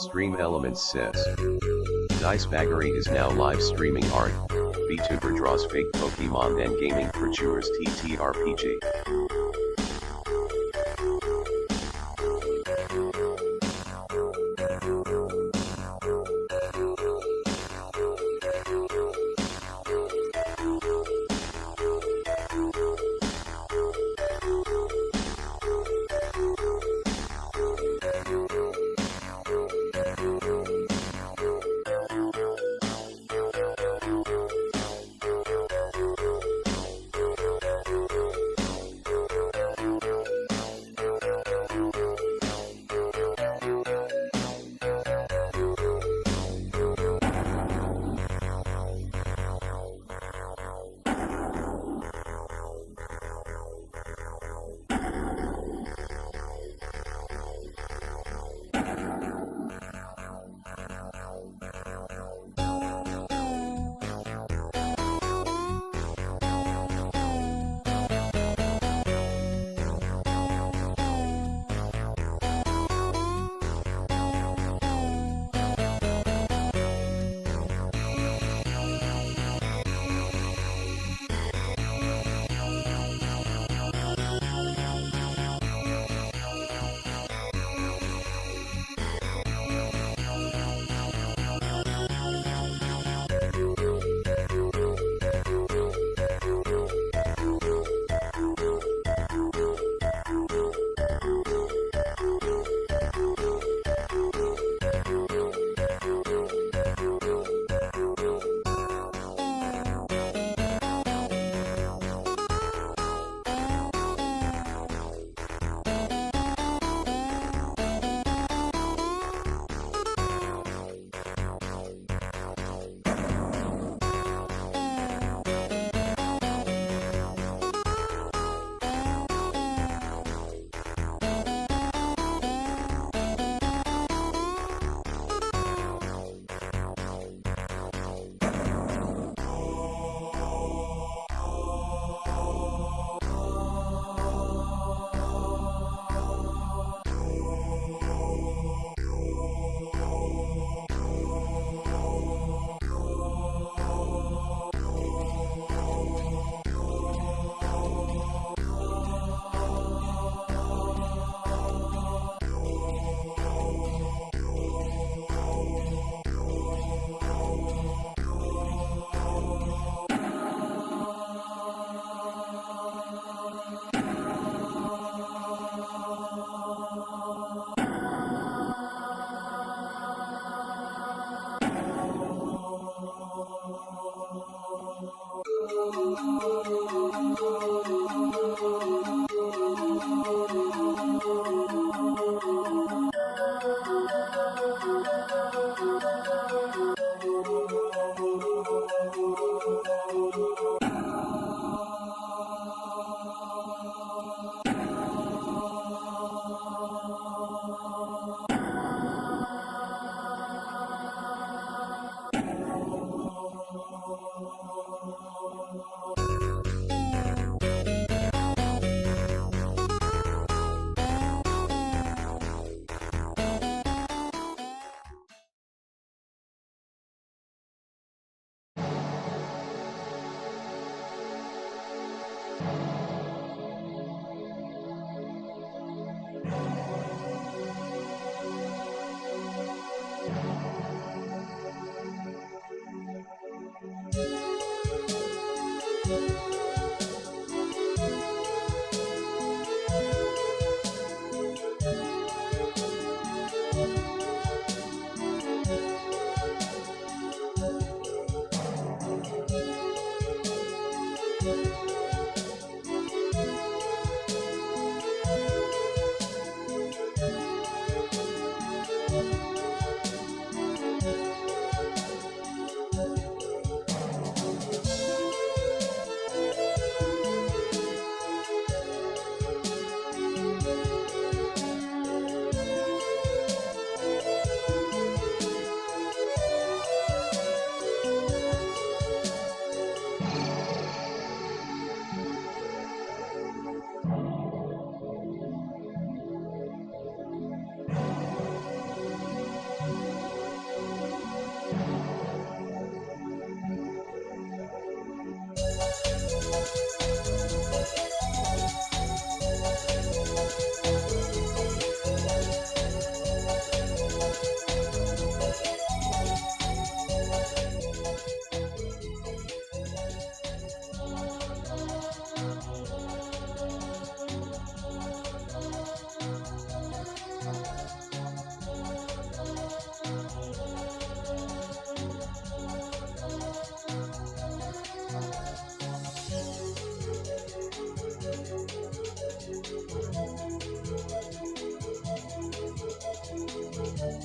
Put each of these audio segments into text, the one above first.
Stream Elements says, Dice Baggery is now live streaming art. Vtuber draws fake Pokemon and gaming Crytures TTRPG.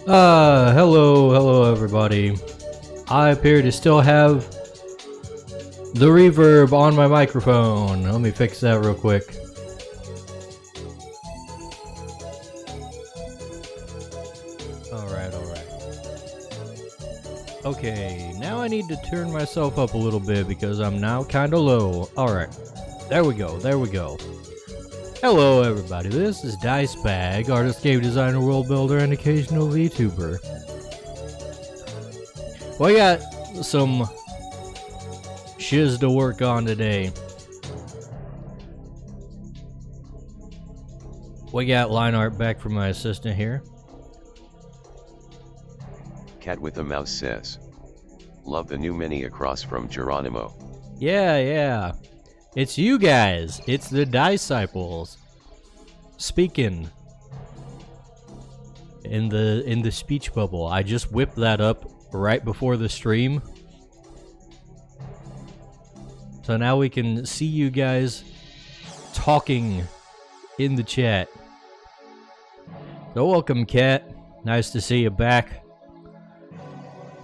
Hello everybody. I appear to still have the reverb on my microphone. Let me fix that real quick. Alright. Okay, now I need to turn myself up a little bit because I'm now kinda low. Alright, there we go. Hello everybody, this is Dicebag, artist, game designer, world builder, and occasional Vtuber. We got some shiz to work on today. We got line art back from my assistant here. Cat with a Mouse says, love the new mini across from Geronimo. Yeah. It's you guys. It's the Disciples. Speaking in the speech bubble. I just whipped that up right before the stream. So now we can see you guys talking in the chat. So welcome, Cat. Nice to see you back.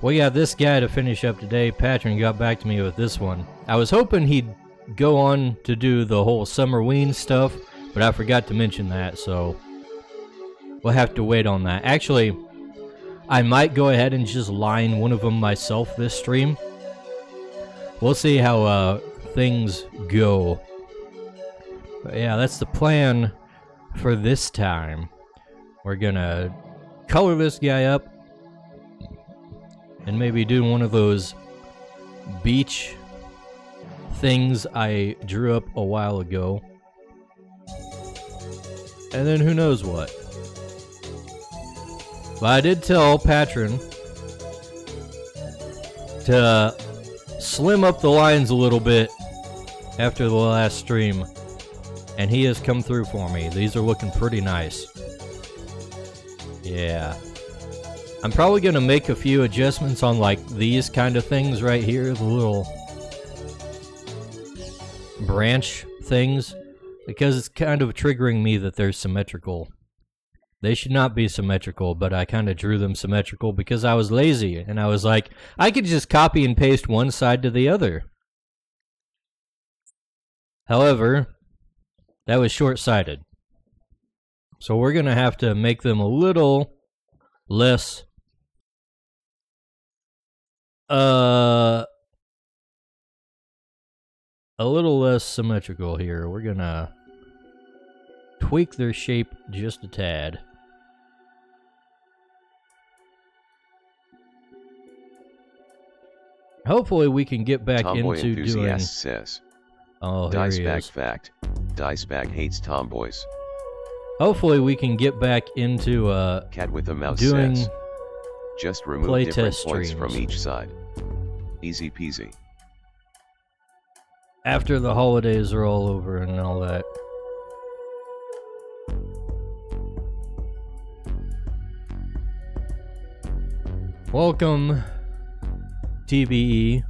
We got this guy to finish up today. Patron got back to me with this one. I was hoping he'd go on to do the whole Summerween stuff, but I forgot to mention that, so we'll have to wait on that. Actually, I might go ahead and just line one of them myself this stream. We'll see how things go. But yeah, that's the plan for this time. We're gonna color this guy up and maybe do one of those beach things I drew up a while ago. And then who knows what. But I did tell Patron to slim up the lines a little bit after the last stream, and he has come through for me. These are looking pretty nice. Yeah. I'm probably going to make a few adjustments on like these kind of things right here, the little branch things, because it's kind of triggering me that they're symmetrical. They should not be symmetrical, but I kind of drew them symmetrical because I was lazy, and I was like, I could just copy and paste one side to the other. However, that was short-sighted. So we're going to have to make them a little less symmetrical here. We're gonna tweak their shape just a tad. Hopefully we can get back Tomboy into doing... says, oh, here he Dicebag is. fact, Dicebag hates tomboys. Hopefully we can get back into Cat with a Mouse doing says, just remove different playtest points from streams. each side. Easy peasy. after the holidays are all over and all that. Welcome, TBE.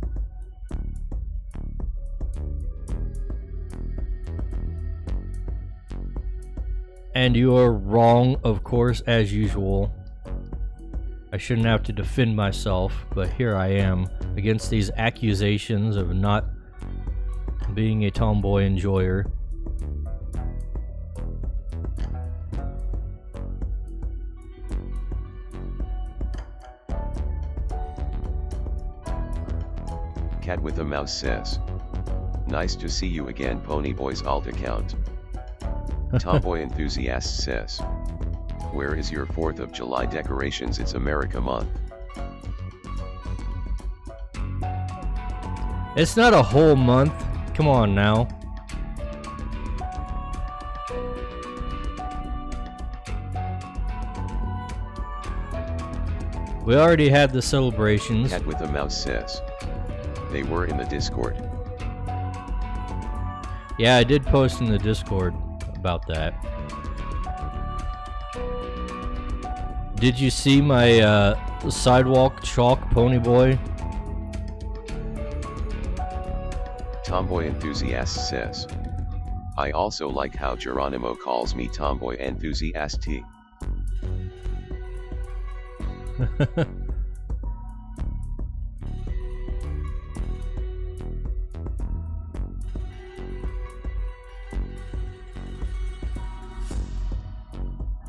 And you are wrong, of course, as usual. I shouldn't have to defend myself, but here I am, against these accusations of not being a tomboy enjoyer. Cat with a Mouse says, nice to see you again, Ponyboy's alt account. Tomboy Enthusiast says, where is your 4th of July decorations? It's America Month. It's not a whole month. Come on now. We already had the celebrations. Cat with a Mouse says, they were in the Discord. Yeah, I did post in the Discord about that. Did you see my sidewalk chalk Ponyboy? Tomboy Enthusiast says, I also like how Geronimo calls me Tomboy Enthusiast.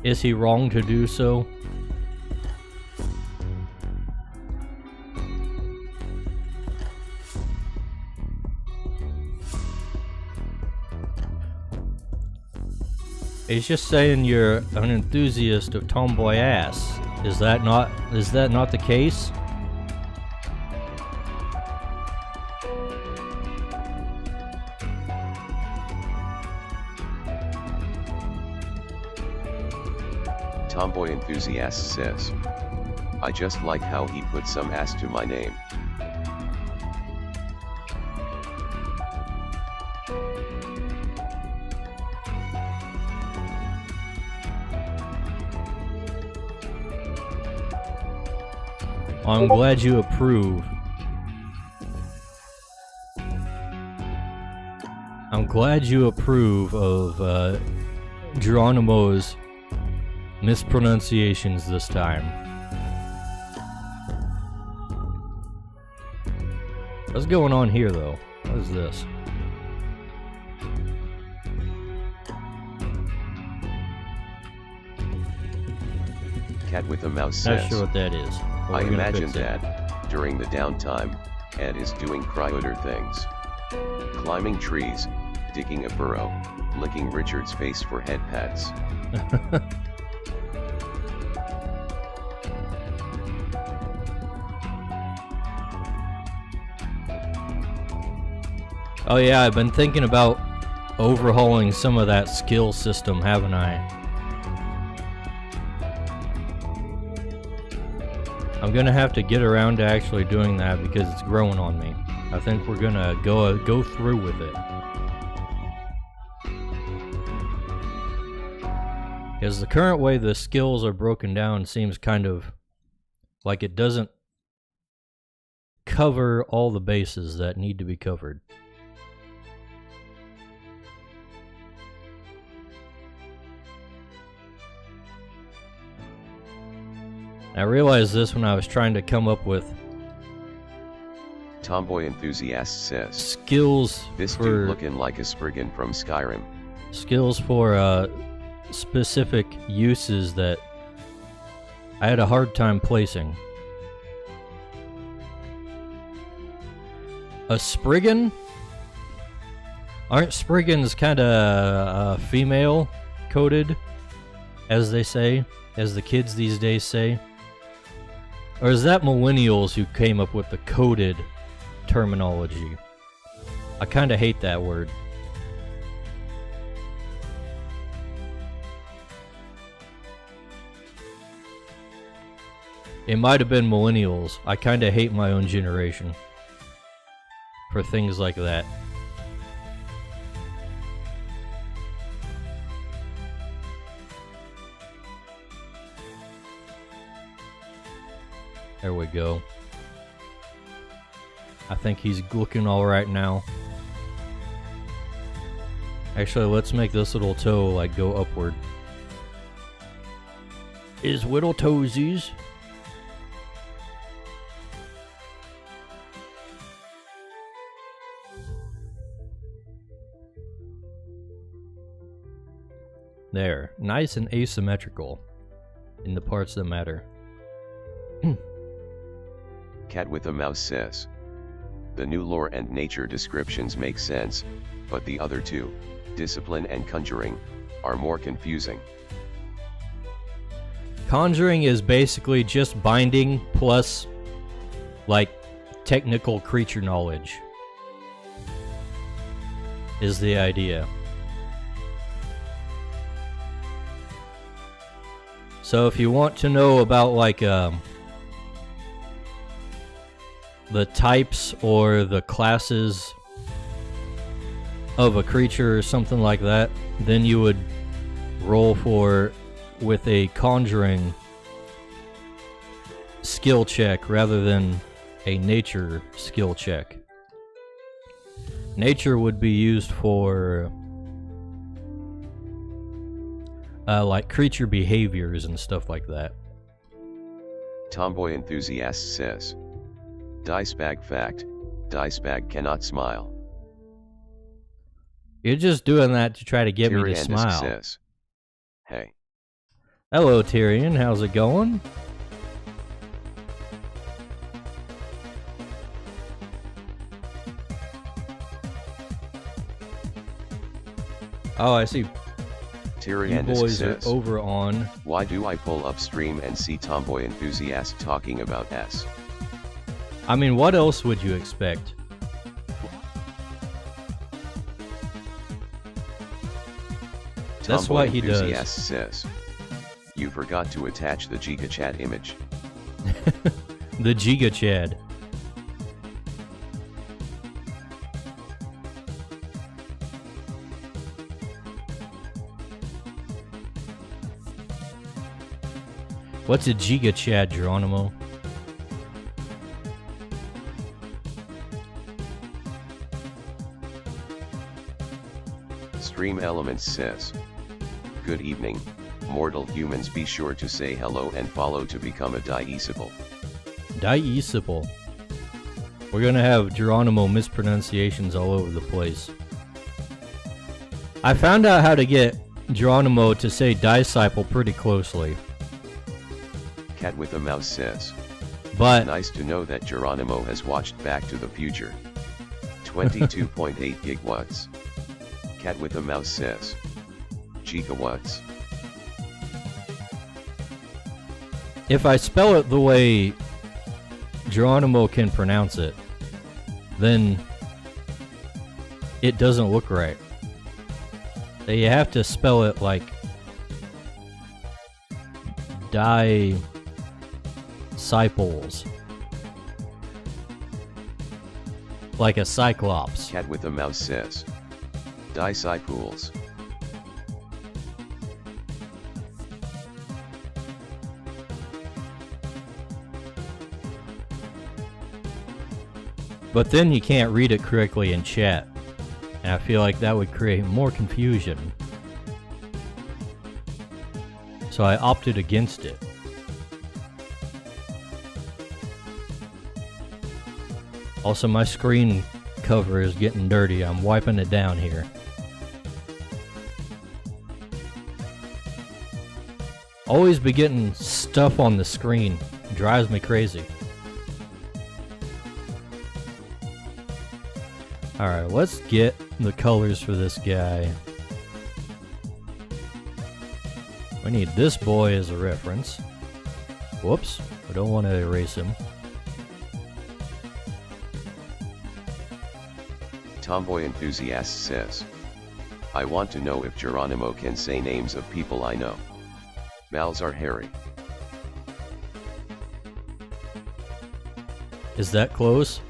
Is he wrong to do so? He's just saying you're an enthusiast of tomboy ass. Is that not the case? Tomboy enthusiast says, I just like how he put some ass to my name. I'm glad you approve. I'm glad you approve of Geronimo's mispronunciations this time. What's going on here, though? What is this? Cat with a mouse says, Not sure what that is. I imagine that, during the downtime, Ed is doing Cryuter things. Climbing trees, digging a burrow, licking Richard's face for head pats. Oh yeah, I've been thinking about overhauling some of that skill system, haven't I? I'm gonna have to get around to actually doing that because it's growing on me. I think we're gonna go through with it. Because the current way the skills are broken down seems kind of like it doesn't cover all the bases that need to be covered. I realized this when I was trying to come up with Tomboy enthusiast says, skills this for dude looking like a Spriggan from Skyrim. skills for specific uses that I had a hard time placing. A Spriggan? Aren't Spriggans kind of female coded, as they say, as the kids these days say? Or is that millennials who came up with the coded terminology? I kind of hate that word. It might have been millennials. I kind of hate my own generation for things like that. There we go. I think he's looking alright now. Actually, let's make this little toe like go upward. His little toesies. There, nice and asymmetrical in the parts that matter. Cat with a mouse says, the new lore and nature descriptions make sense, but the other two, discipline and conjuring, are more confusing. Conjuring is basically just binding plus, like, technical creature knowledge, is the idea. So if you want to know about, like, the types or the classes of a creature or something like that, then you would roll for with a conjuring skill check rather than a nature skill check. Nature would be used for like creature behaviors and stuff like that. Tomboy enthusiast says. Dice bag fact, dice bag cannot smile. You're just doing that to try to get me to Tyriandus smile. says. Hey. Hello, Tyrion. How's it going? Oh, I see. Tyriandus You boys says. are over on. Why do I pull upstream and see Tomboy enthusiast talking about S? I mean, what else would you expect? That's Tomboy what he does. enthusiast says. You forgot to attach the GigaChat image. The Giga Chad. What's a Giga Chad, Geronimo? Stream Elements says. Good evening, mortal humans, be sure to say hello and follow to become a Diecible. Diecible. We're gonna have Geronimo mispronunciations all over the place. I found out how to get Geronimo to say disciple pretty closely. Cat with a mouse says. But Nice to know that Geronimo has watched Back to the Future. 22.8 gigawatts. Cat with a mouse says. Gigawatts. if I spell it the way Geronimo can pronounce it, then it doesn't look right. So you have to spell it like disciples, like a cyclops. Cat with a mouse says. Disciples. But then you can't read it correctly in chat, and I feel like that would create more confusion. So I opted against it. Also, my screen cover is getting dirty. I'm wiping it down here. Always be getting stuff on the screen. It drives me crazy. Alright, let's get the colors for this guy. We need this boy as a reference. Whoops, I don't want to erase him. Tomboy enthusiast says. I want to know if Geronimo can say names of people I know. Balzar Harry. Is that close?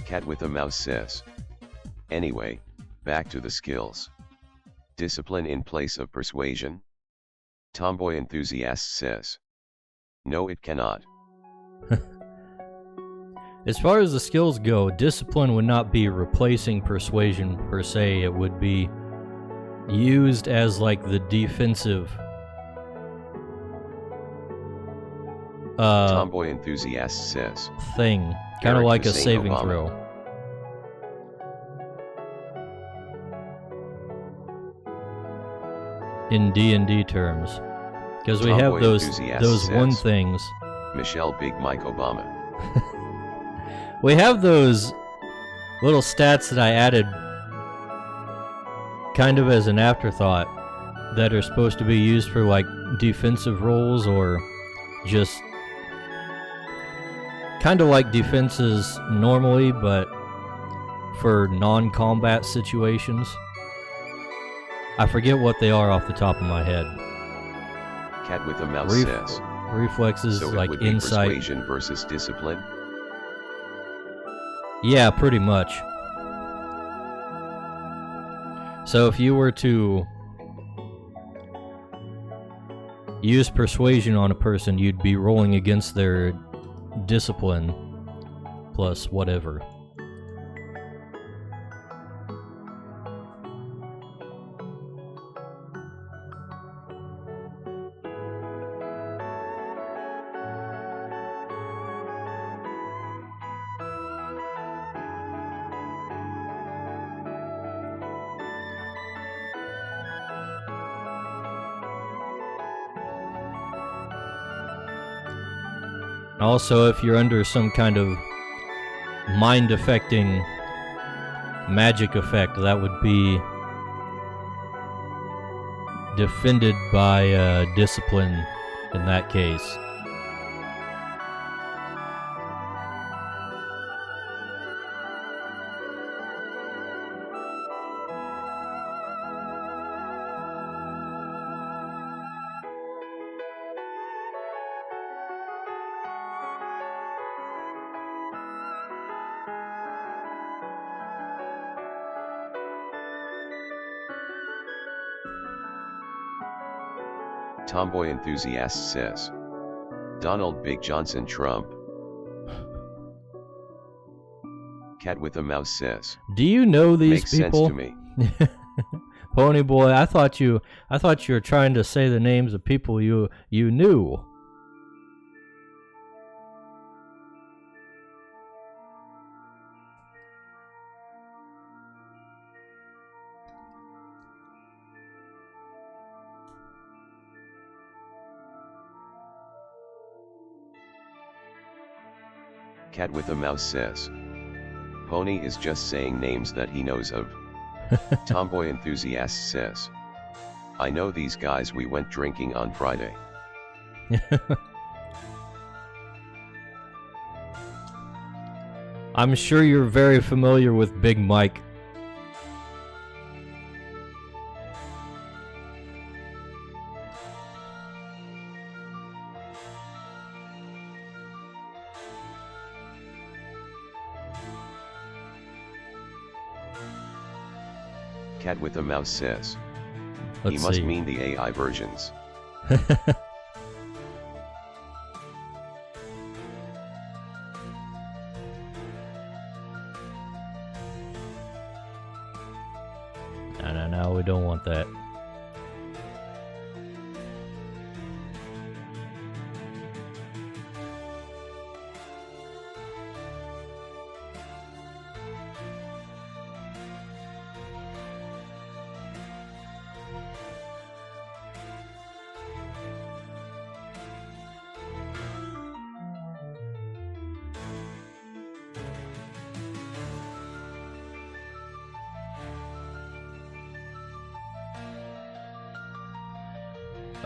Cat with a mouse says. Anyway, back to the skills. Discipline in place of persuasion. Tomboy enthusiast says. No, it cannot. As far as the skills go, discipline would not be replacing persuasion per se. It would be used as like the defensive Tomboy enthusiast says. thing. Kind of Eric like a Hussein saving Obama. throw. In D&D terms. Because we have Tomboy those enthusiast one says. things. Michelle Big Mike Obama. We have those little stats that I added kind of as an afterthought that are supposed to be used for like defensive roles or just kind of like defenses normally, but for non-combat situations. I forget what they are off the top of my head. Cat with a mouse says. Reflexes, So it like would be insight. persuasion versus discipline. Yeah, pretty much. So if you were to use persuasion on a person, you'd be rolling against their discipline plus whatever. Also, if you're under some kind of mind-affecting magic effect, that would be defended by discipline in that case. Tomboy Enthusiast says. Donald Big Johnson Trump. Cat with a Mouse says. Do you know these Makes people? Sense to me. Pony Boy, I thought you were trying to say the names of people you knew. Cat with a Mouse says. Pony is just saying names that he knows of. Tomboy Enthusiast says. I know these guys, we went drinking on Friday. I'm sure you're very familiar with Big Mike. Cat with a Mouse says. Let's He must see. mean the AI versions. No, we don't want that.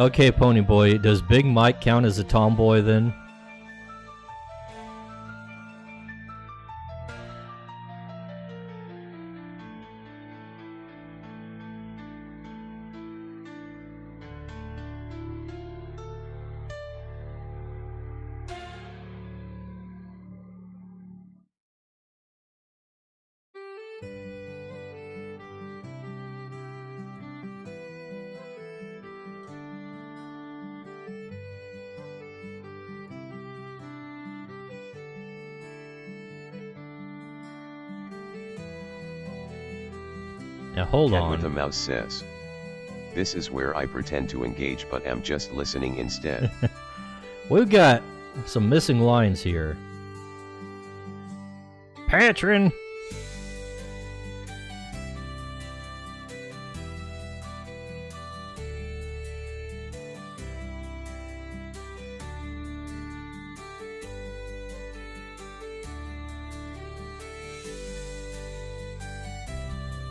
Okay, Pony Boy, does Big Mike count as a tomboy then? Now hold Cat on. with a Mouse says. This is where I pretend to engage but am just listening instead. We've got some missing lines here. Patron!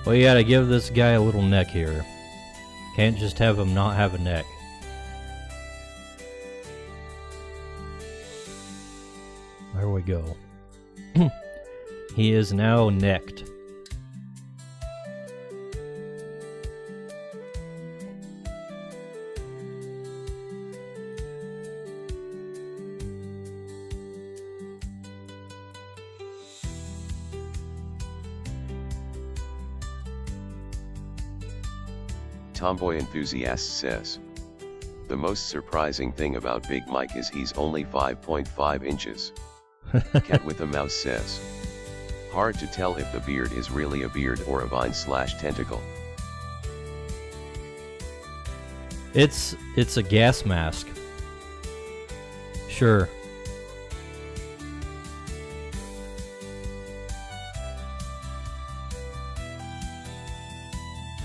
Well, you gotta give this guy a little neck here. Can't just have him not have a neck. There we go. He is now necked. Tomboy Enthusiast says. The most surprising thing about Big Mike is he's only 5.5 inches. Cat with a Mouse says. Hard to tell if the beard is really a beard or a vine/tentacle. It's a gas mask. Sure.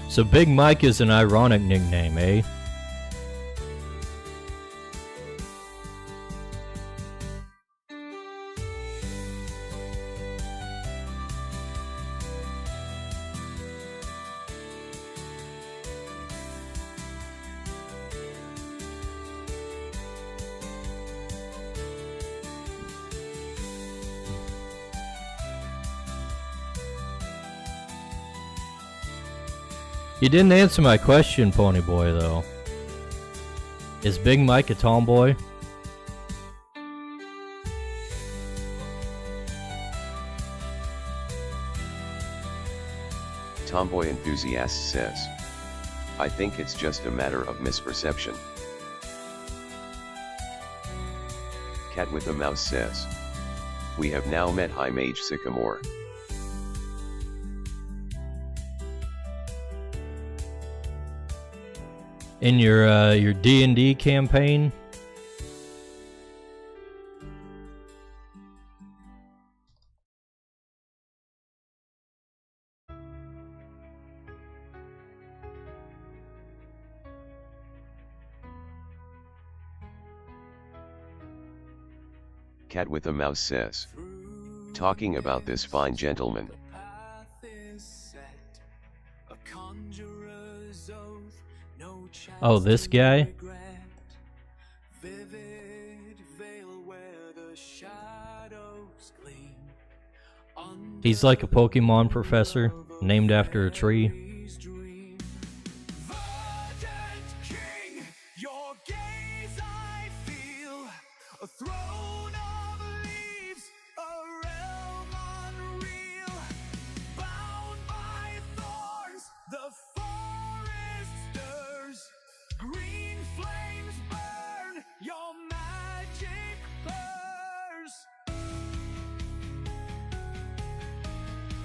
So Big Mike is an ironic nickname, eh? You didn't answer my question, Pony Boy, though. Is Big Mike a tomboy? Tomboy Enthusiast says, I think it's just a matter of misperception. Cat with a Mouse says, we have now met High Mage Sycamore. In your D&D campaign? Cat with a Mouse says, talking about this fine gentleman. Oh, this guy? He's like a Pokemon professor, named after a tree.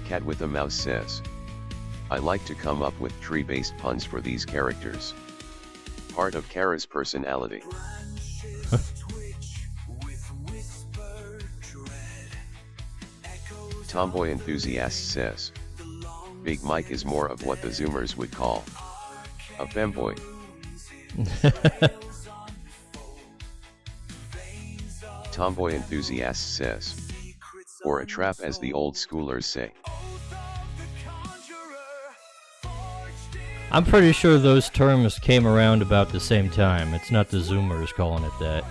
Cat with a Mouse says, I like to come up with tree-based puns for these characters. Part of Kara's personality. Tomboy Enthusiast says, Big Mike is more of what the Zoomers would call a femboy. Tomboy Enthusiast says, or a trap as the old schoolers say. I'm pretty sure those terms came around about the same time. It's not the Zoomers calling it that.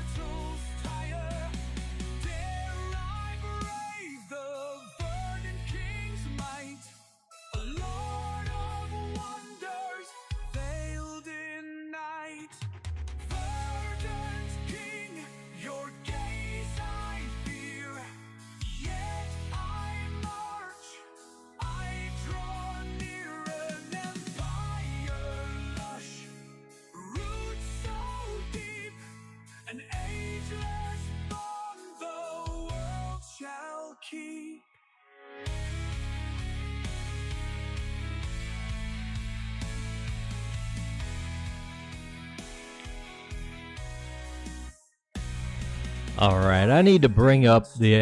Alright, I need to bring up the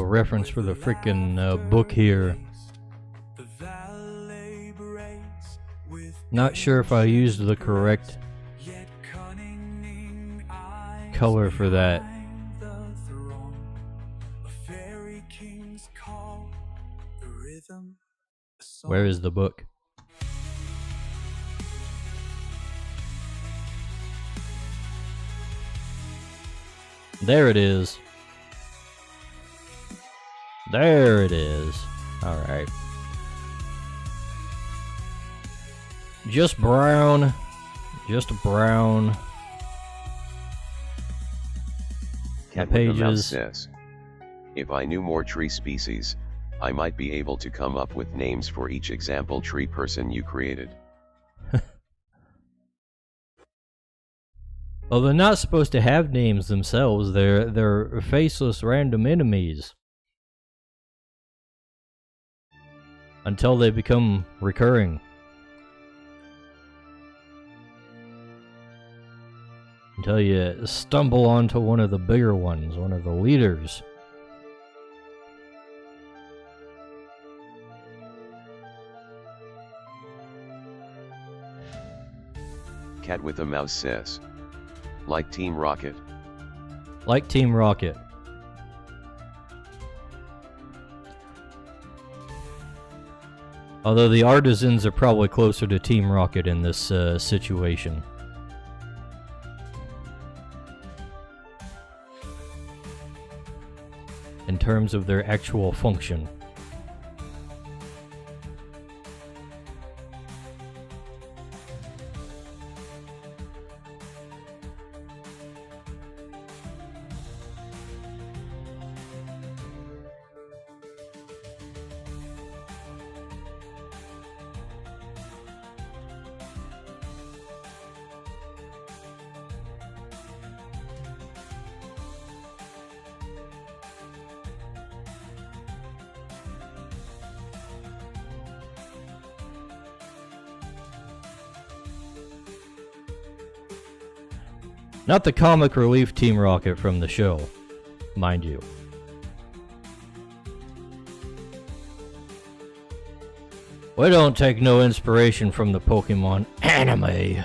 reference for the freaking book here. Not sure if I used the correct color for that. Where is the book? There it is. There it is. Alright. Just brown. Just brown. Cat with a Mouse says, if I knew more tree species, I might be able to come up with names for each example tree person you created. Well, they're not supposed to have names themselves. They're faceless random enemies. Until they become recurring. Until you stumble onto one of the bigger ones, one of the leaders. Cat with a Mouse says, like Team Rocket. Like Team Rocket. Although the artisans are probably closer to Team Rocket in this situation. In terms of their actual function. Not the comic relief Team Rocket from the show, mind you. We don't take no inspiration from the Pokemon anime.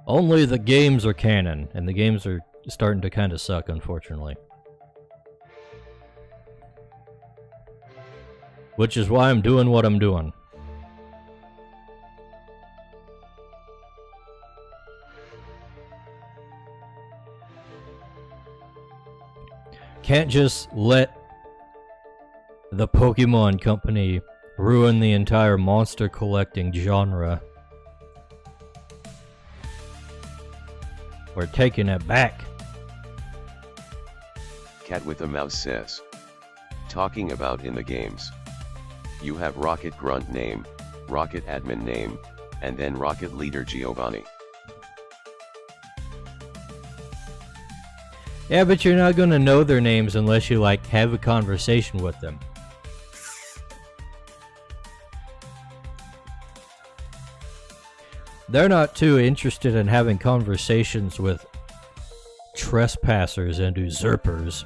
Only the games are canon, and the games are starting to kind of suck, unfortunately. Which is why I'm doing what I'm doing. Can't just let the Pokemon Company ruin the entire monster collecting genre. We're taking it back. Cat with a Mouse says. Talking about in the games. You have Rocket Grunt name, Rocket Admin name, and then Rocket Leader Giovanni. Yeah, but you're not gonna know their names unless you, like, have a conversation with them. They're not too interested in having conversations with trespassers and usurpers.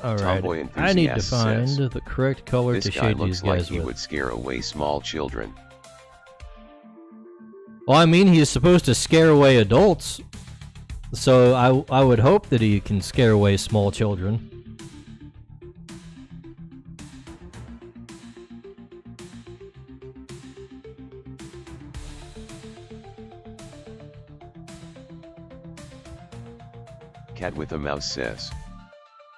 Alright, I need to find the correct color to shade these guys with. This guy looks like he would scare away small children. Well, I mean, he's supposed to scare away adults, so I would hope that he can scare away small children. Cat with a Mouse says.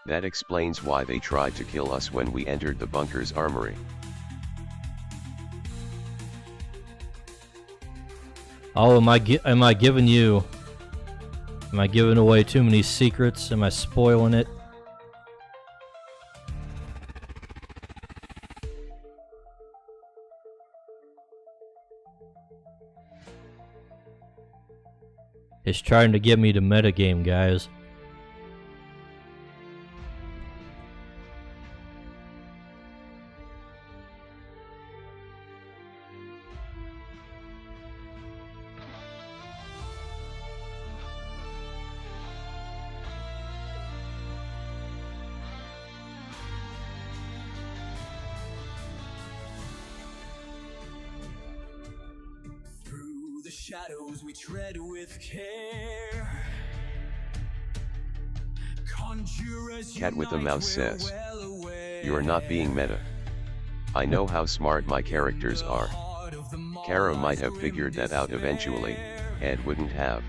That explains why they tried to kill us when we entered the bunker's armory. Oh, am I giving you... Am I giving away too many secrets? Am I spoiling it? He's trying to get me to metagame, guys. Shadows we tread with care. Conjurers Cat with a Mouse says. You're not being meta. I know how smart my characters are. Kara might have figured that out eventually, Ed wouldn't have.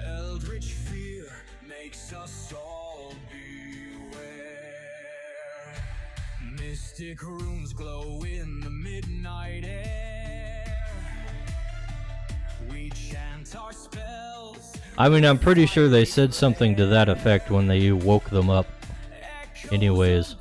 Eldritch fear makes us all beware. Mystic runes glow in the midnight air. We chant our spells. I mean, I'm pretty sure they said something to that effect when they woke them up. Anyways.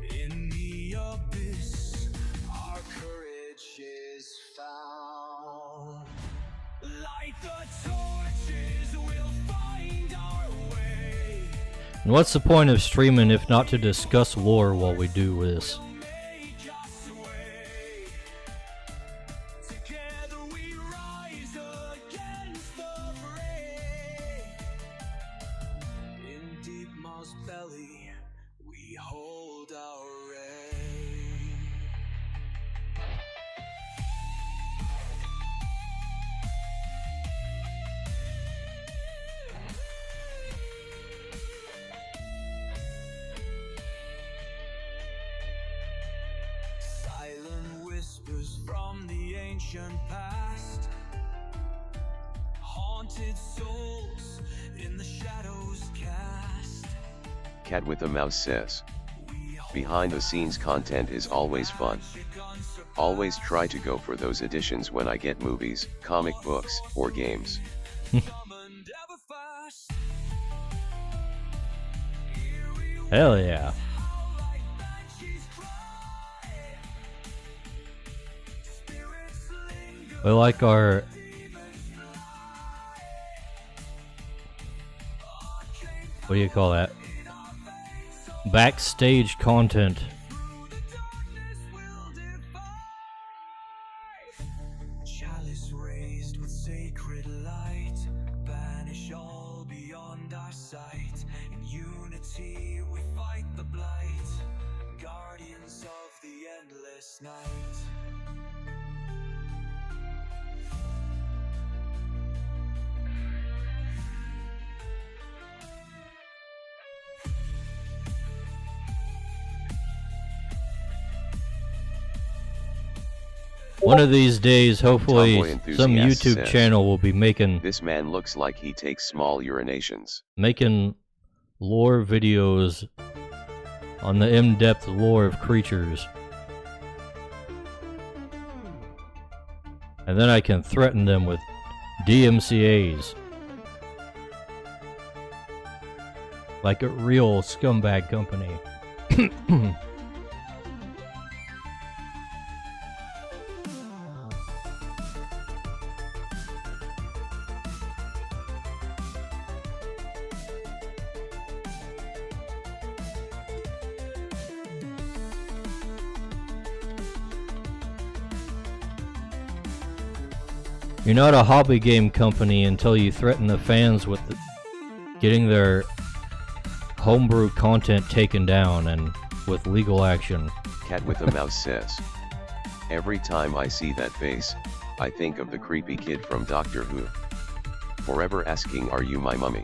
In the abyss, our courage is found. Light the torches, we'll find our way. And what's the point of streaming if not to discuss lore while we do this? From the ancient past, haunted souls in the shadows cast. Cat with a Mouse says. Behind the scenes content is always fun. Always try to go for those editions when I get movies, comic books, or games. Hell yeah. We like our what do you call that? Backstage content. Chalice raised with sacred light, banish all beyond our sight. In unity we fight the blight, guardians of the endless night. One of these days, hopefully, Tomboy some enthusiast YouTube says, channel will be making This man looks like he takes small urinations. lore videos on the in-depth lore of creatures. And then I can threaten them with DMCAs. Like a real scumbag company. You're not a hobby game company until you threaten the fans with getting their homebrew content taken down and with legal action. Cat with a mouse says, every time I see that face, I think of the creepy kid from Doctor Who. Forever asking, are you my mummy?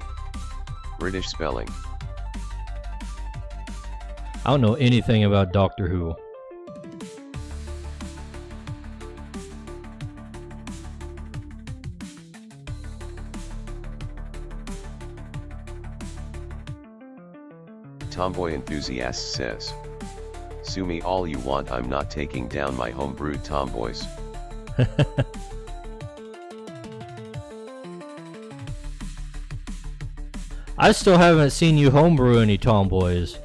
British spelling. I don't know anything about Doctor Who. Tomboy enthusiast says, sue me all you want, I'm not taking down my homebrewed tomboys. I still haven't seen you homebrew any tomboys.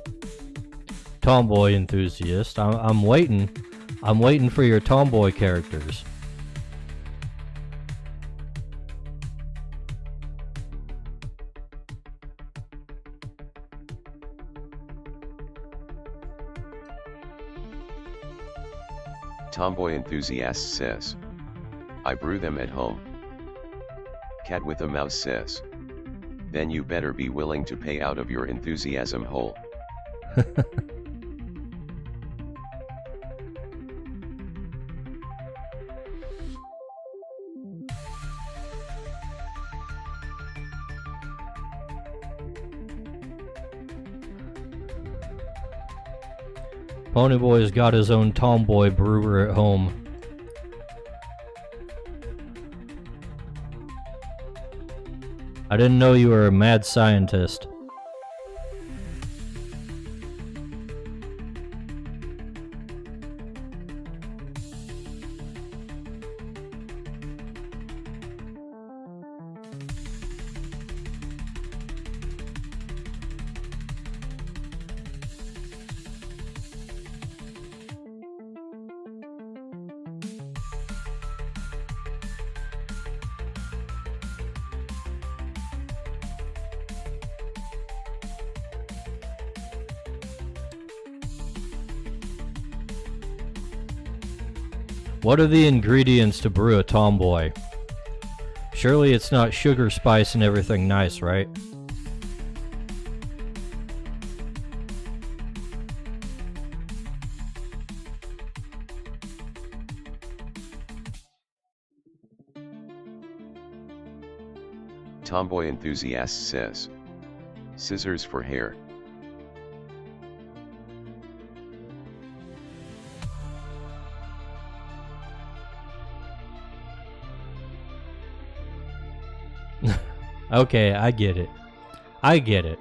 Tomboy enthusiast. I'm waiting. I'm waiting for your tomboy characters. Tomboy enthusiast says, I brew them at home. Cat with a mouse says, then you better be willing to pay out of your enthusiasm hole. Ponyboy's got his own tomboy brewer at home. I didn't know you were a mad scientist. What are the ingredients to brew a tomboy? Surely it's not sugar, spice, and everything nice, right? Tomboy enthusiast says, scissors for hair. Okay, I get it. I get it.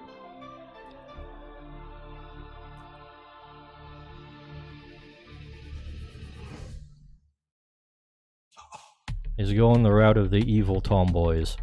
He's going the route of the evil tomboys.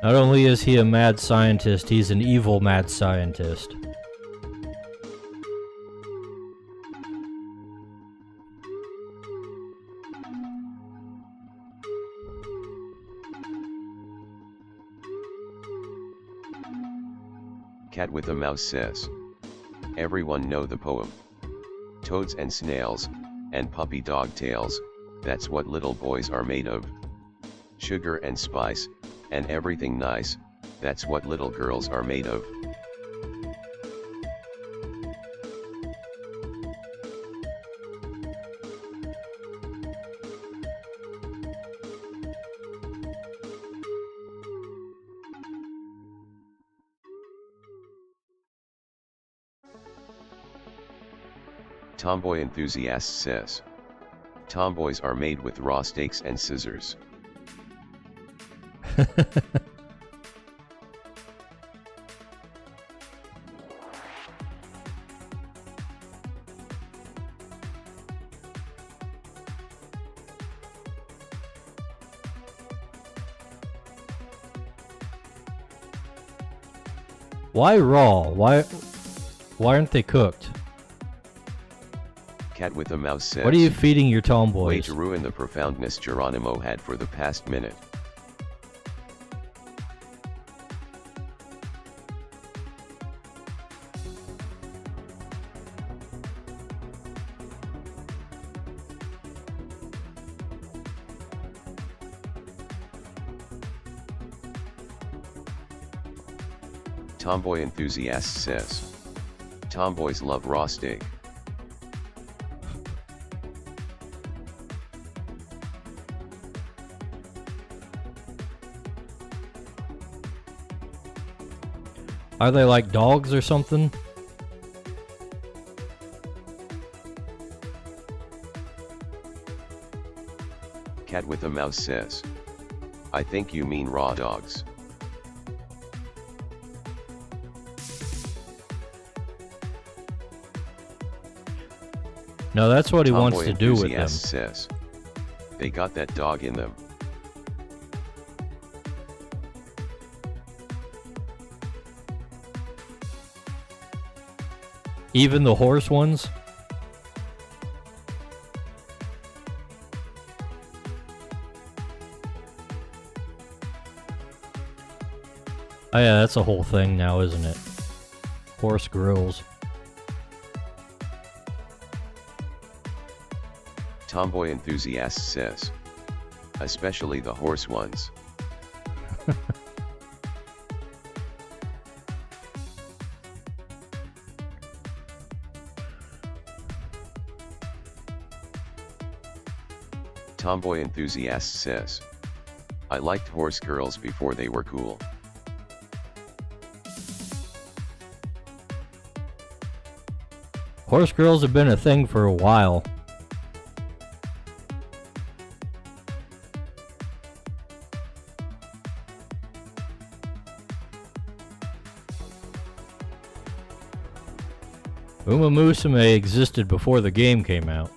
Not only is he a mad scientist, he's an evil mad scientist. Cat with a Mouse says. Everyone know the poem. Toads and snails, and puppy dog tails, that's what little boys are made of. Sugar and spice, and everything nice, that's what little girls are made of. Tomboy enthusiast says. Tomboys are made with raw steaks and scissors. Why raw? Why aren't they cooked? Cat with a Mouse says. What are you feeding your Way tomboys? to ruin the profoundness Geronimo had for the past minute. Tomboy enthusiast says. Tomboys love raw steak. Are they like dogs or something? Cat with a Mouse says. I think you mean raw dogs. No, that's what he wants Tomboy to do with them. enthusiast says. They got that dog in them. Even the horse ones? Oh yeah, that's a whole thing now, isn't it? Horse grills. Tomboy enthusiast says. Especially the horse ones. Tomboy enthusiast says. I liked horse girls before they were cool. Horse girls have been a thing for a while. Uma Musume existed before the game came out.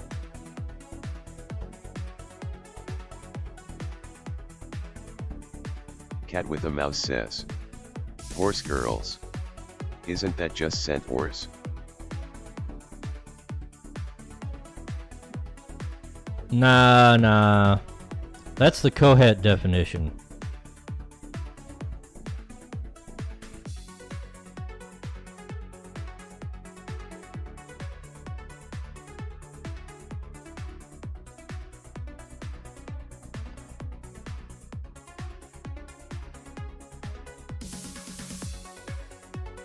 Cat with a Mouse says. Horse girls. Isn't that just centaurs? Nah. That's the Kohet definition.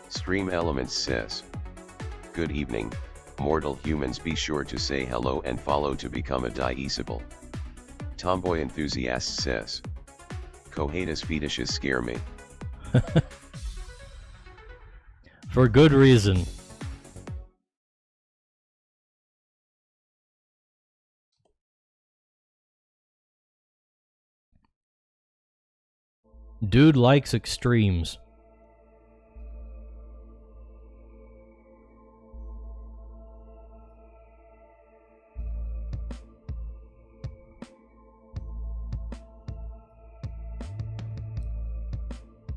Stream Elements says. Good evening, mortal humans, be sure to say hello and follow to become a Diesible. Tomboy enthusiast says. Cohatus fetishes scare me. For good reason. Dude likes extremes.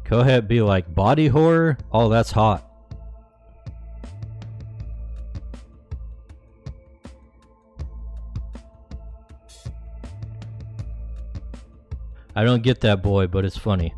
Go ahead, be like, body horror? Oh, that's hot. I don't get that, boy, but it's funny.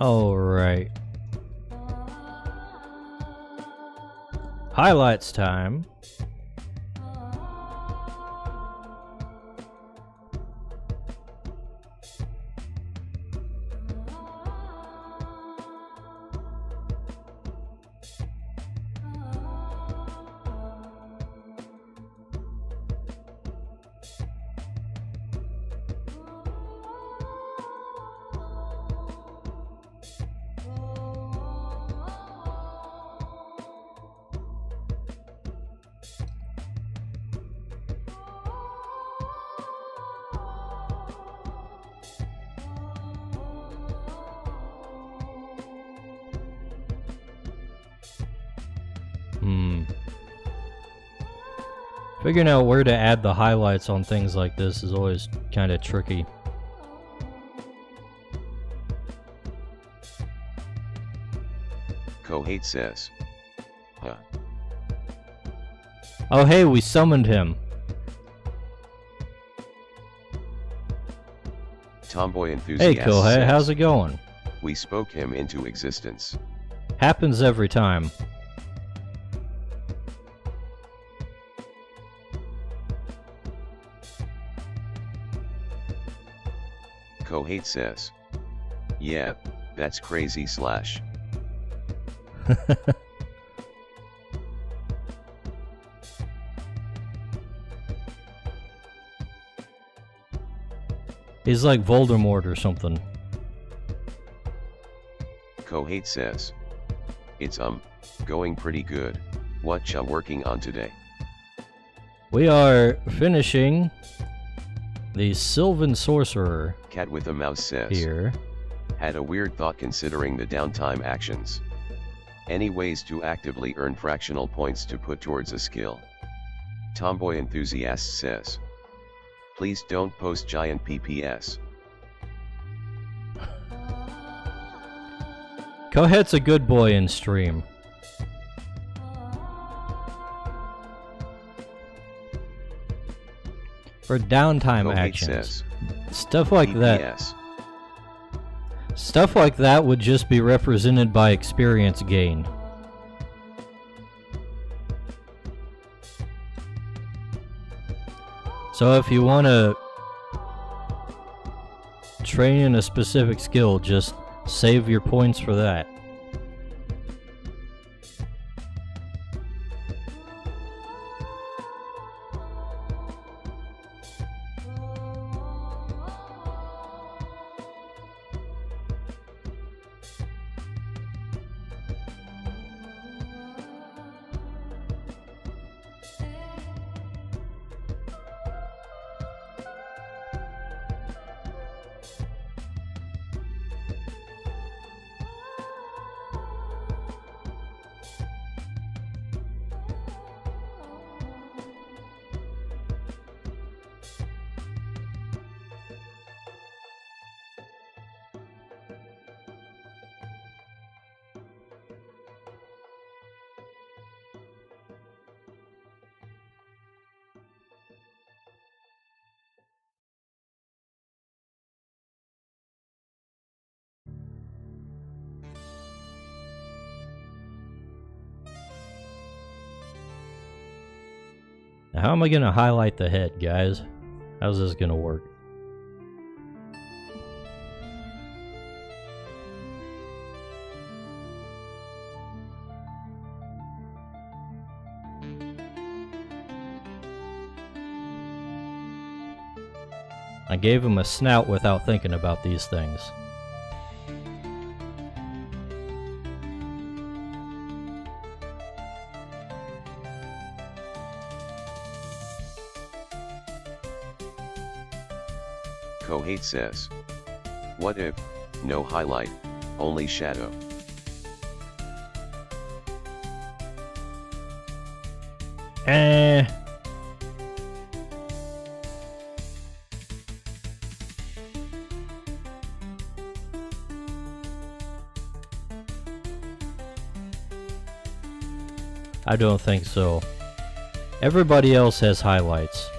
All right. Highlights time. Figuring out where to add the highlights on things like this is always kind of tricky. Kohate says. Huh. Oh hey, we summoned him. Tomboy enthusiast. Hey Kohate, says, how's it going? We spoke him into existence. Happens every time. Kohate says. Yeah, that's crazy slash. He's like Voldemort or something. Kohate says. It's going pretty good. What ya working on today? We are finishing the Sylvan Sorcerer Cat with a mouse says. here. Had a weird thought considering the downtime actions. Any ways to actively earn fractional points to put towards a skill? Tomboy enthusiast says. Please don't post giant PPS. Kohet's a good boy in stream. For downtime Kohate actions. says. Stuff like that. PPS. Stuff like that would just be represented by experience gain. So if you want to train in a specific skill, just save your points for that. Now, how am I going to highlight the head, guys? How's this going to work? I gave him a snout without thinking about these things. Kohate says, what if, no highlight, only shadow? I don't think so. Everybody else has highlights.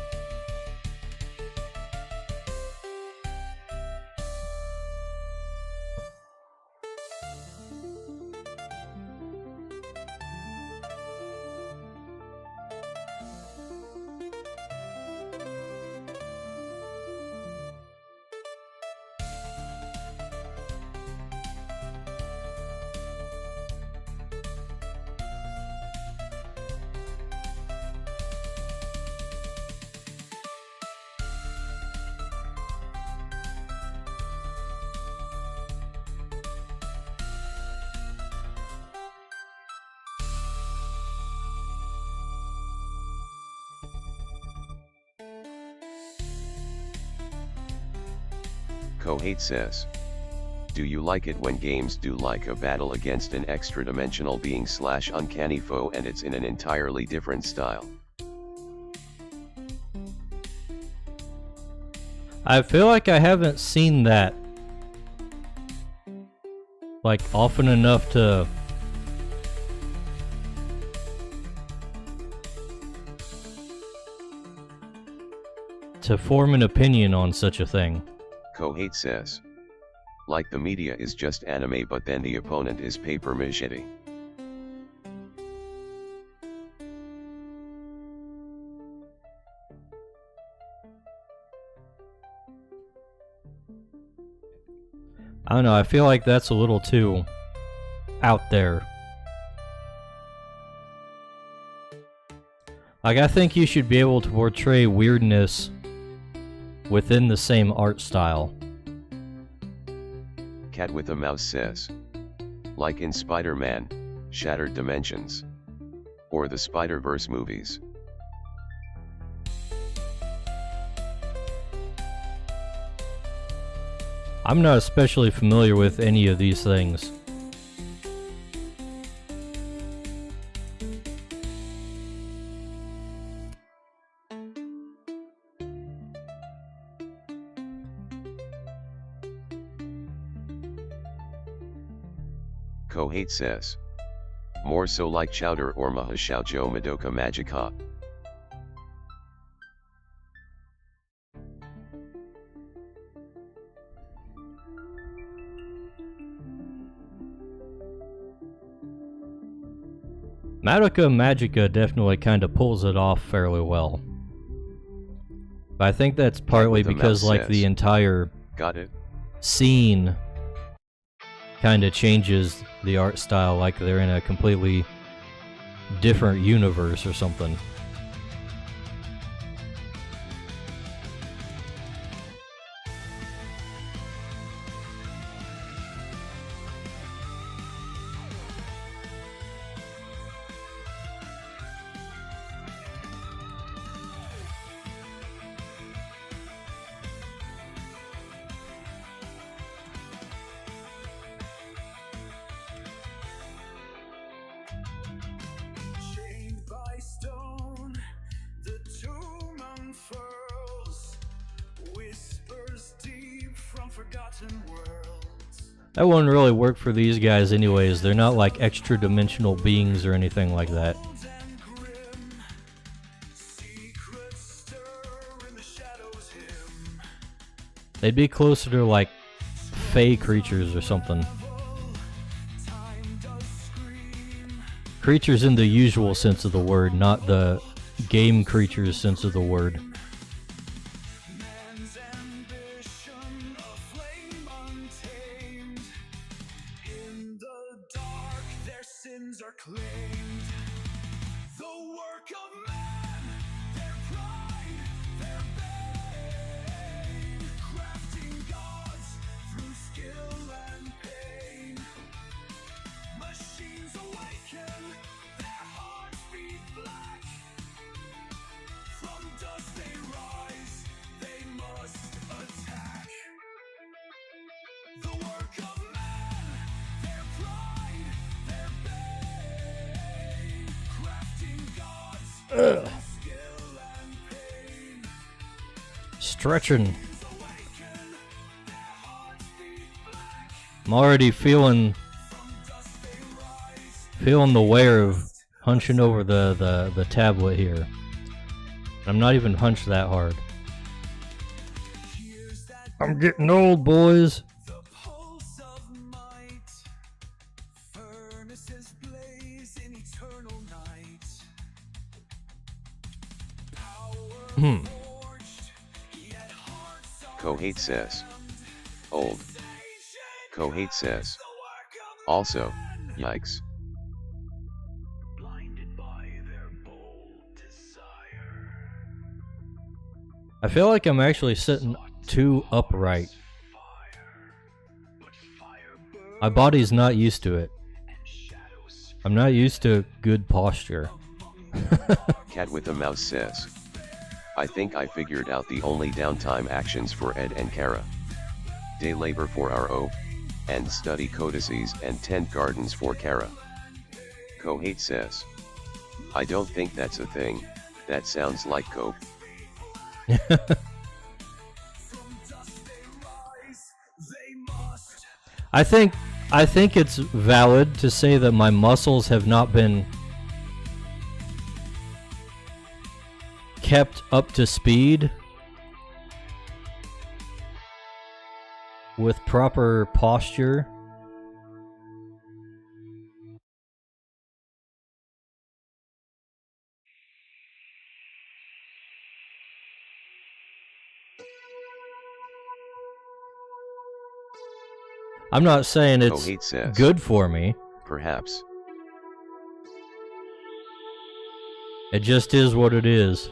Kohate says, do you like it when games do like a battle against an extra-dimensional being / uncanny foe and it's in an entirely different style? I feel like I haven't seen that like often enough to form an opinion on such a thing. Kohate says, like the media is just anime but then the opponent is paper mache. I don't know, I feel like that's a little too out there. Like, I think you should be able to portray weirdness within the same art style. Cat with a mouse says, like in Spider-Man, Shattered Dimensions, or the Spider-Verse movies. I'm not especially familiar with any of these things. Kohate says, more so like Chowder or Mahashoujo Madoka Magica. Madoka Magica definitely kind of pulls it off fairly well. But I think that's partly because like the entire scene kind of changes the art style, like they're in a completely different universe or something. That wouldn't really work for these guys anyways. They're not like extra-dimensional beings or anything like that. They'd be closer to like fey creatures or something. Creatures in the usual sense of the word, not the game creatures sense of the word. Ugh. Stretching. I'm already feeling the wear of hunching over the tablet here. I'm not even hunched that hard. I'm getting old, boys. Kohate says. Old. Kohate says. Also, yikes. I feel like I'm actually sitting too upright. My body's not used to it. I'm not used to good posture. Cat with a mouse says. I think I figured out the only downtime actions for Ed and Kara. Day labor for RO, and study codices and tend gardens for Kara. Kohate says. I don't think that's a thing, that sounds like coke. I think it's valid to say that my muscles have not been kept up to speed with proper posture. I'm not saying it's says, good for me. Perhaps. It just is what it is.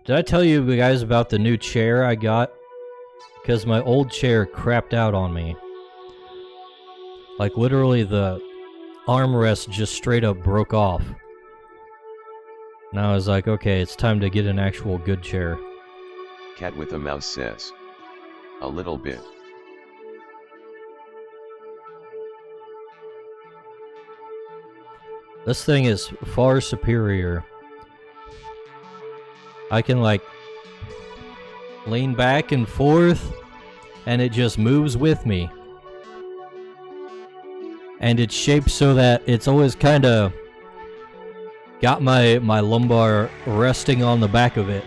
Did I tell you guys about the new chair I got? Because my old chair crapped out on me. Like literally the armrest just straight up broke off. And I was like, okay, it's time to get an actual good chair. Cat with a mouse says. A little bit. This thing is far superior. I can like lean back and forth and it just moves with me. And it's shaped so that it's always kind of got my lumbar resting on the back of it.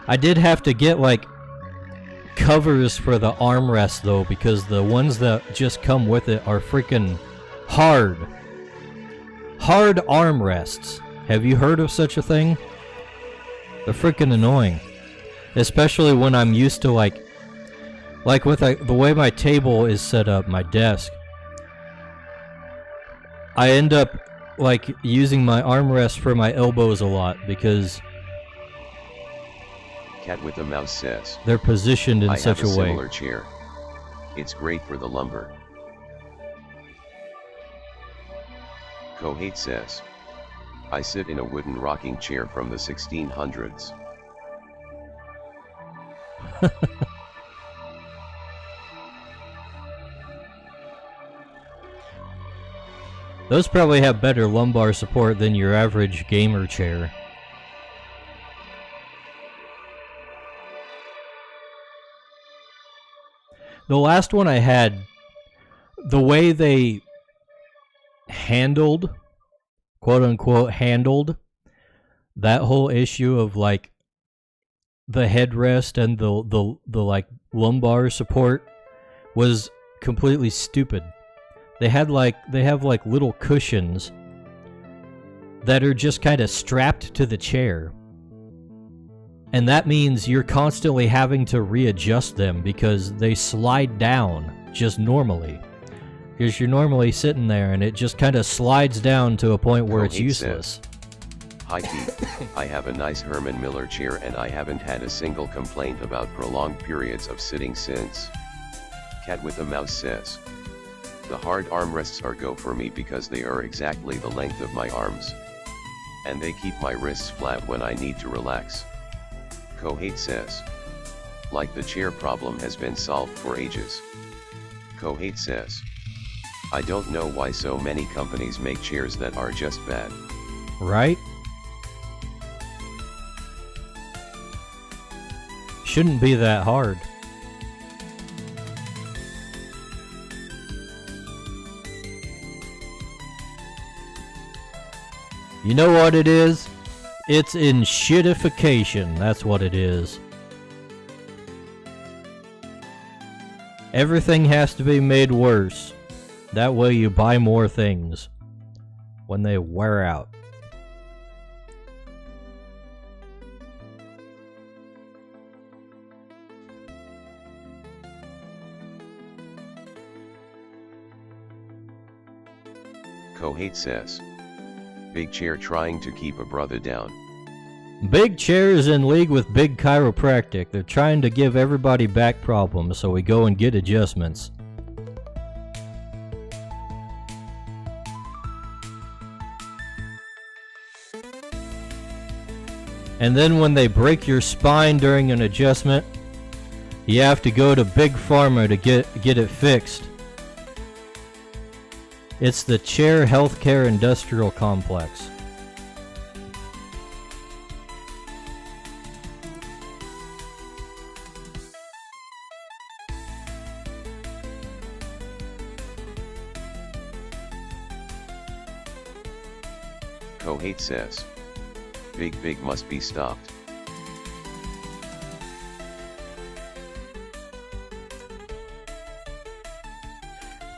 I did have to get like covers for the armrest though, because the ones that just come with it are freaking hard. Hard armrests. Have you heard of such a thing? They're freaking annoying. Especially when I'm used to like with the way my table is set up, my desk. I end up like using my armrest for my elbows a lot because Cat with a mouse says. They're positioned in such a way. Similar chair. It's great for the lumber. Kohate says. I sit in a wooden rocking chair from the 1600s. Those probably have better lumbar support than your average gamer chair. The last one I had, the way they handled, quote unquote, handled that whole issue of like the headrest and the like lumbar support was completely stupid. They have like little cushions that are just kind of strapped to the chair. And that means you're constantly having to readjust them because they slide down just normally. Because you're normally sitting there and it just kind of slides down to a point where it's useless. Hi Pete, I have a nice Herman Miller chair and I haven't had a single complaint about prolonged periods of sitting since. Cat with a mouse says. The hard armrests are go for me because they are exactly the length of my arms. And they keep my wrists flat when I need to relax. Kohate says. Like the chair problem has been solved for ages. Kohate says. I don't know why so many companies make chairs that are just bad. Right? Shouldn't be that hard. You know what it is? It's in shitification. That's what it is. Everything has to be made worse. That way you buy more things when they wear out. Kohate says. Big chair trying to keep a brother down. Big Chair is in league with Big Chiropractic. They're trying to give everybody back problems, so we go and get adjustments. And then when they break your spine during an adjustment, you have to go to Big Pharma to get it fixed. It's the Chair Healthcare Industrial Complex. Kohate says. Big must be stopped.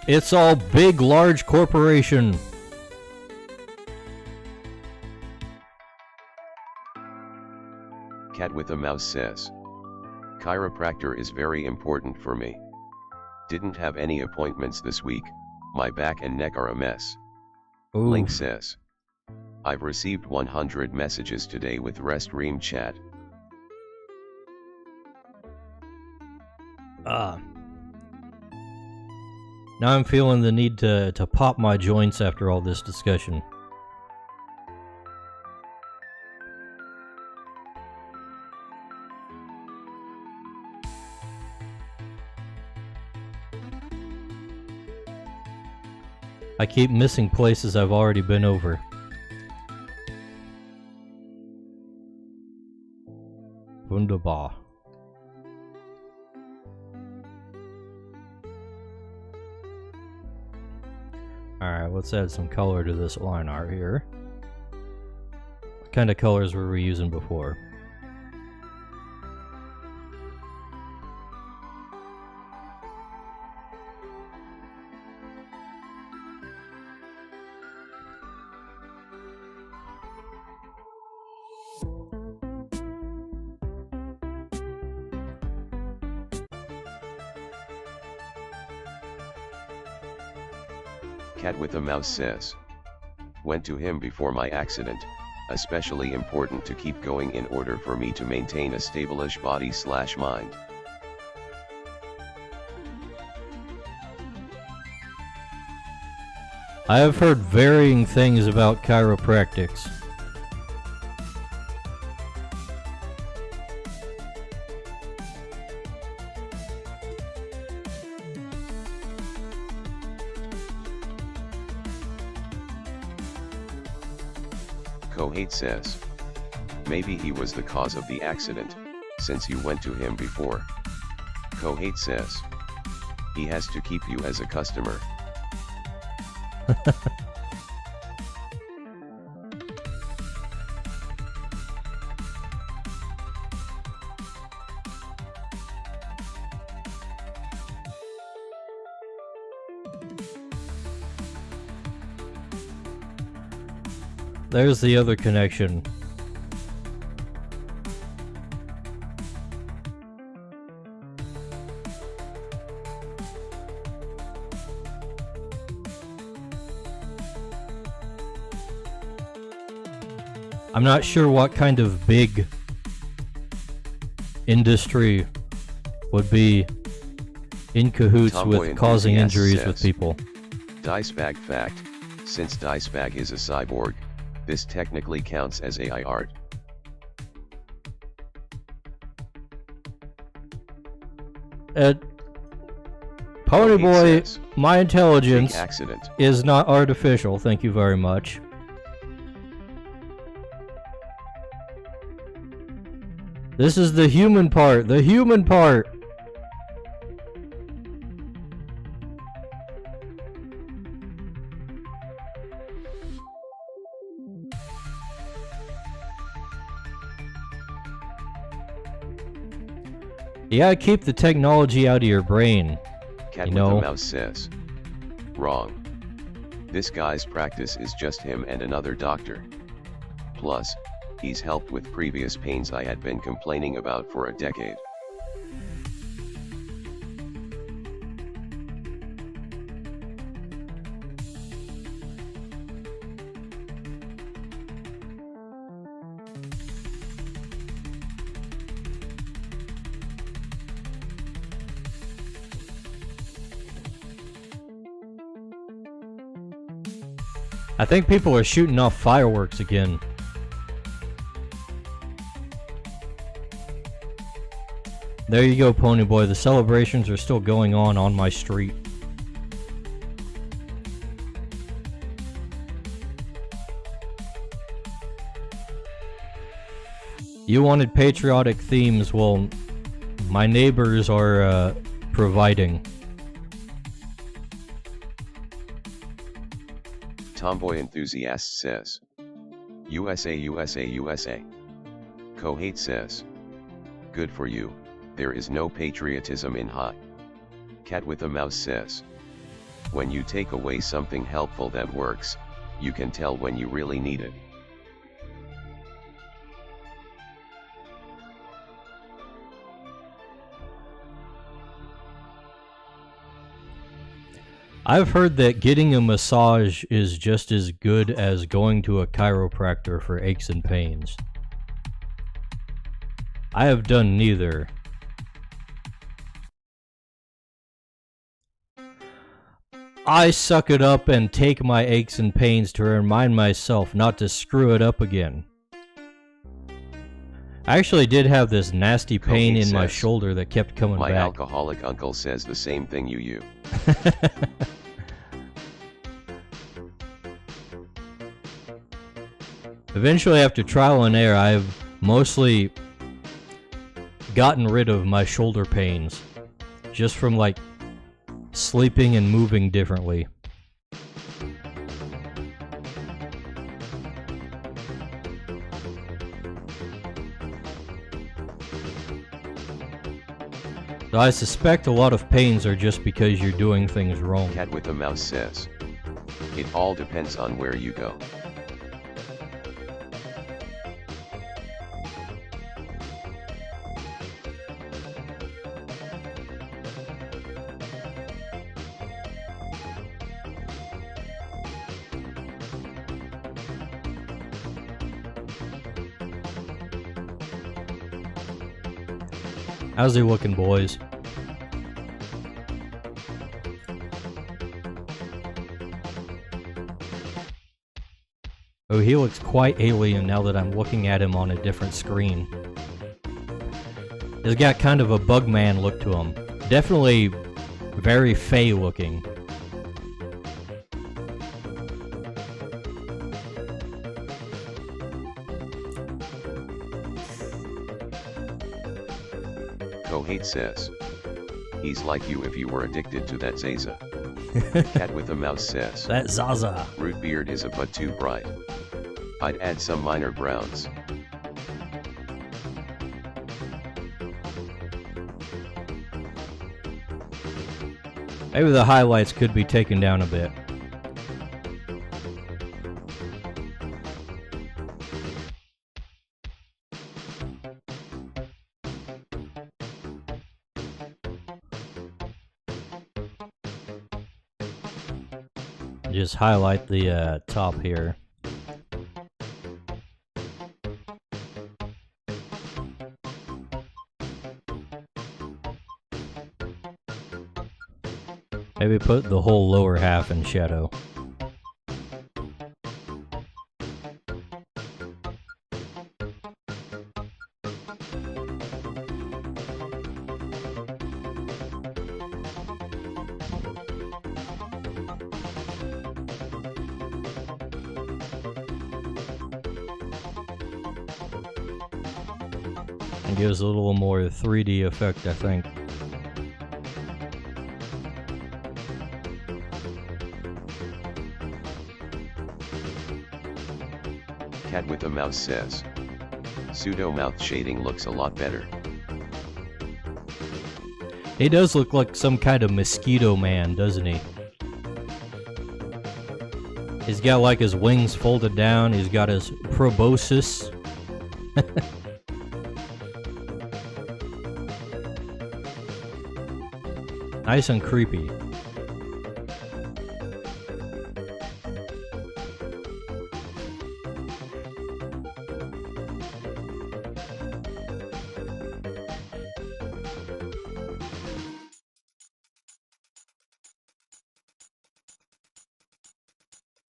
It's all big, large corporation. Cat with a mouse says. Chiropractor is very important for me. Didn't have any appointments this week, my back and neck are a mess. Ooh. Link says. I've received 100 messages today with rest ream chat. Now I'm feeling the need to pop my joints after all this discussion. I keep missing places I've already been over. Wunderbar. Alright, let's add some color to this line art here. What kind of colors were we using before? Cat with a mouse says. Went to him before my accident, especially important to keep going in order for me to maintain a stable-ish body/mind. I have heard varying things about chiropractics. Kohate says. Maybe he was the cause of the accident, since you went to him before. Kohate says. He has to keep you as a customer. There's the other connection. I'm not sure what kind of big industry would be in cahoots Tomboy with causing enthusiast injuries with says, people. Dicebag fact: since Dicebag is a cyborg, this technically counts as AI art. Ponyboy, Says, my intelligence fake accident. is not artificial, thank you very much. This is the human part, the human part! You gotta keep the technology out of your brain. Cat You with know. the mouse says, wrong. This guy's practice is just him and another doctor. Plus, he's helped with previous pains I had been complaining about for a decade. I think people are shooting off fireworks again. There you go, Ponyboy. The celebrations are still going on my street. You wanted patriotic themes, well, my neighbors are providing. Tomboy enthusiast says, USA USA USA. Kohate says, good for you, there is no patriotism in hot. Cat with a mouse says, when you take away something helpful that works, you can tell when you really need it. I've heard that getting a massage is just as good as going to a chiropractor for aches and pains. I have done neither. I suck it up and take my aches and pains to remind myself not to screw it up again. I actually did have this nasty pain in my shoulder that kept coming My back. alcoholic uncle says the same thing you. Eventually, after trial and error, I've mostly gotten rid of my shoulder pains just from like sleeping and moving differently. So I suspect a lot of pains are just because you're doing things wrong. Cat with a mouse says, it all depends on where you go. How's he looking, boys? Oh, he looks quite alien now that I'm looking at him on a different screen. He's got kind of a Bugman look to him. Definitely very fey looking. Kohate says, he's like you if you were addicted to that Zaza. Cat with a mouse says, That Zaza. root beard is a but too bright. I'd add some minor browns. Maybe the highlights could be taken down a bit. Just highlight the top here. Maybe put the whole lower half in shadow. It gives a little more 3D effect, I think. Cat with a mouse says. Pseudo mouth shading looks a lot better. He does look like some kind of mosquito man, doesn't he? He's got like his wings folded down, he's got his proboscis. Nice and creepy.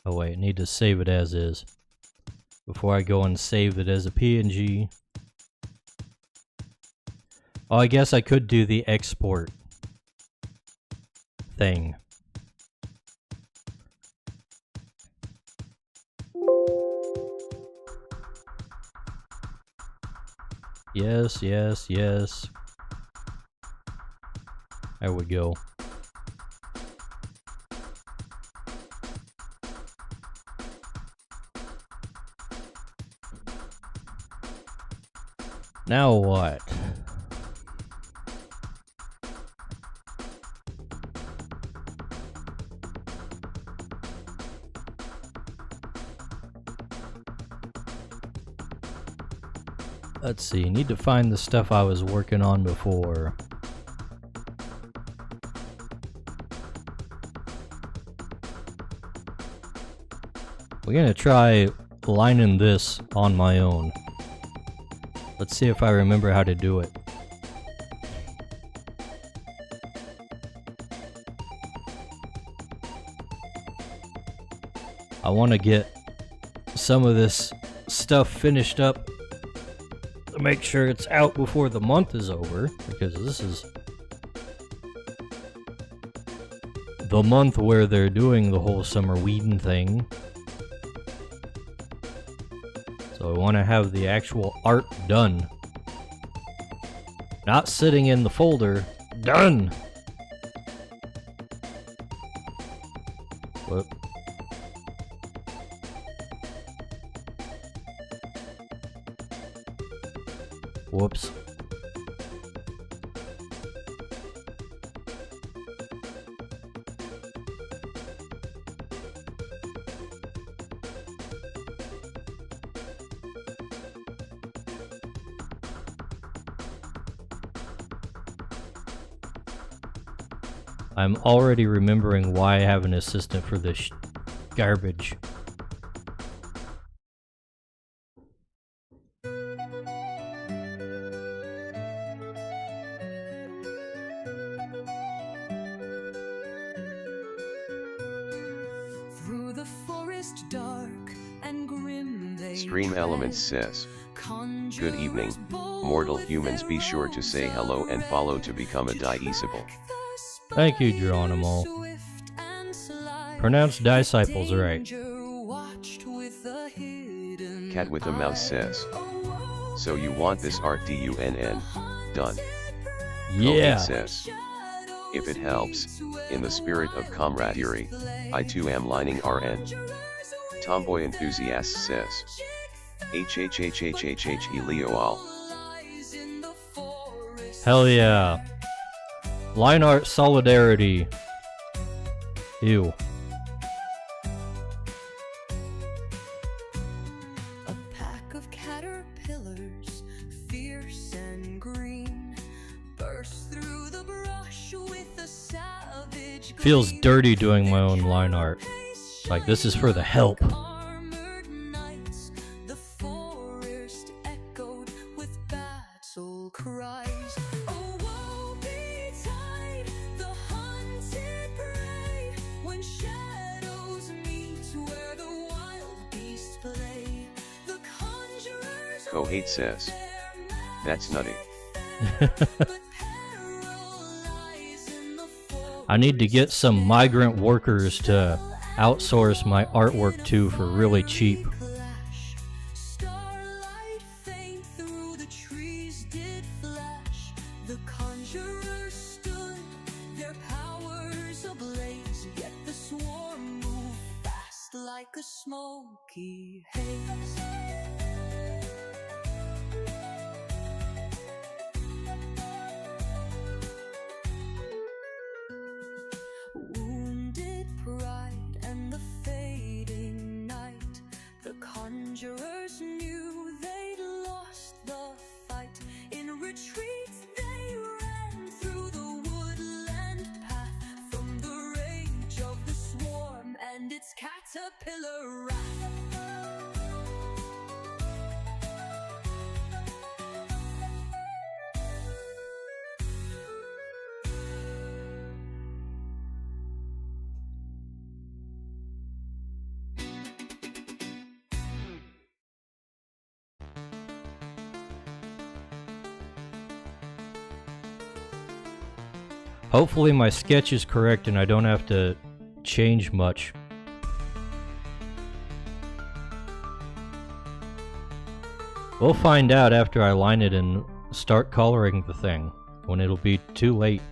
Oh wait, need to save it as is before I go and save it as a PNG. Oh, I guess I could do the export thing. Yes, yes, yes. There we go. Now what? Let's see, need to find the stuff I was working on before. We're gonna try lining this on my own. Let's see if I remember how to do it. I want to get some of this stuff finished up to make sure it's out before the month is over, because this is the month where they're doing the whole summer weeding thing. So I want to have the actual art done. Not sitting in the folder. Done! Whoop. Whoops. I'm already remembering why I have an assistant for this garbage. Through the forest dark and grim they Stream Elements says. Good evening, mortal humans. Be sure to say hello and follow to become a disciple. Thank you, Geronimo. Pronounced disciples right. Cat with a mouse says. So you want this art done? Done. Yeah. Kobe says. If it helps, in the spirit of camaraderie, I too am lining RN. Tomboy Enthusiast says. Leo. Hell yeah. Line art solidarity. Ew. A pack of caterpillars, fierce and green, burst through the brush with a savage Feels gleam. dirty doing my own line art. Like, this is for the help. Armored knights, the forest echoed with battle cries. Oh, woe betide the hunted prey. Kohate says. That's nutty. I need to get some migrant workers to outsource my artwork to for really cheap. Starlight faint through the trees did flash. The conjurers stood, their powers ablaze. Yet the swarm moved fast like a smoky haze. Wounded pride and the fading night. The conjurers knew they'd lost the fight. In retreat they ran through the woodland path from the rage of the swarm and its caterpillar wrath. Hopefully my sketch is correct and I don't have to change much. We'll find out after I line it and start coloring the thing, when it'll be too late.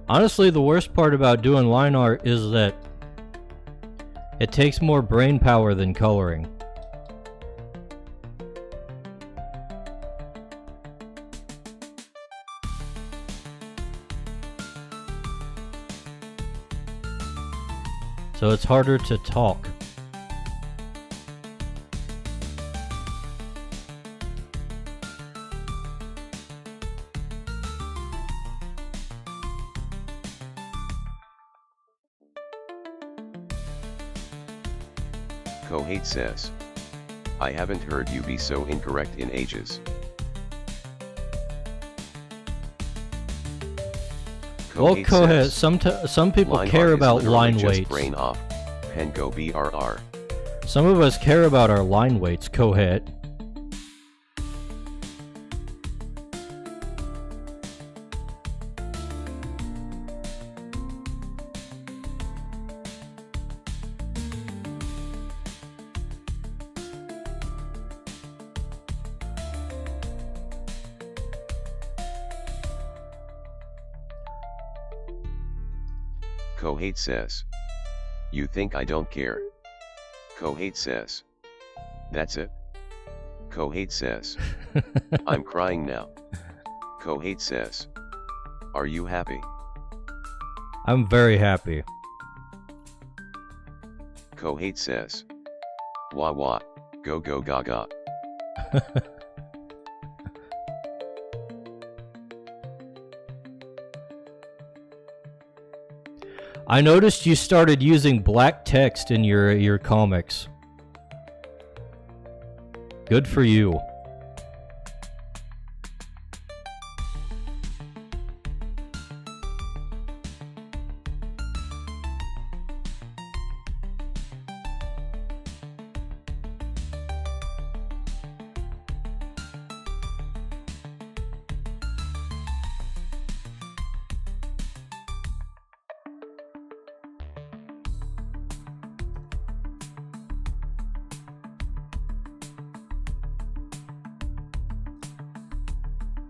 Honestly, the worst part about doing line art is that it takes more brain power than coloring. So it's harder to talk. Kohate says. I haven't heard you be so incorrect in ages. Well, Kohate, some people line care art is about literally line just weights. brain off. Pen go BRR. Some of us care about our line weights, Kohate. Kohate says. You think I don't care? Kohate says. That's it. Kohate says. I'm crying now. Kohate says. Are you happy? I'm very happy. Kohate says. Wah wah, go go gaga. I noticed you started using black text in your comics. Good for you.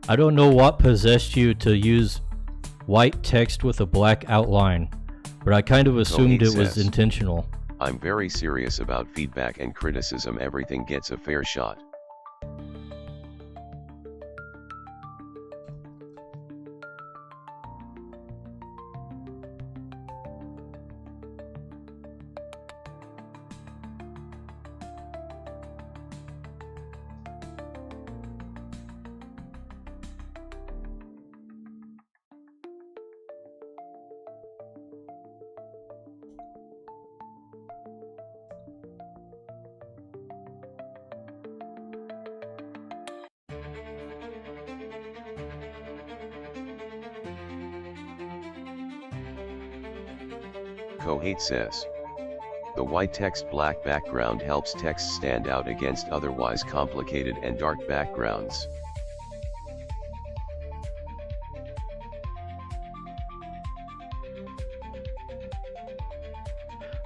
I don't know what possessed you to use white text with a black outline, but I kind of assumed it was says, intentional. I'm very serious about feedback and criticism. Everything gets a fair shot. Kohate says. The white text black background helps text stand out against otherwise complicated and dark backgrounds.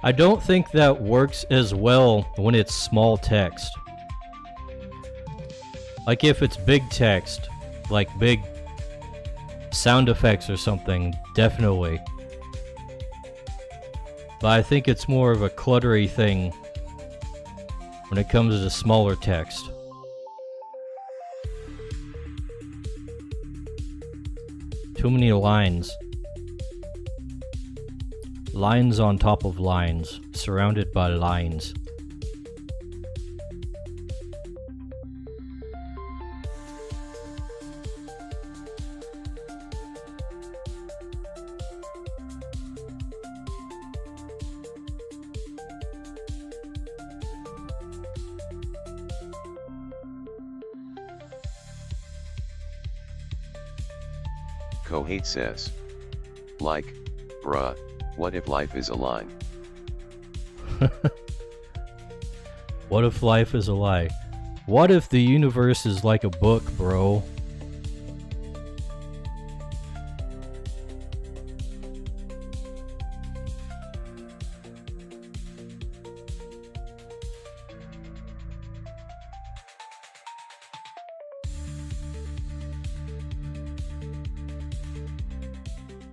I don't think that works as well when it's small text. Like if it's big text, like big sound effects or something, definitely. But I think it's more of a cluttery thing when it comes to smaller text. Too many lines. Lines on top of lines, surrounded by lines. Kohate says. Like, bruh, what if life is a lie? What if life is a lie? What if the universe is like a book, bro?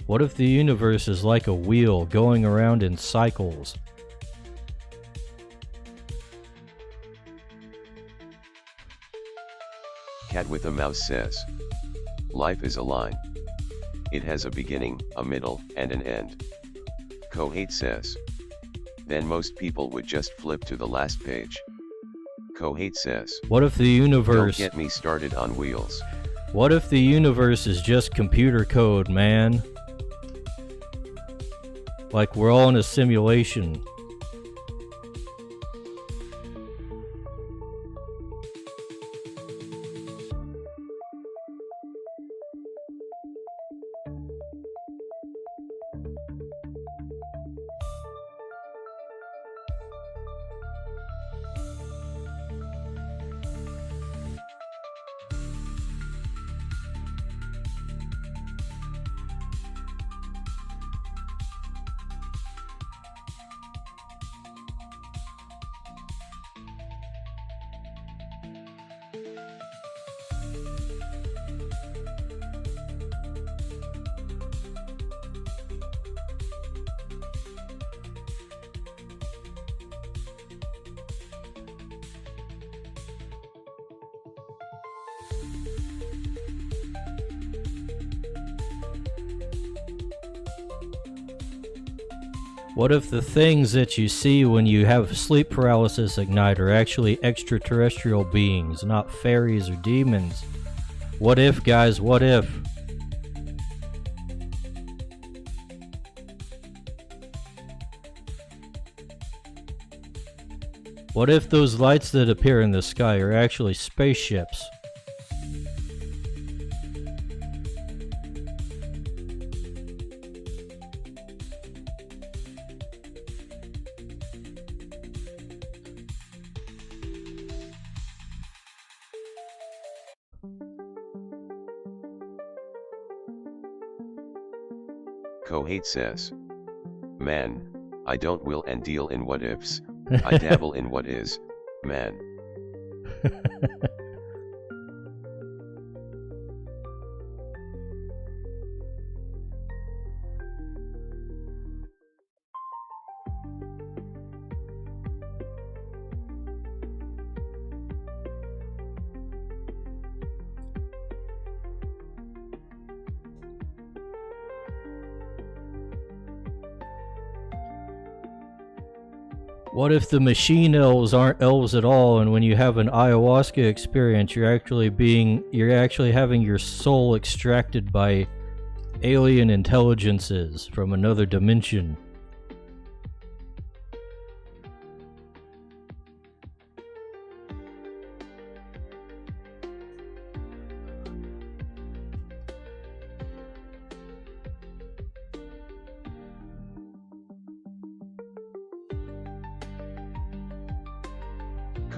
What if the universe is like a wheel going around in cycles? Cat with a mouse says. Life is a line. It has a beginning, a middle, and an end. Kohate says. Then most people would just flip to the last page. Kohate says. What if the universe... Don't get me started on wheels. What if the universe is just computer code, man? Like we're all in a simulation. What if the things that you see when you have sleep paralysis at night are actually extraterrestrial beings, not fairies or demons? What if, guys, what if? What if those lights that appear in the sky are actually spaceships? Kohate says. Man, I don't will and deal in what ifs, I dabble in what is, man. What if the machine elves aren't elves at all, and when you have an ayahuasca experience, you're actually having your soul extracted by alien intelligences from another dimension?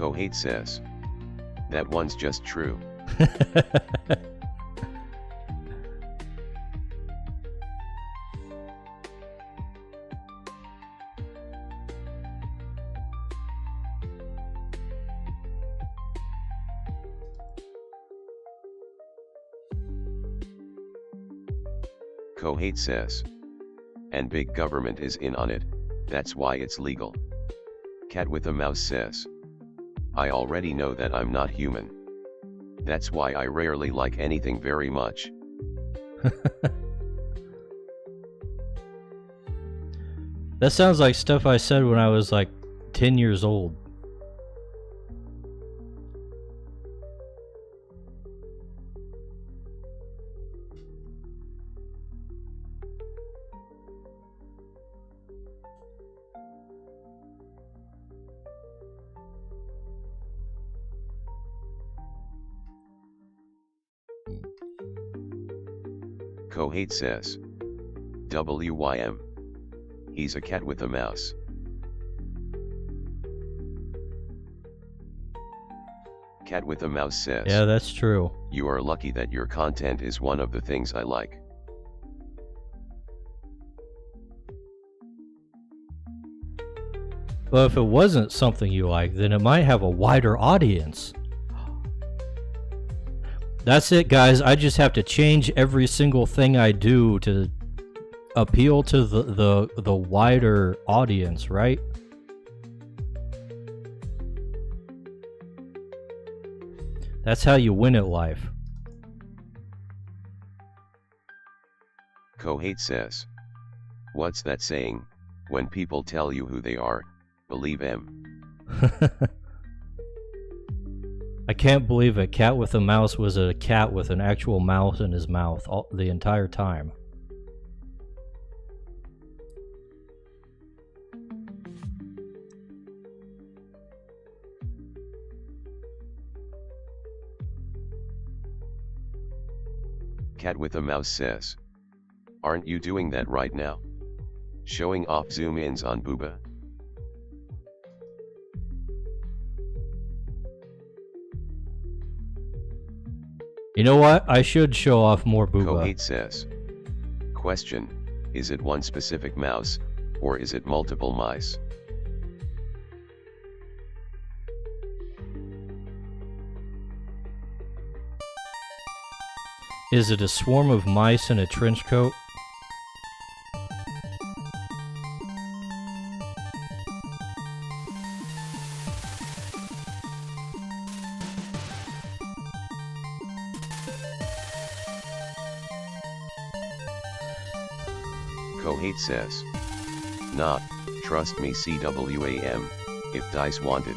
Kohate says. That one's just true. Kohate says. And big government is in on it, that's why it's legal. Cat with a mouse says. I already know that I'm not human. That's why I rarely like anything very much. That sounds like stuff I said when I was like 10 years old. Kohate says. WYM. He's a cat with a mouse. Cat with a mouse says. Yeah, that's true. You are lucky that your content is one of the things I like. Well, if it wasn't something you like, then it might have a wider audience. That's it, guys. I just have to change every single thing I do to appeal to the wider audience, right? That's how you win at life. Kohate says. What's that saying? When people tell you who they are, believe them. I can't believe a cat with a mouse was a cat with an actual mouse in his mouth the entire time. Cat with a mouse says. Aren't you doing that right now? Showing off zoom-ins on booba? You know what? I should show off more booba. Kohate says. Question, is it one specific mouse, or is it multiple mice? Is it a swarm of mice in a trench coat? Kohate says. Nah, trust me CWAM, if DICE wanted,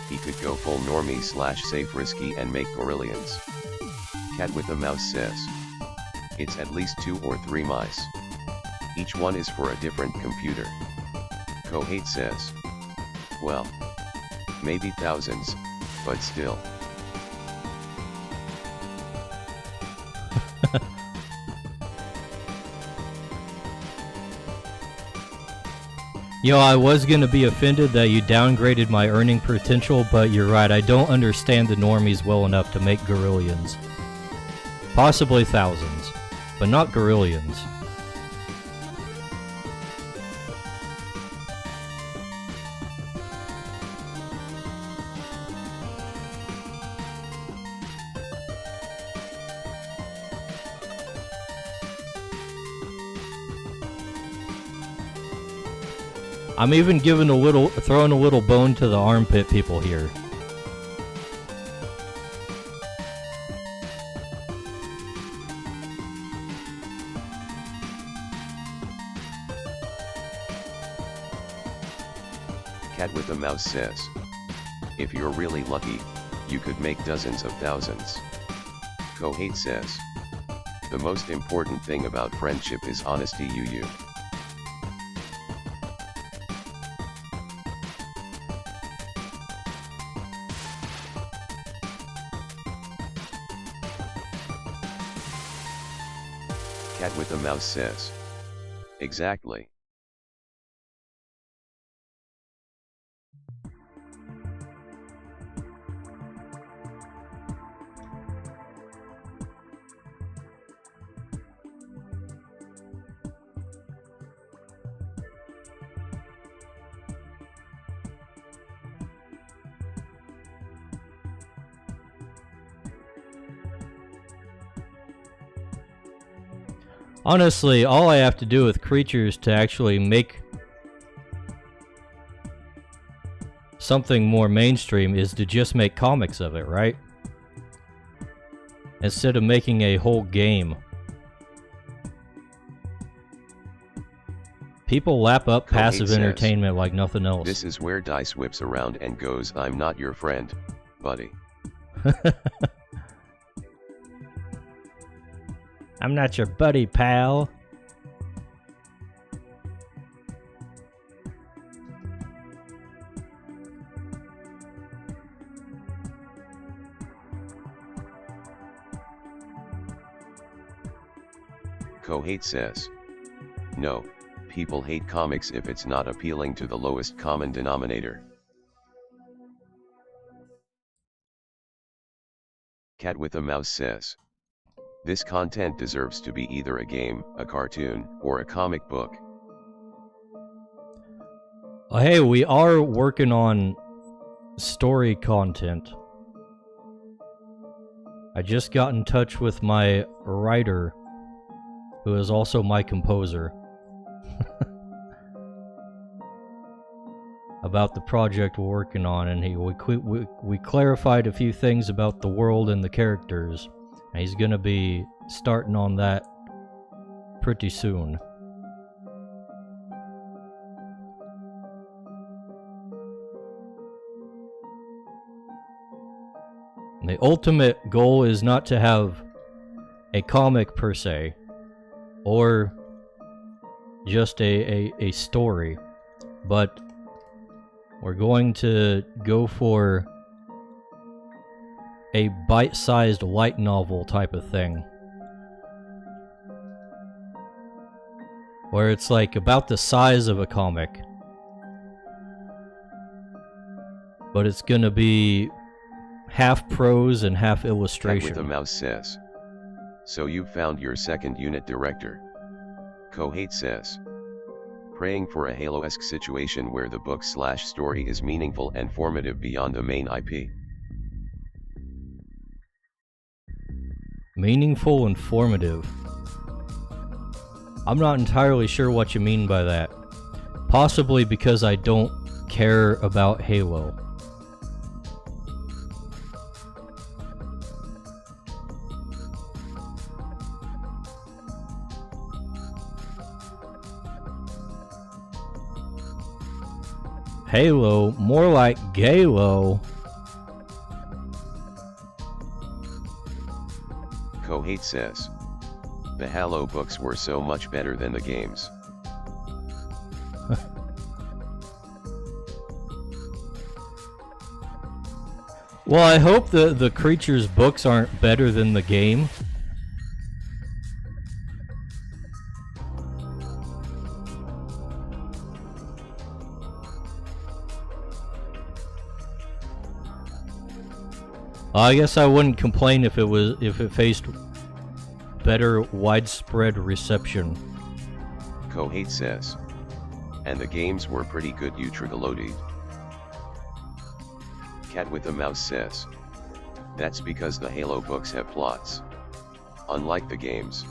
he could go full normie / safe risky and make gorillions. Cat with a mouse says. It's at least 2 or 3 mice. Each one is for a different computer. Kohate says. Well, maybe thousands, but still. You know, I was gonna be offended that you downgraded my earning potential, but you're right, I don't understand the normies well enough to make gorillions. Possibly thousands, but not gorillions. I'm even throwing a little bone to the armpit people here. Cat with a mouse says. If you're really lucky, you could make dozens of thousands. Kohate says. The most important thing about friendship is honesty. You. Cat with a mouse says. Exactly. Honestly, all I have to do with Crytures to actually make something more mainstream is to just make comics of it, right? Instead of making a whole game. People lap up passive entertainment like nothing else. This is where Dice whips around and goes, "I'm not your friend, buddy." I'm not your buddy, pal. Kohate says, "No, people hate comics if it's not appealing to the lowest common denominator." Cat with a Mouse says, "This content deserves to be either a game, a cartoon, or a comic book." Hey, we are working on story content. I just got in touch with my writer, who is also my composer, about the project we're working on, and we clarified a few things about the world and the characters, and he's gonna be starting on that pretty soon. The ultimate goal is not to have a comic per se, or just a story, but we're going to go for a bite-sized light novel type of thing, where it's like about the size of a comic, but it's gonna be half prose and half illustration. Cat with a Mouse says, "So you've found your second unit director." Kohate says, "Praying for a Halo-esque situation where the book/story is meaningful and formative beyond the main IP." Meaningful and formative. I'm not entirely sure what you mean by that. Possibly because I don't care about Halo. Halo, more like Galo. Kohate says, "The Halo books were so much better than the games." Well, I hope the Crytures books aren't better than the game. I guess I wouldn't complain if it faced better widespread reception. Kohate says, "And the games were pretty good, Utragalodi." Cat with a Mouse says, "That's because the Halo books have plots, unlike the games."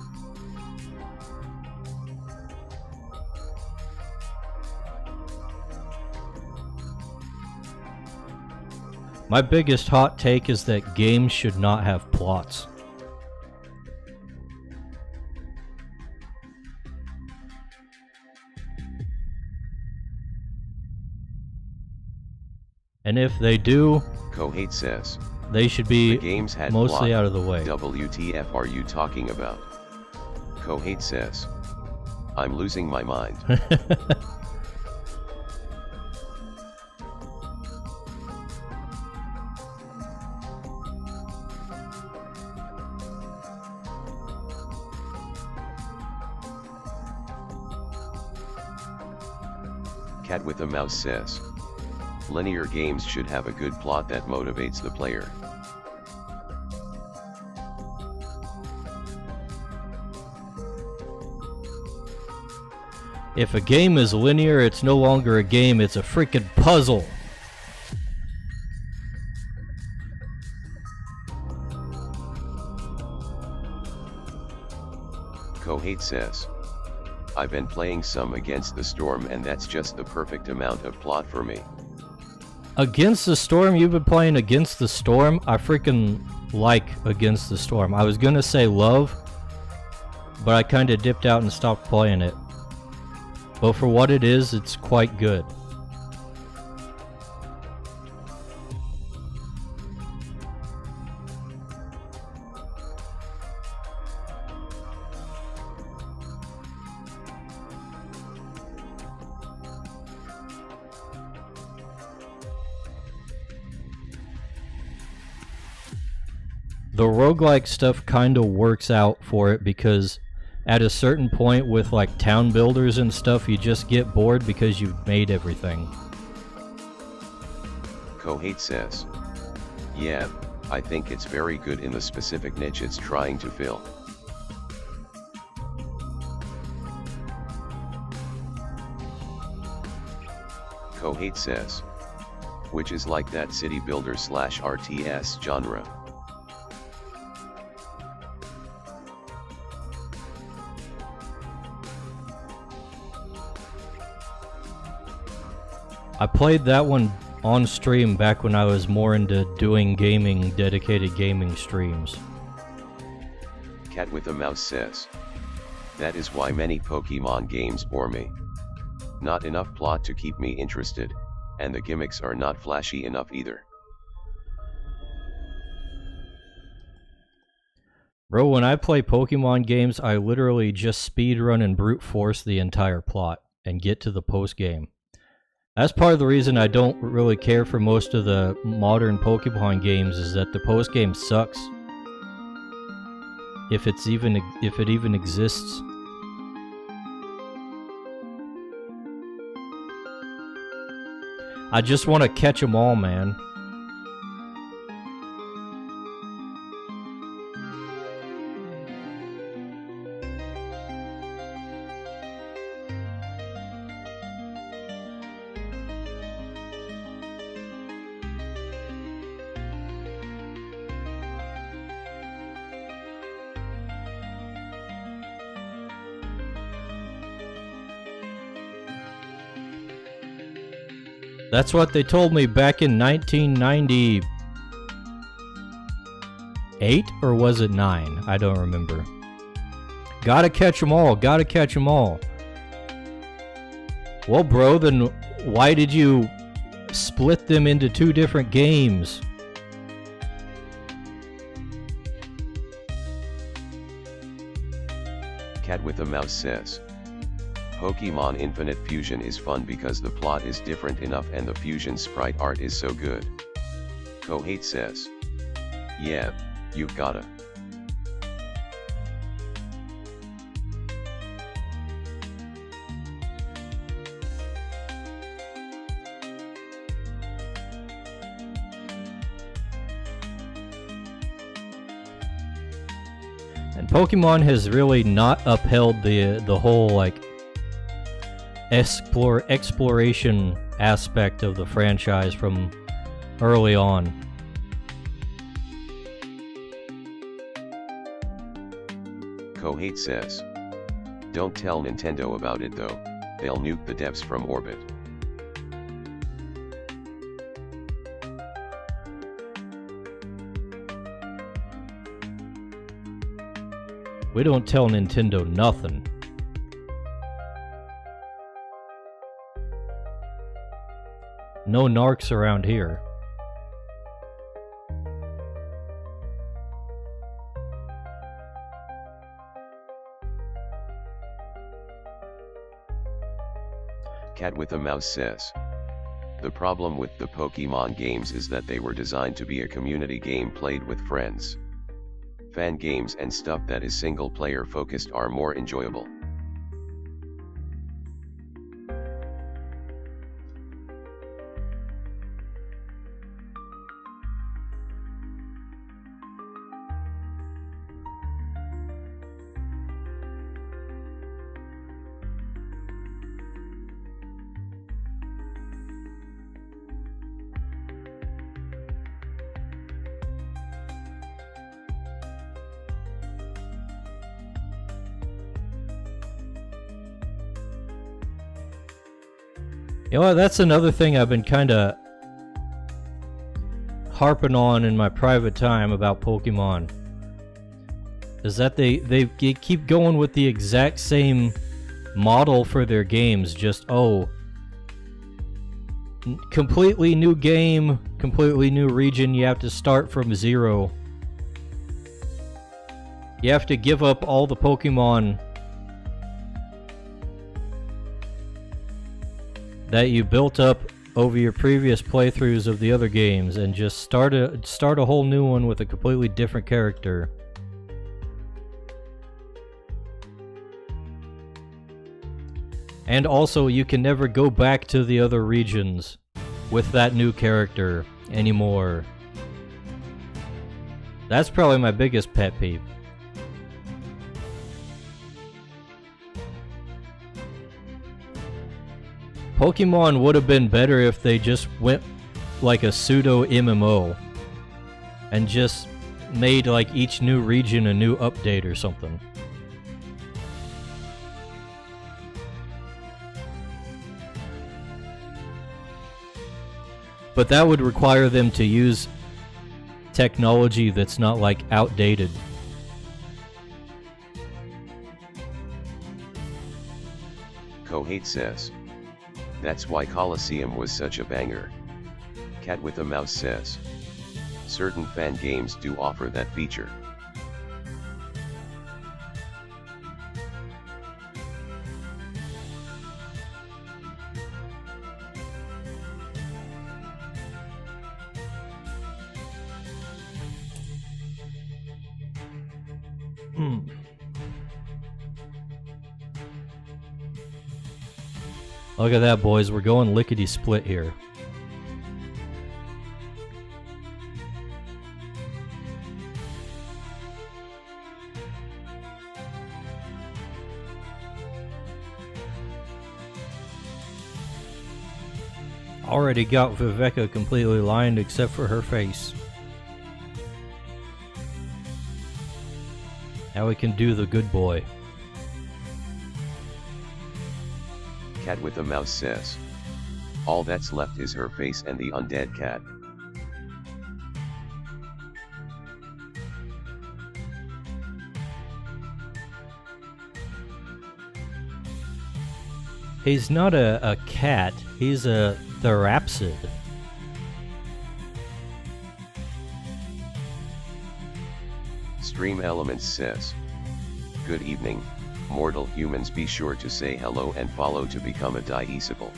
My biggest hot take is that games should not have plots. And if they do, Kohate says, they should be "The games had mostly plot. out of the way." WTF are you talking about? Kohate says, "I'm losing my mind." Cat with a Mouse says, "Linear games should have a good plot that motivates the player." If a game is linear, it's no longer a game, it's a freaking puzzle. Kohate says, I've been playing some Against the Storm and that's just the perfect amount of plot for me. Against the Storm? You've been playing Against the Storm? I freaking like Against the Storm. I was gonna say love, but I kinda dipped out and stopped playing it. But for what it is, it's quite good. The roguelike stuff kind of works out for it because at a certain point with like town builders and stuff, you just get bored because you've made everything. Kohate says, yeah, I think it's very good in the specific niche it's trying to fill. Kohate says, which is like that city builder / RTS genre. I played that one on stream back when I was more into doing gaming, dedicated gaming streams. Cat with a Mouse says, that is why many Pokemon games bore me. Not enough plot to keep me interested, and the gimmicks are not flashy enough either. Bro, when I play Pokemon games, I literally just speedrun and brute force the entire plot and get to the post game. That's part of the reason I don't really care for most of the modern Pokemon games, is that the post game sucks. If it even exists. I just want to catch them all, man. That's what they told me back in 1998, or was it 9? I don't remember. Gotta catch them all, gotta catch them all. Well, bro, then why did you split them into 2 different games? Cat with a Mouse says, Pokemon Infinite Fusion is fun because the plot is different enough and the fusion sprite art is so good. Kohate says, yeah, you've gotta. And Pokemon has really not upheld the whole like exploration aspect of the franchise from early on. Kohate says, don't tell Nintendo about it though, they'll nuke the devs from orbit. We don't tell Nintendo nothing. No narcs around here. Cat with a Mouse says, the problem with the Pokemon games is that they were designed to be a community game played with friends. Fan games and stuff that is single player focused are more enjoyable. You know what, that's another thing I've been kind of harping on in my private time about Pokemon. Is that they keep going with the exact same model for their games, just, completely new game, completely new region, you have to start from zero. You have to give up all the Pokemon that you built up over your previous playthroughs of the other games and just start a whole new one with a completely different character. And also, you can never go back to the other regions with that new character anymore. That's probably my biggest pet peeve. Pokemon would have been better if they just went like a pseudo MMO and just made like each new region a new update or something. But that would require them to use technology that's not like outdated. Kohate says. That's why Colosseum was such a banger. Cat with a Mouse says. Certain fan games do offer that feature. Look at that, boys. We're going lickety-split here. Already got Viveka completely lined except for her face. Now we can do the good boy. Cat with a Mouse says. All that's left is her face and the undead cat. He's not a cat, he's a Therapsid. Stream Elements says. Good evening. Mortal humans, be sure to say hello and follow to become a Diesicle.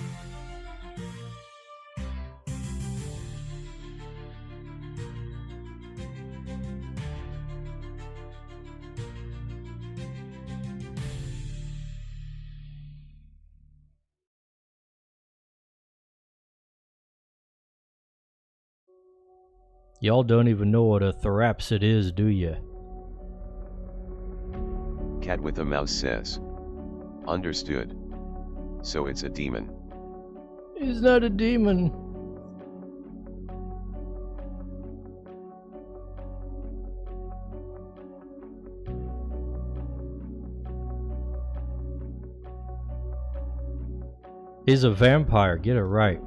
Y'all don't even know what a Therapsid is, do ya? Cat with a Mouse says. Understood. So it's a demon. He's not a demon. He's a vampire, get it right.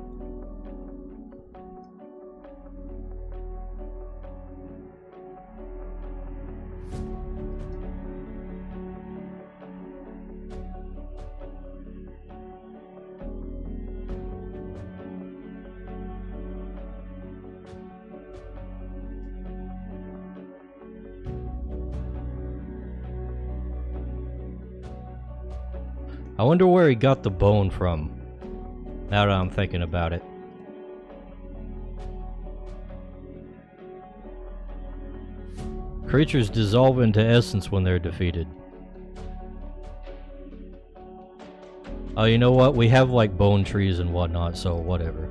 I wonder where he got the bone from, now that I'm thinking about it. Creatures dissolve into essence when they're defeated. Oh, you know what? We have like bone trees and whatnot, so whatever.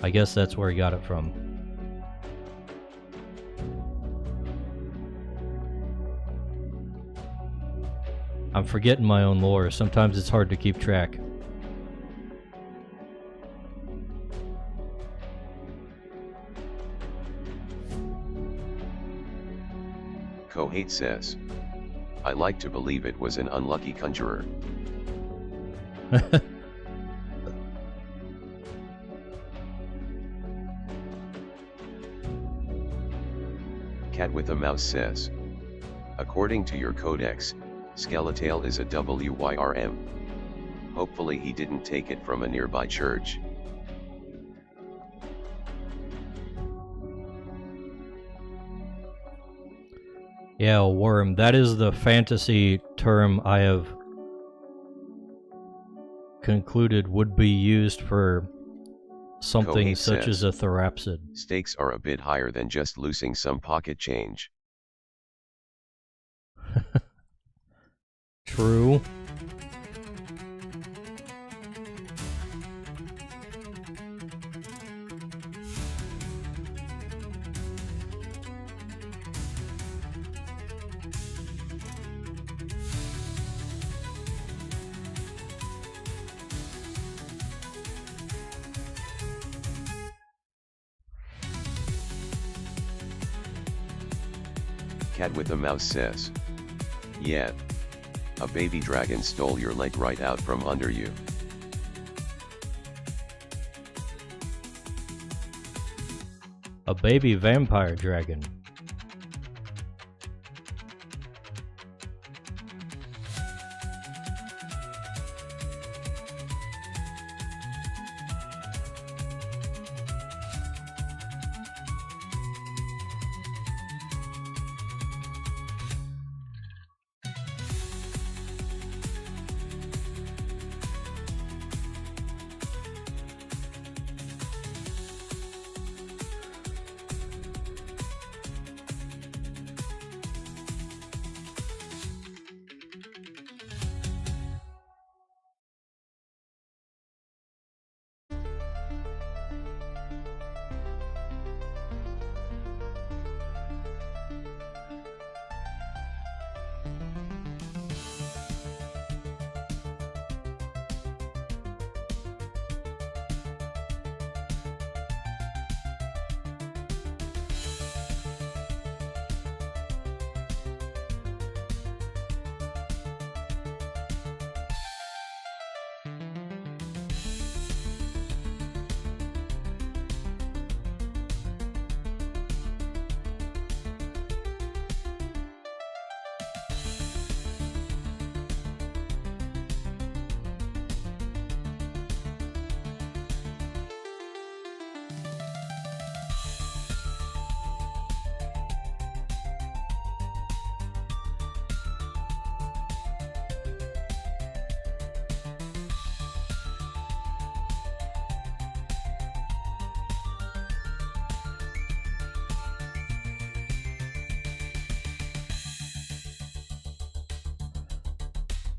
I guess that's where he got it from. I'm forgetting my own lore. Sometimes it's hard to keep track. Kohate says. I like to believe it was an unlucky conjurer. Cat with a Mouse says. According to your codex, Skeletail is a WYRM. Hopefully he didn't take it from a nearby church. Yeah, worm. That is the fantasy term I have concluded would be used for something Kohei such says, as a therapsid. Stakes are a bit higher than just losing some pocket change. True. Cat with a Mouse says. Yeah. A baby dragon stole your leg right out from under you. A baby vampire dragon.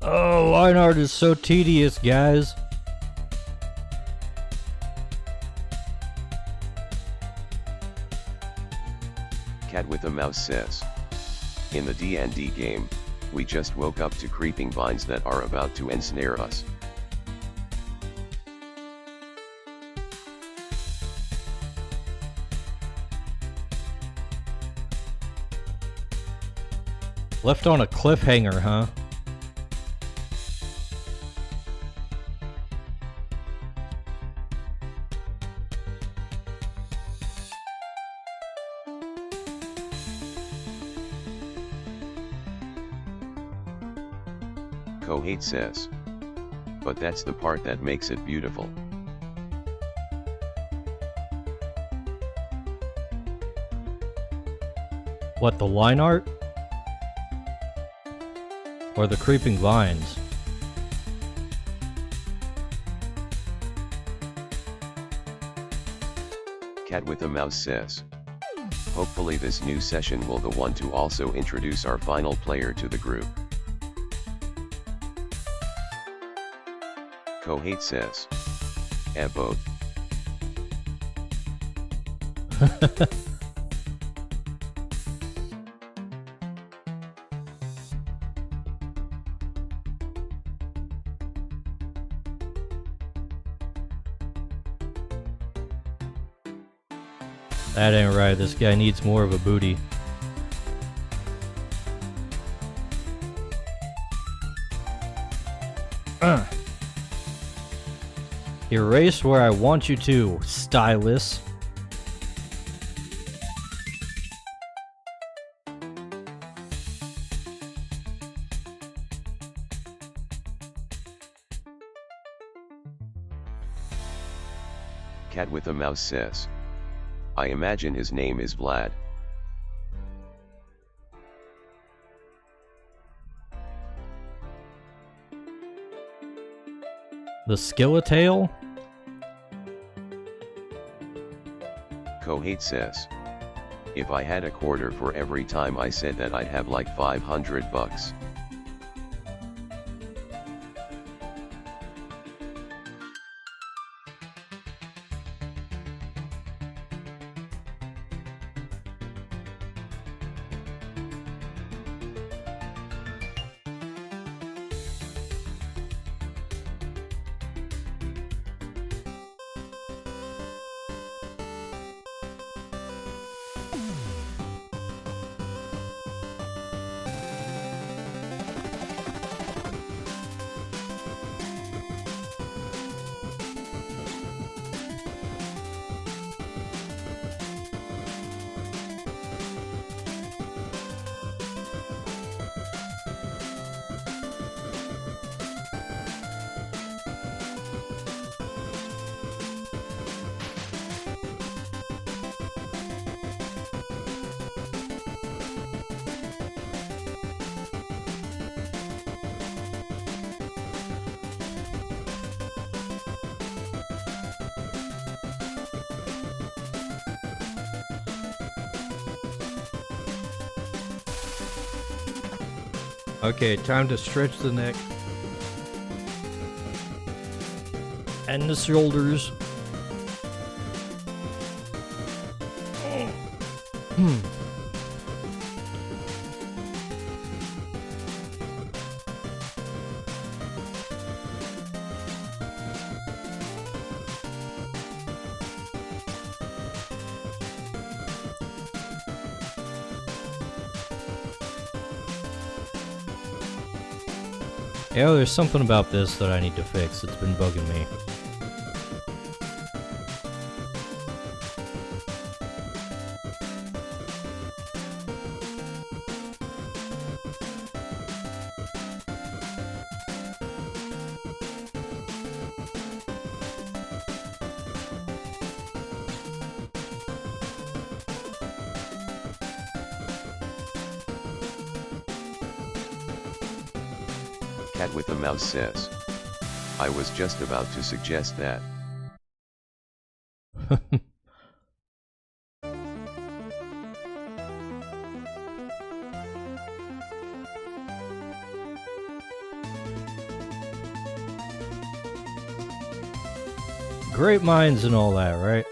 Oh, line art is so tedious, guys. Cat with a Mouse says. In the D&D game, we just woke up to creeping vines that are about to ensnare us. Left on a cliffhanger, huh? Kohei says. But that's the part that makes it beautiful. What, the line art? Or the creeping vines? Cat with a Mouse says. Hopefully this new session will the one to also introduce our final player to the group. Kohei says. Both. That ain't right, this guy needs more of a booty. Erase where I want you to, stylus. Cat with a mouse says. I imagine his name is Vlad. The Skillatail? Kohate says. If I had a quarter for every time I said that, I'd have like $500. Okay, time to stretch the neck. And the shoulders. Yeah, there's something about this that I need to fix. It's been bugging me. Cat with a mouse says. I was just about to suggest that. Great minds and all that, right?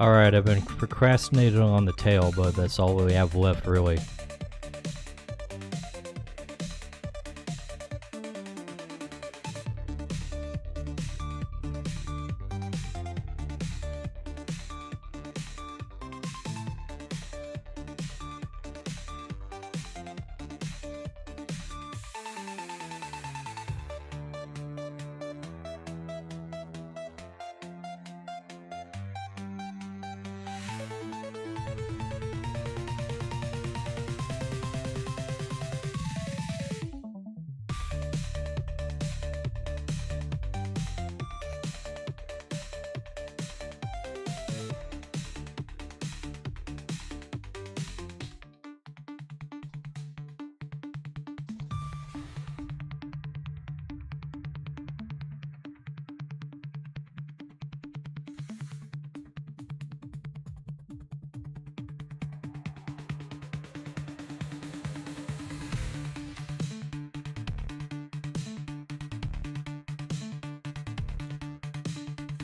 Alright, I've been procrastinating on the tail, but that's all we have left, really.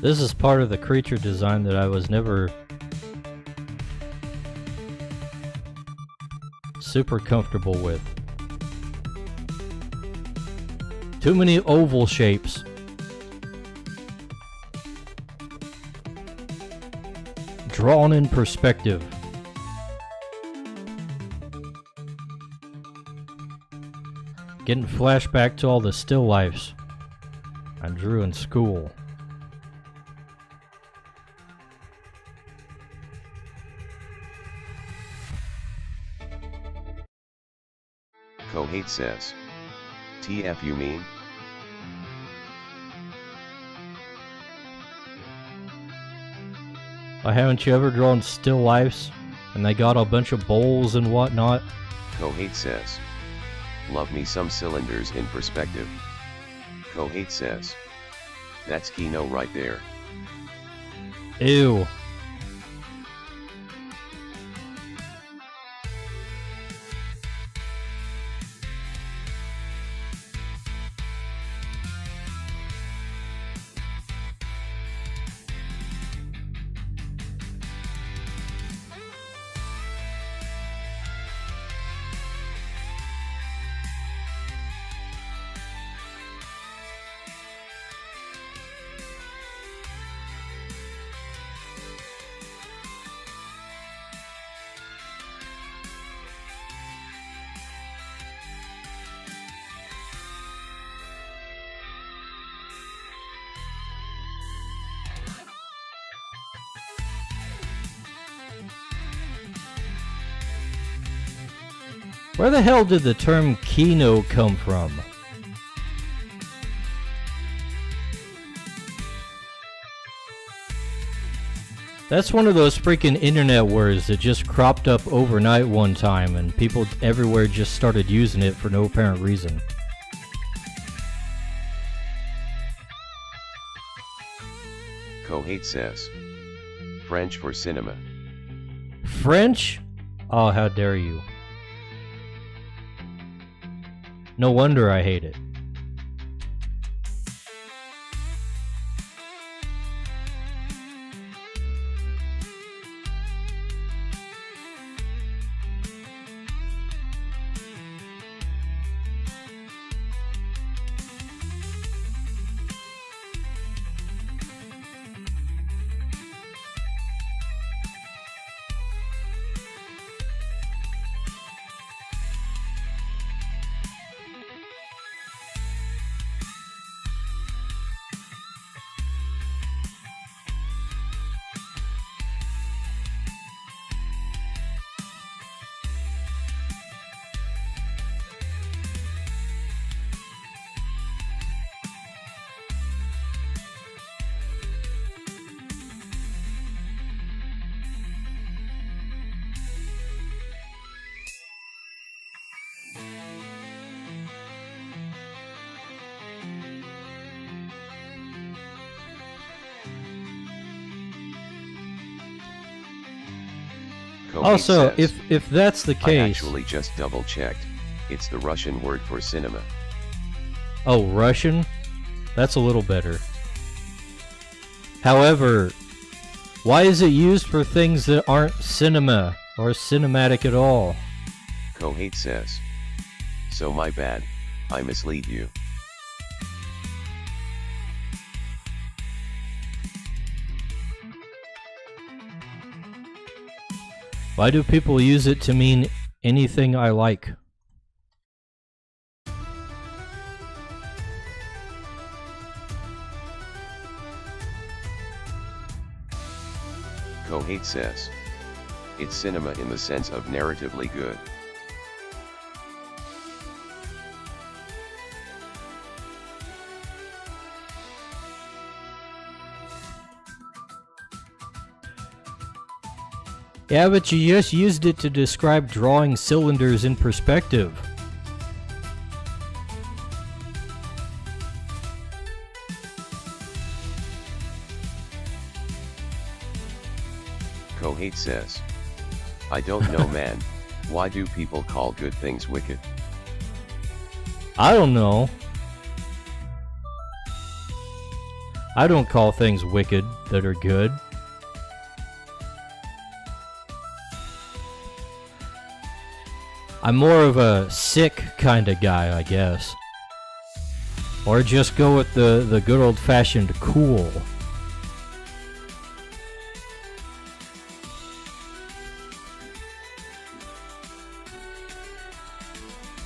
This is part of the creature design that I was never super comfortable with. Too many oval shapes. Drawn in perspective. Getting flashback to all the still lifes I drew in school. Kohate says. TF you mean? Haven't you ever drawn still lifes? And they got a bunch of bowls and whatnot? Kohate says. Love me some cylinders in perspective. Kohate says. That's Kino right there. Ew. Where the hell did the term Kino come from? That's one of those freaking internet words that just cropped up overnight one time and people everywhere just started using it for no apparent reason. Kohate says. French for cinema. French? Oh, how dare you. No wonder I hate it. Kohate Also, says, if that's the I case... actually just double-checked. It's the Russian word for cinema. Oh, Russian? That's a little better. However, Why is it used for things that aren't cinema or cinematic at all? Kohate says. So my bad, I mislead you. Why do people use it to mean anything I like? Kohate says. It's cinema in the sense of narratively good. Yeah, but you just used it to describe drawing cylinders in perspective. Kohate says. I don't know, man. Why do people call good things wicked? I don't know. I don't call things wicked that are good. I'm more of a sick kind of guy, I guess. Or just go with the good old-fashioned cool.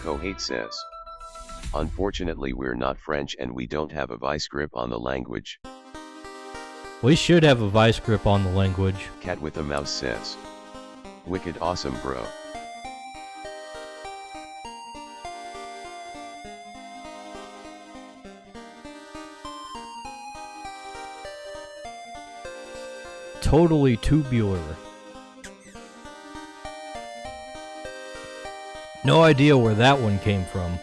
Kohate says. Unfortunately, we're not French and we don't have a vice grip on the language. We should have a vice grip on the language. Cat with a mouse says. Wicked awesome, bro. Totally tubular. No idea where that one came from.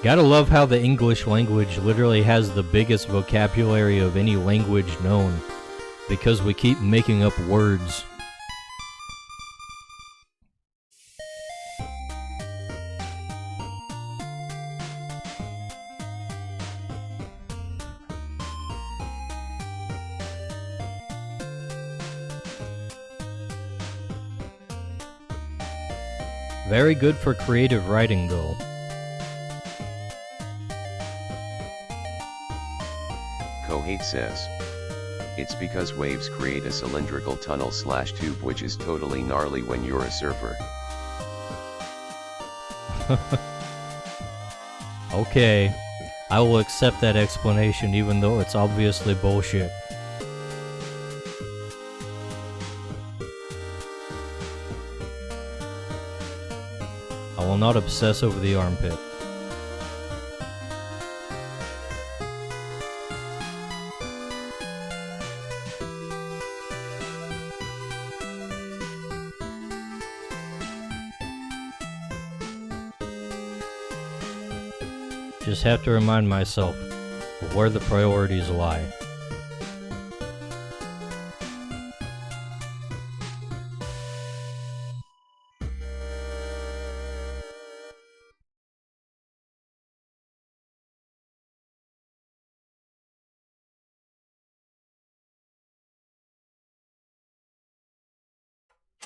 Gotta love how the English language literally has the biggest vocabulary of any language known, because we keep making up words. Very good for creative writing, though. Kohate says. It's because waves create a cylindrical tunnel/tube which is totally gnarly when you're a surfer. Okay, I will accept that explanation even though it's obviously bullshit. I will not obsess over the armpit. Just have to remind myself of where the priorities lie.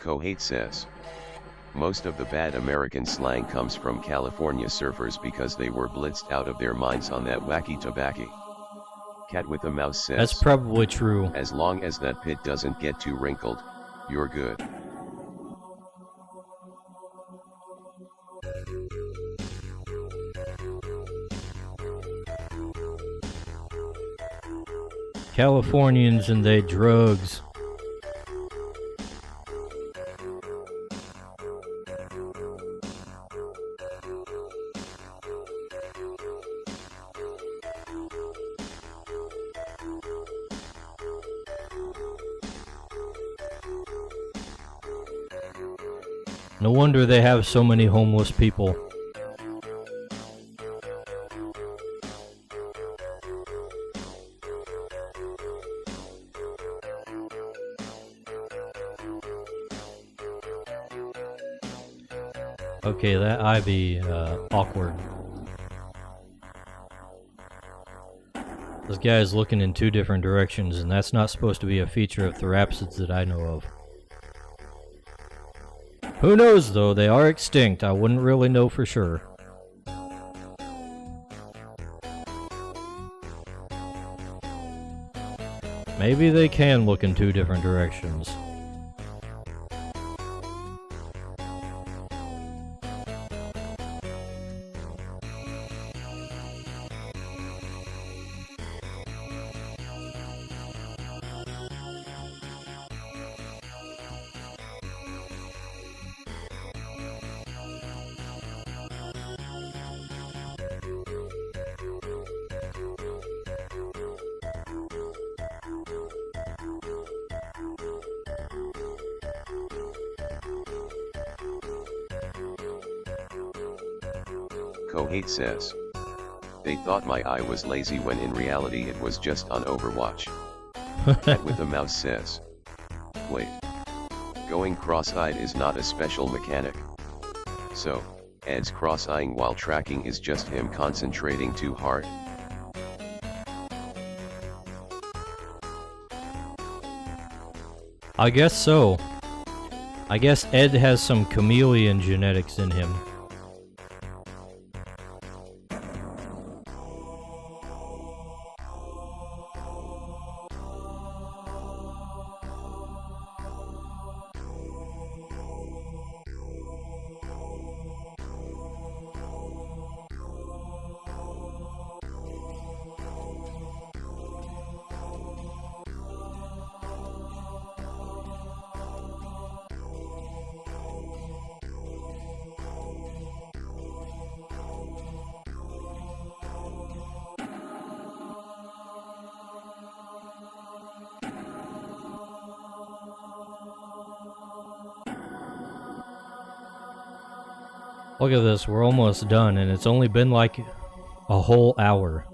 Kohate says. Most of the bad American slang comes from California surfers because they were blitzed out of their minds on that wacky tobacco. Cat with a mouse says. That's probably true. As long as that pit doesn't get too wrinkled, you're good. Californians and they drugs. No wonder they have so many homeless people. Okay, that Ivy, awkward. This guy is looking in two different directions, and that's not supposed to be a feature of therapsids that I know of. Who knows, though? They are extinct. I wouldn't really know for sure. Maybe they can look in two different directions. Kohate says. They thought my eye was lazy when in reality it was just on Overwatch. Cat with a mouse says. Wait. Going cross-eyed is not a special mechanic. So, Ed's cross-eyeing while tracking is just him concentrating too hard. I guess so. I guess Ed has some chameleon genetics in him. Look at this, we're almost done, and it's only been like a whole hour.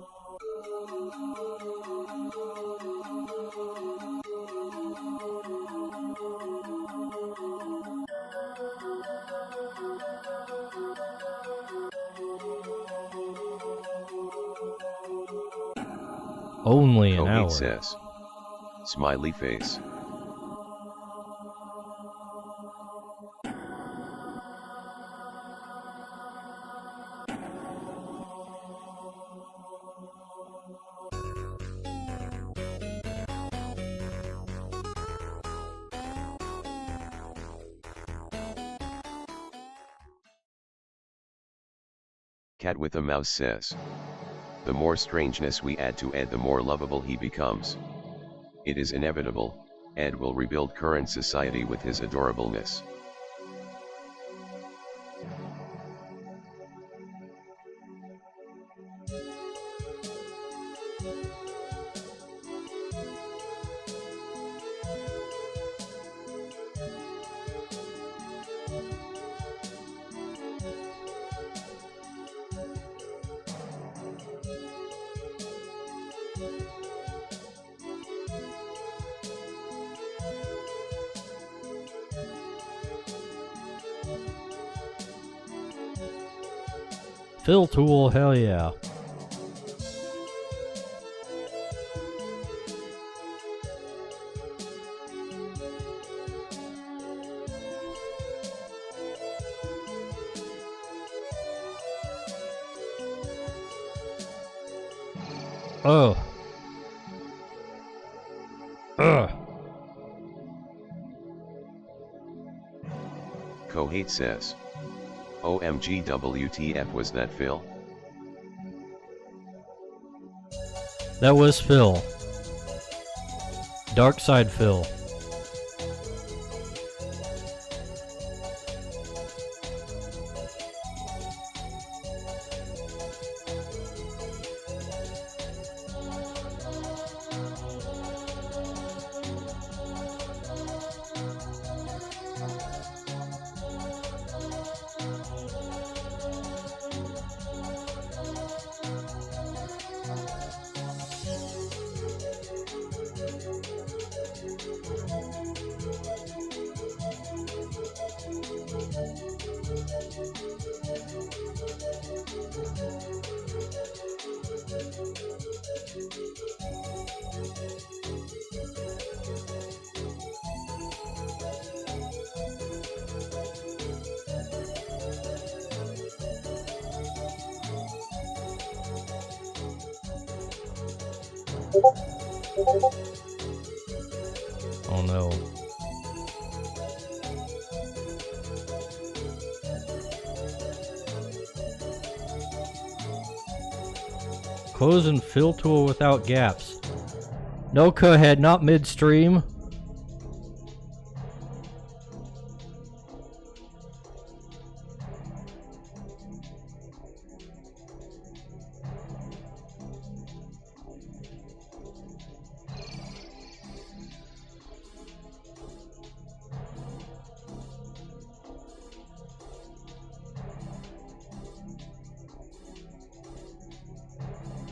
Only an hour. Says. Smiley face. Cat with a mouse says. The more strangeness we add to Ed, the more lovable he becomes. It is inevitable, Ed will rebuild current society with his adorableness. Fill tool, hell yeah. Oh. Ugh. Kohate says. OMG WTF, was that Phil? That was Phil. Dark Side Phil. Oh no. Close and fill tool without gaps. No, Cohead, not midstream.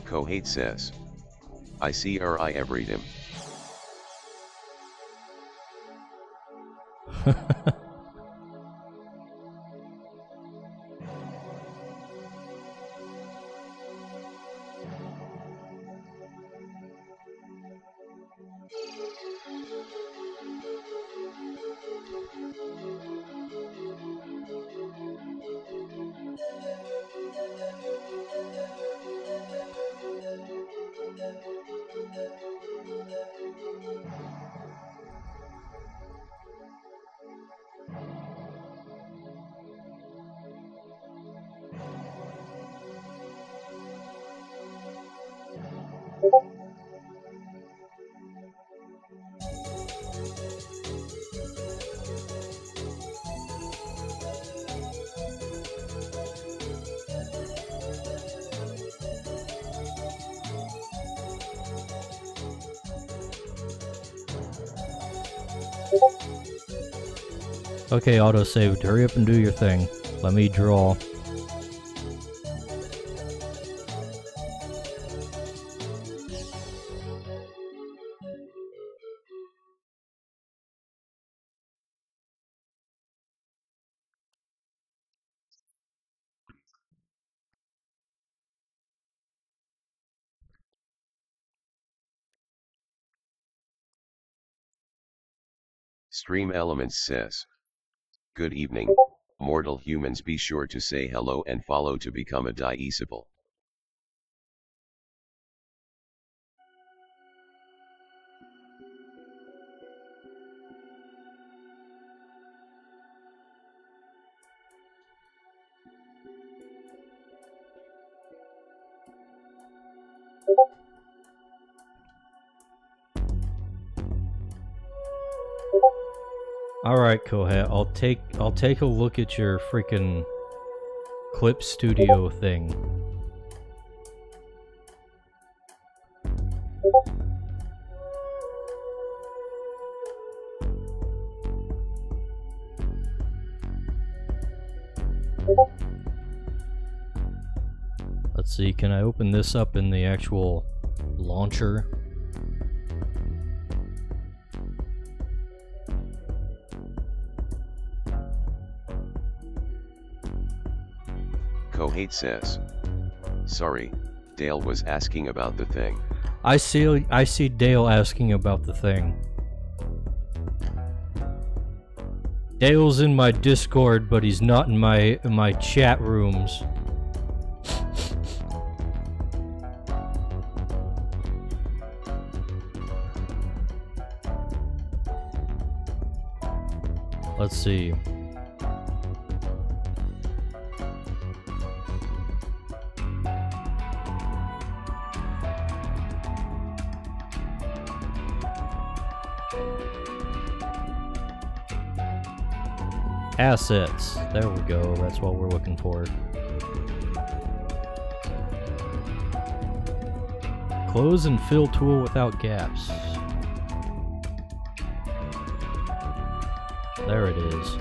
Kohate says. I see I everyed him. Okay, autosaved. Hurry up and do your thing. Let me draw. Stream Elements says. Good evening, mortal humans, be sure to say hello and follow to become a disciple. Alright, Cohead, I'll take a look at your freaking Clip Studio thing. Let's see, can I open this up in the actual launcher? Kohate says. Sorry, Dale was asking about the thing. I see Dale asking about the thing. Dale's in my Discord, but he's not in my chat rooms. Let's see. Assets. There we go. That's what we're looking for. Close and fill tool without gaps. There it is.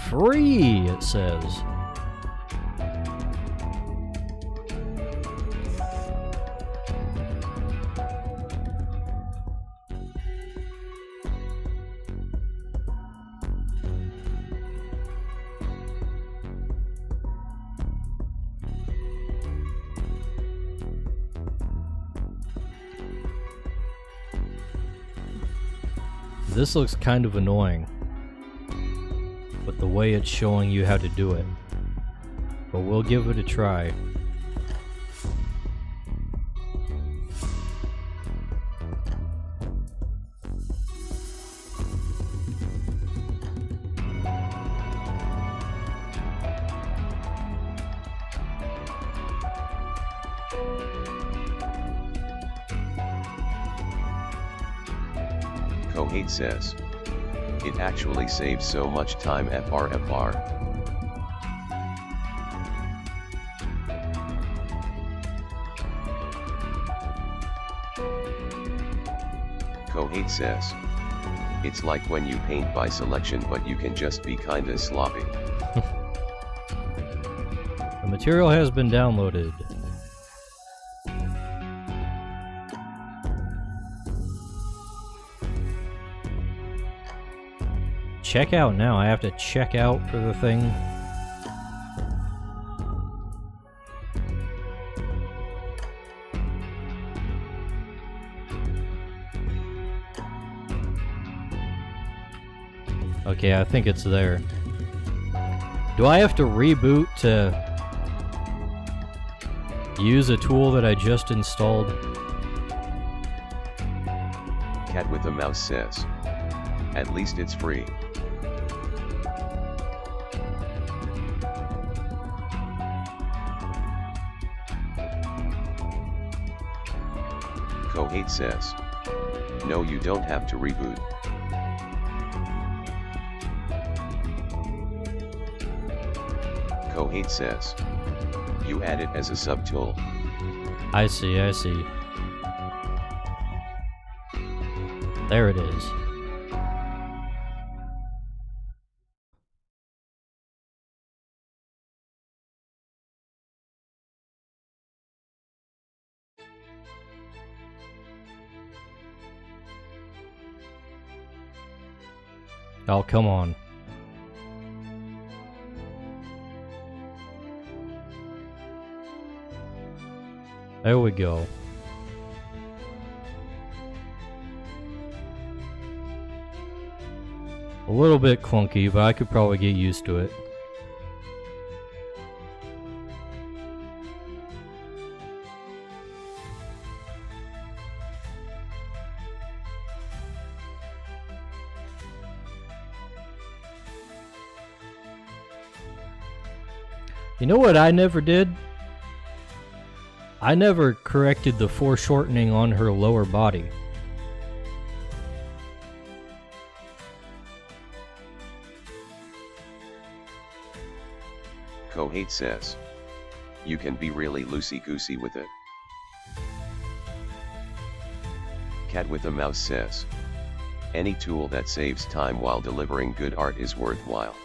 Free, it says. This looks kind of annoying, but the way it's showing you how to do it. But we'll give it a try. Kohate says. It actually saves so much time FR. Kohate says. It's like when you paint by selection but you can just be kinda sloppy. The material has been downloaded. Check out now. I have to check out for the thing. Okay, I think it's there. Do I have to reboot to use a tool that I just installed? Cat with a mouse says. At least it's free. Kohate says. No, you don't have to reboot. Kohate says. You add it as a subtool. I see, I see. There it is. Oh, come on. There we go. A little bit clunky, but I could probably get used to it. You know what I never did? I never corrected the foreshortening on her lower body. Kohate says. You can be really loosey-goosey with it. Cat with a mouse says. Any tool that saves time while delivering good art is worthwhile.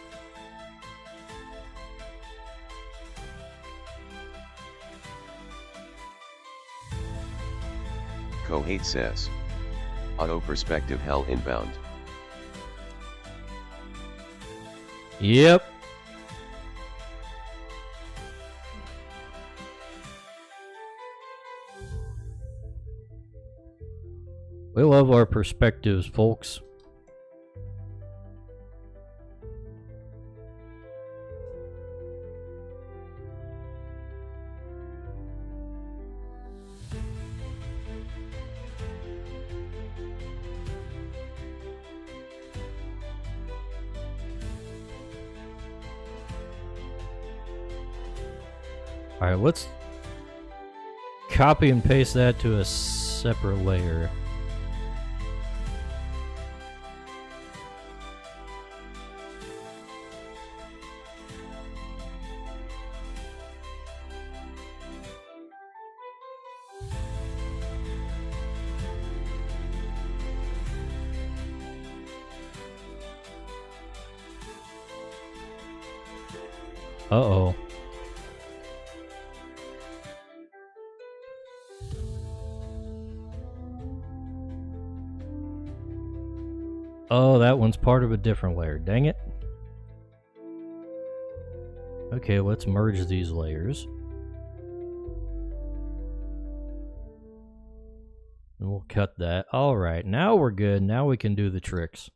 Kohate says. Auto perspective hell inbound. Yep. We love our perspectives, folks. All right, let's copy and paste that to a separate layer. Uh-oh. Oh, that one's part of a different layer. Dang it. Okay, let's merge these layers. And we'll cut that. Alright, now we're good. Now we can do the tricks.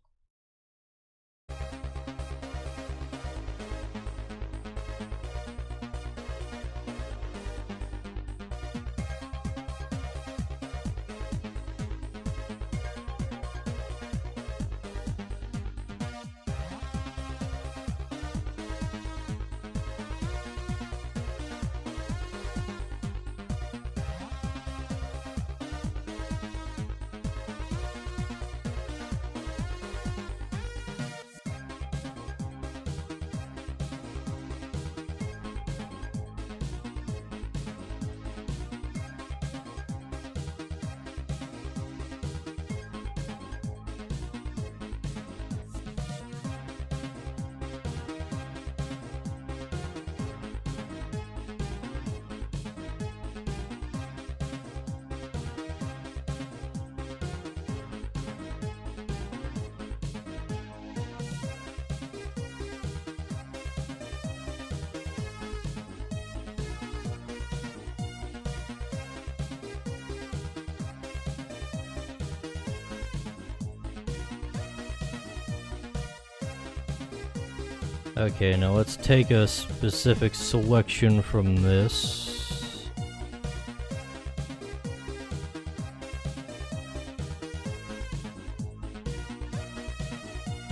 Okay, now let's take a specific selection from this.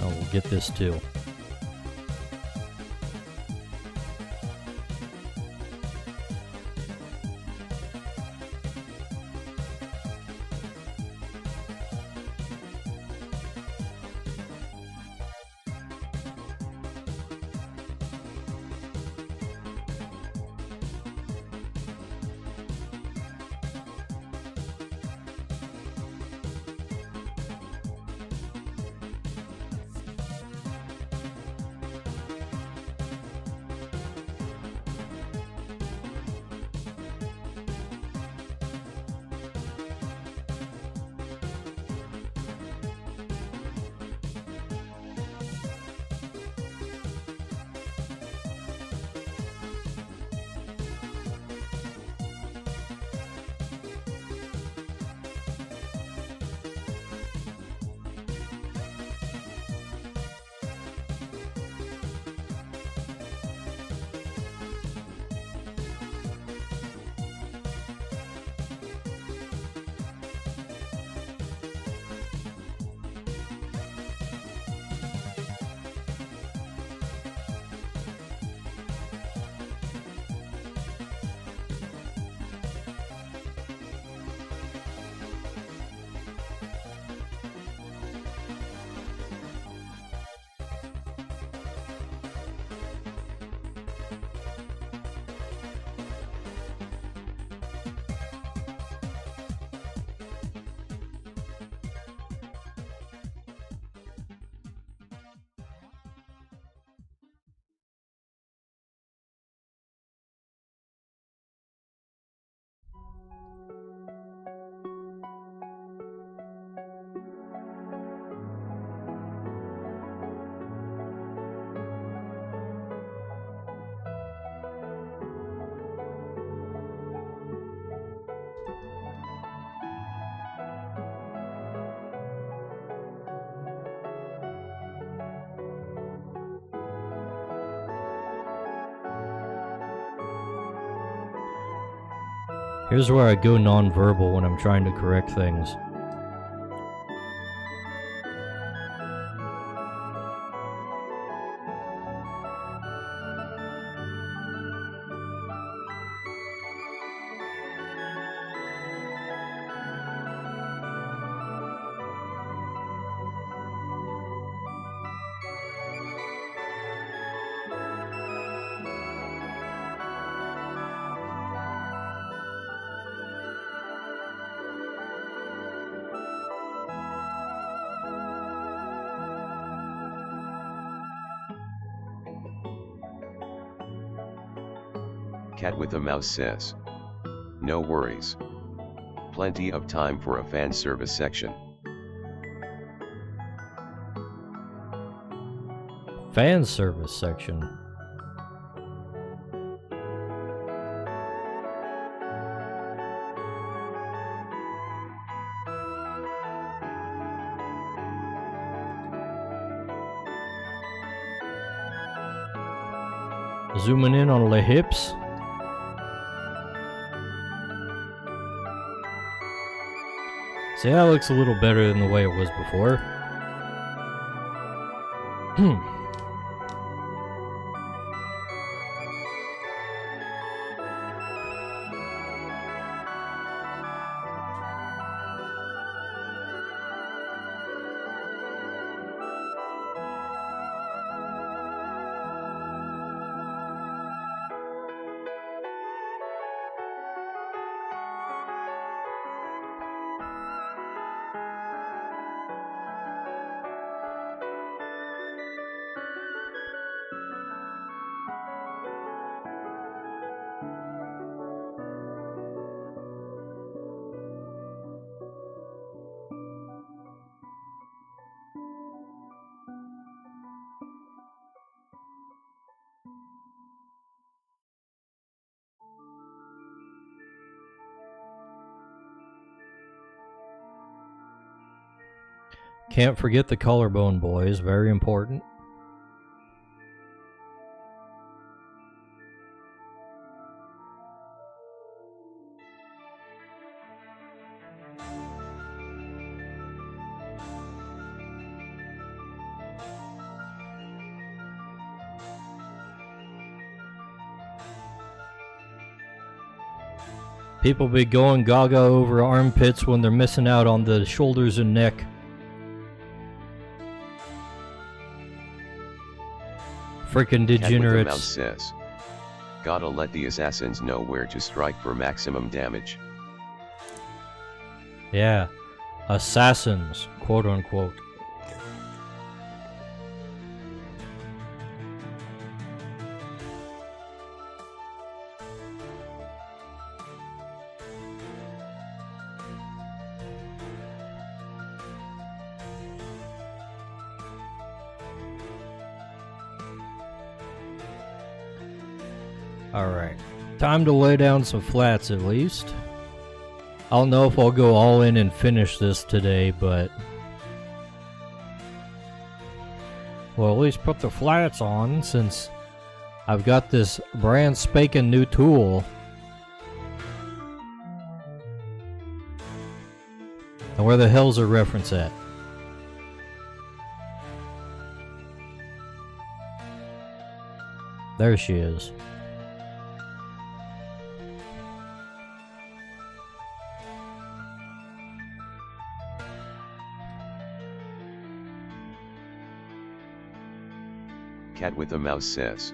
Oh, we'll get this too. Here's where I go non-verbal when I'm trying to correct things. Cat with a Mouse says, no worries. Plenty of time for a fan service section. Fan service section. Zooming in on the hips. See, that looks a little better than the way it was before. Can't forget the collarbone, boys. Very important. People be going gaga over armpits when they're missing out on the shoulders and neck. Freaking degenerates. Mouse says, gotta let the assassins know where to strike for maximum damage. Yeah, assassins, quote unquote. Alright, time to lay down some flats at least. I don't know if I'll go all in and finish this today, but... well, at least put the flats on since I've got this brand spanking new tool. And where the hell's her reference at? There she is. Cat with a mouse says,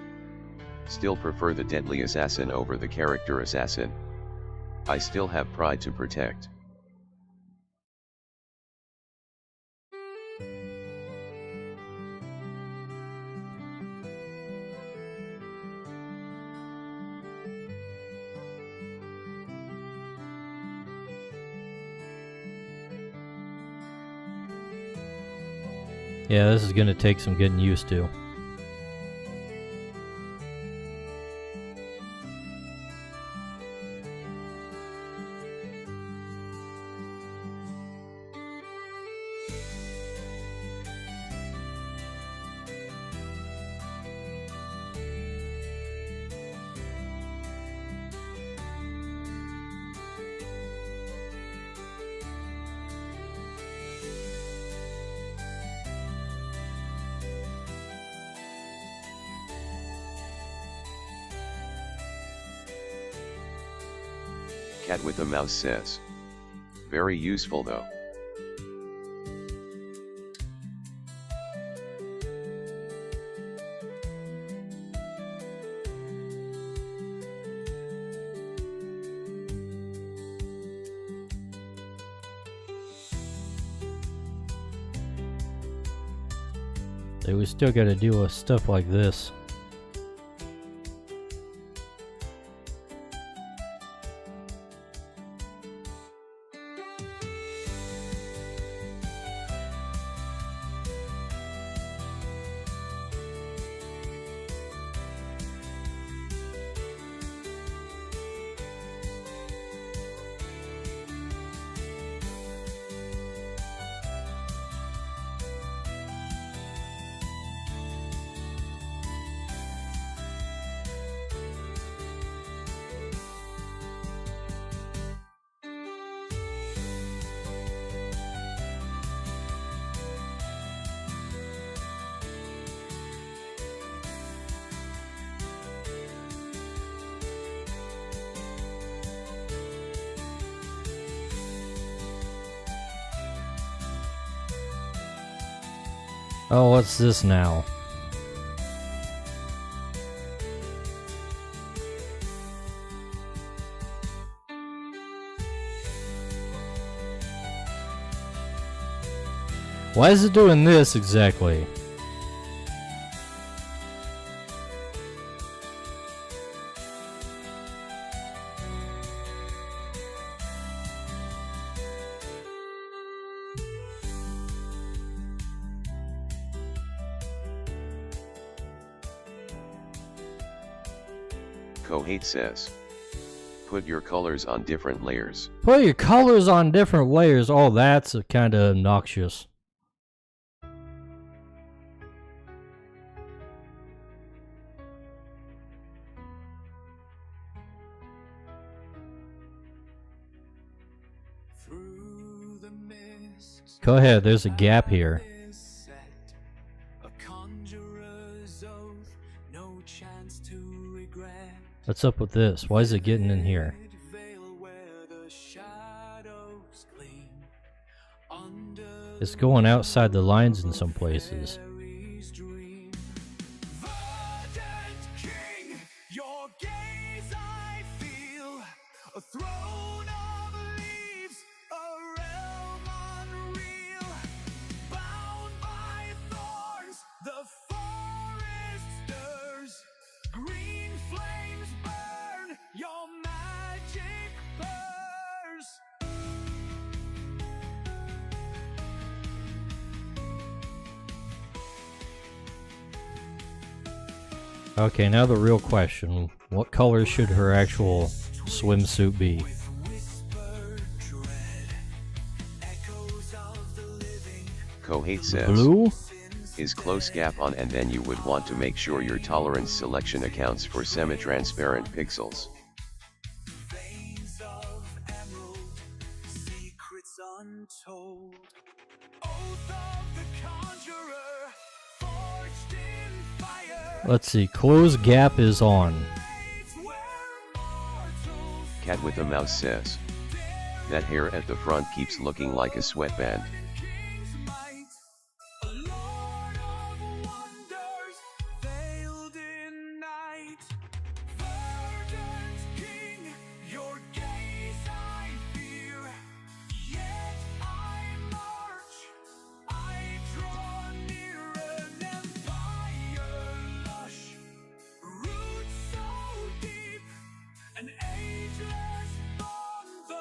still prefer the deadly assassin over the character assassin. I still have pride to protect. Yeah, this is gonna take some getting used to. Cat with a mouse says, very useful though. We still gotta deal with stuff like this. Oh, what's this now? Why is it doing this exactly? Kohate says, put your colors on different layers. Put your colors on different layers. Oh, that's kind of obnoxious. Go ahead, there's a gap here. What's up with this? Why is it getting in here? It's going outside the lines in some places. Verdant king, your gaze I feel, a throne of leaves, a realm unreal, bound by thorns, the forest stirs, green flames burn, your magic burns. Okay, now the real question. What color should her actual swimsuit be? Kohate says, Blue? is close gap on, and then you would want to make sure your tolerance selection accounts for semi-transparent pixels. Veins of emerald, secrets untold. Oath of the conjurer, forged in fire. Let's see, close gap is on. Where mortals Cat with a mouse says, that hair at the front keeps looking like a sweatband. king's might, a lord of wonders, veiled in night. Verdant king, your gaze I fear, yet I march, I draw near an empire lush, roots so deep, an ageless bond the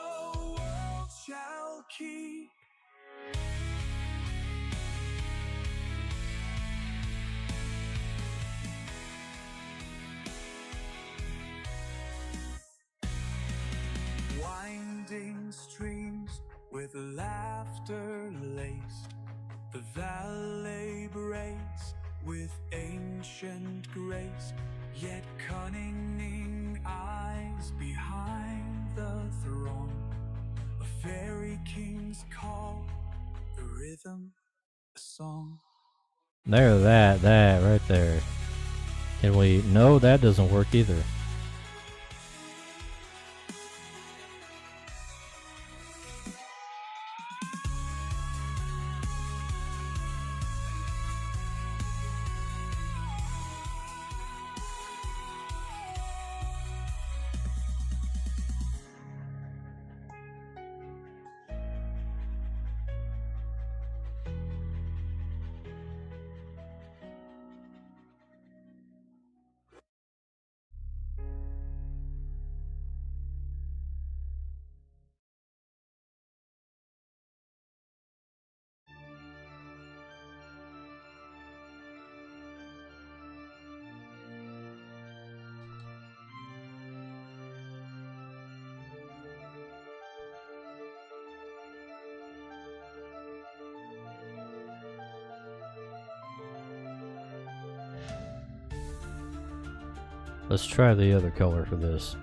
world shall keep. Winding streams with laughter laced, the valley breaks with ancient grace, yet cunning eyes behind the throng. A fairy king's call, the rhythm, a song. There, that, right there. Can we... No, that doesn't work either. Let's try the other color for this.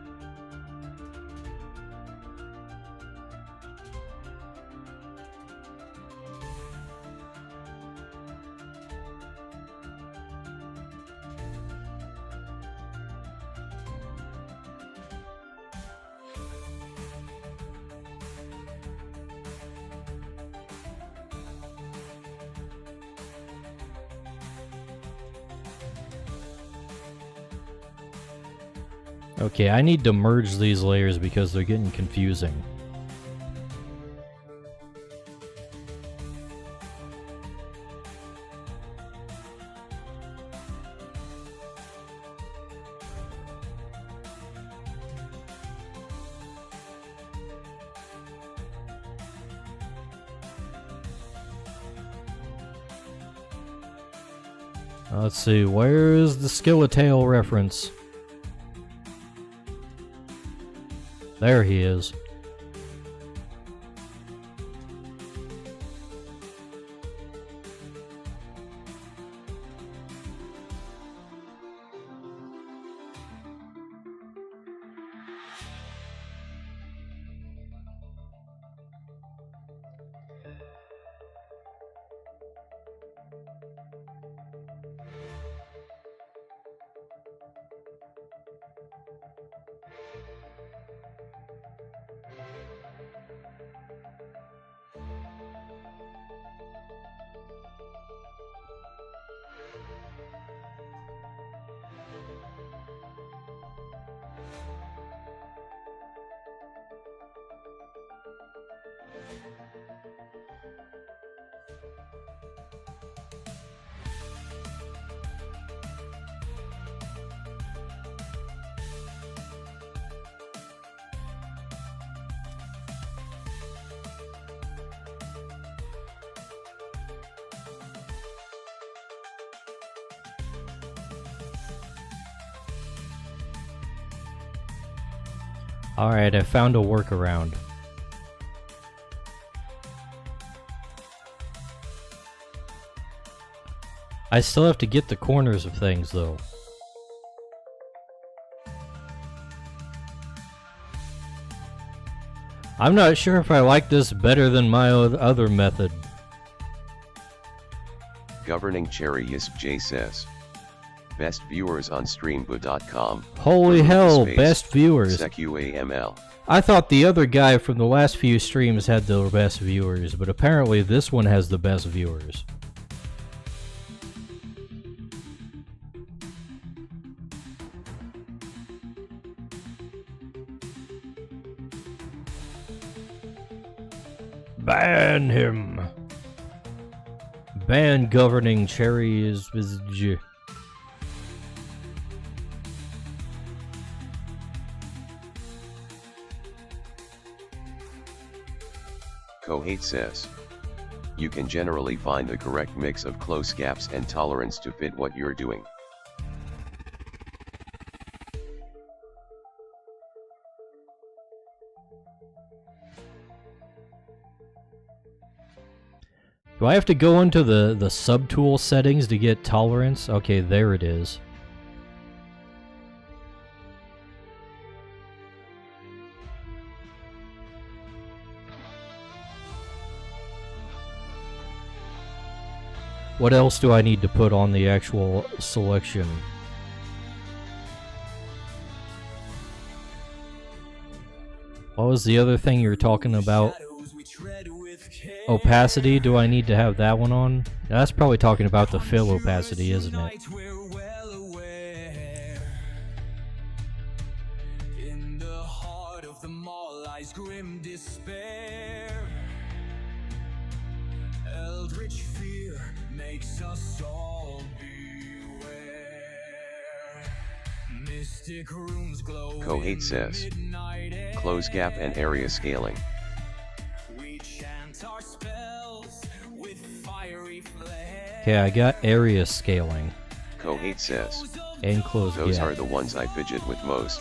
Okay, I need to merge these layers because they're getting confusing. Let's see, where is the Skillatail reference? There he is. Alright, I found a workaround. I still have to get the corners of things, though. I'm not sure if I like this better than my other method. Governing Cherry Yisp J says. Best viewers on streambo.com. Holy hell, best viewers. SecuAML. I thought the other guy from the last few streams had the best viewers, but apparently this one has the best viewers. Ban him. Ban Governing Cherry is J. Kohate says. You can generally find the correct mix of close gaps and tolerance to fit what you're doing. Do I have to go into the subtool settings to get tolerance? Okay, there it is. What else do I need to put on the actual selection? What was the other thing you were talking about? Opacity, do I need to have that one on? That's probably talking about the fill opacity, isn't it? In the heart of the mall lies grim despair. Eldritch fear makes us all beware. Mystic runes glow. Kohate says. Close gap and area scaling. Okay, I got area scaling. Kohate says. And close gap. Those are the ones I fidget with most.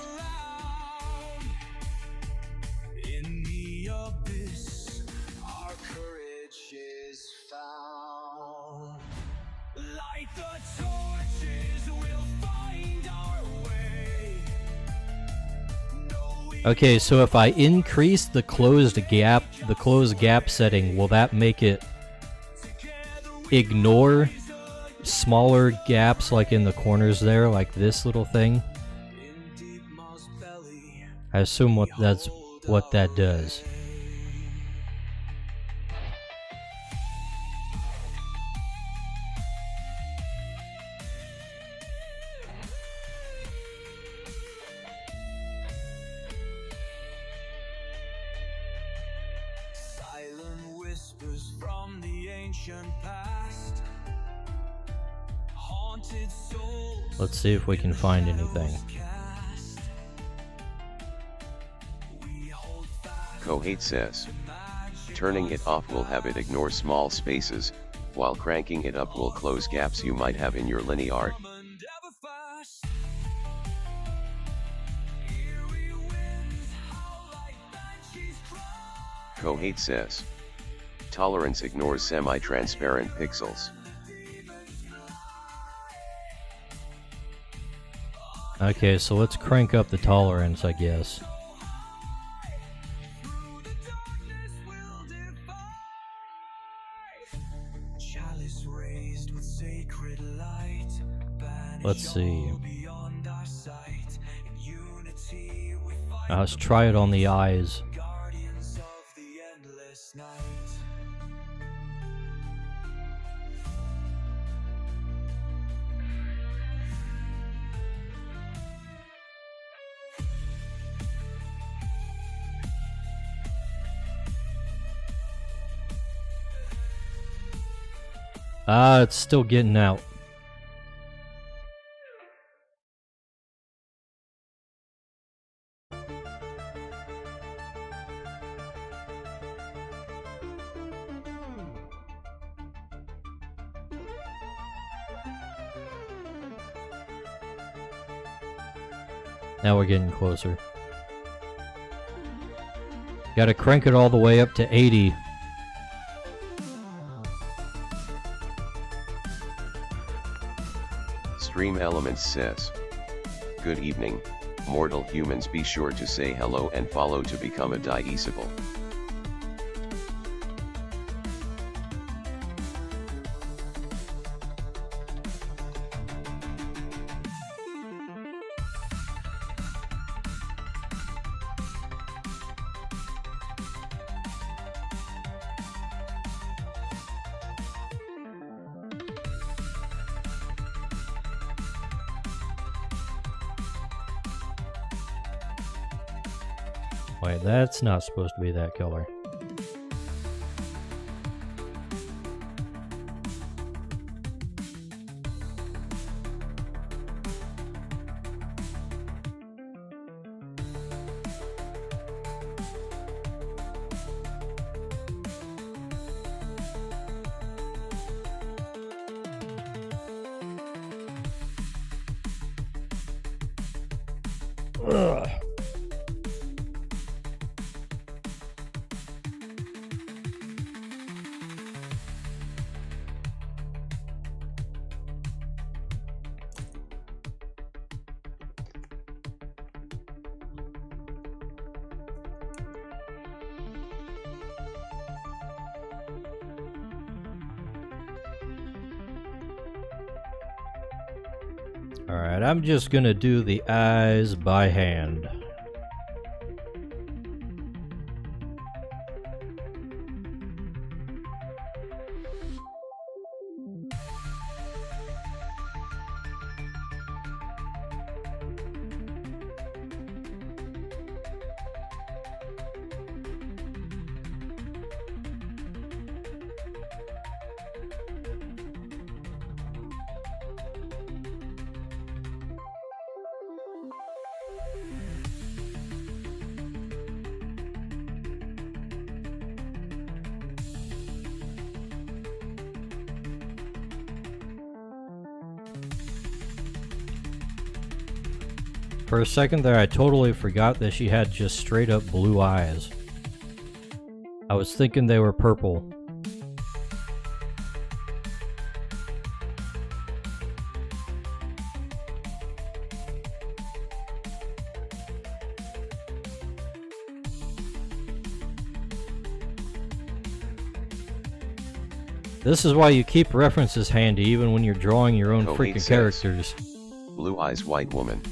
In the abyss, our courage is found. Light the torches, we'll find our way. Okay, so if I increase the closed gap setting, will that make it ignore smaller gaps like in the corners there, like this little thing? I assume that's what that does. Silent whispers from the ancient past. Haunted souls. Let's see if we can find anything. Kohate says. Turning it off will have it ignore small spaces, while cranking it up will close gaps you might have in your linear. Kohate says. Tolerance ignores semi-transparent pixels. Okay, so let's crank up the tolerance, I guess. Let's see. Let's try it on the eyes. It's still getting out. Now we're getting closer. Gotta crank it all the way up to 80. Stream Elements says, good evening, mortal humans, be sure to say hello and follow to become a disciple. Wait, that's not supposed to be that color. Ugh. Alright, I'm just gonna do the eyes by hand. For a second there, I totally forgot that she had just straight up blue eyes. I was thinking they were purple. This is why you keep references handy even when you're drawing your own Coheed freaking says, characters. Blue eyes white woman.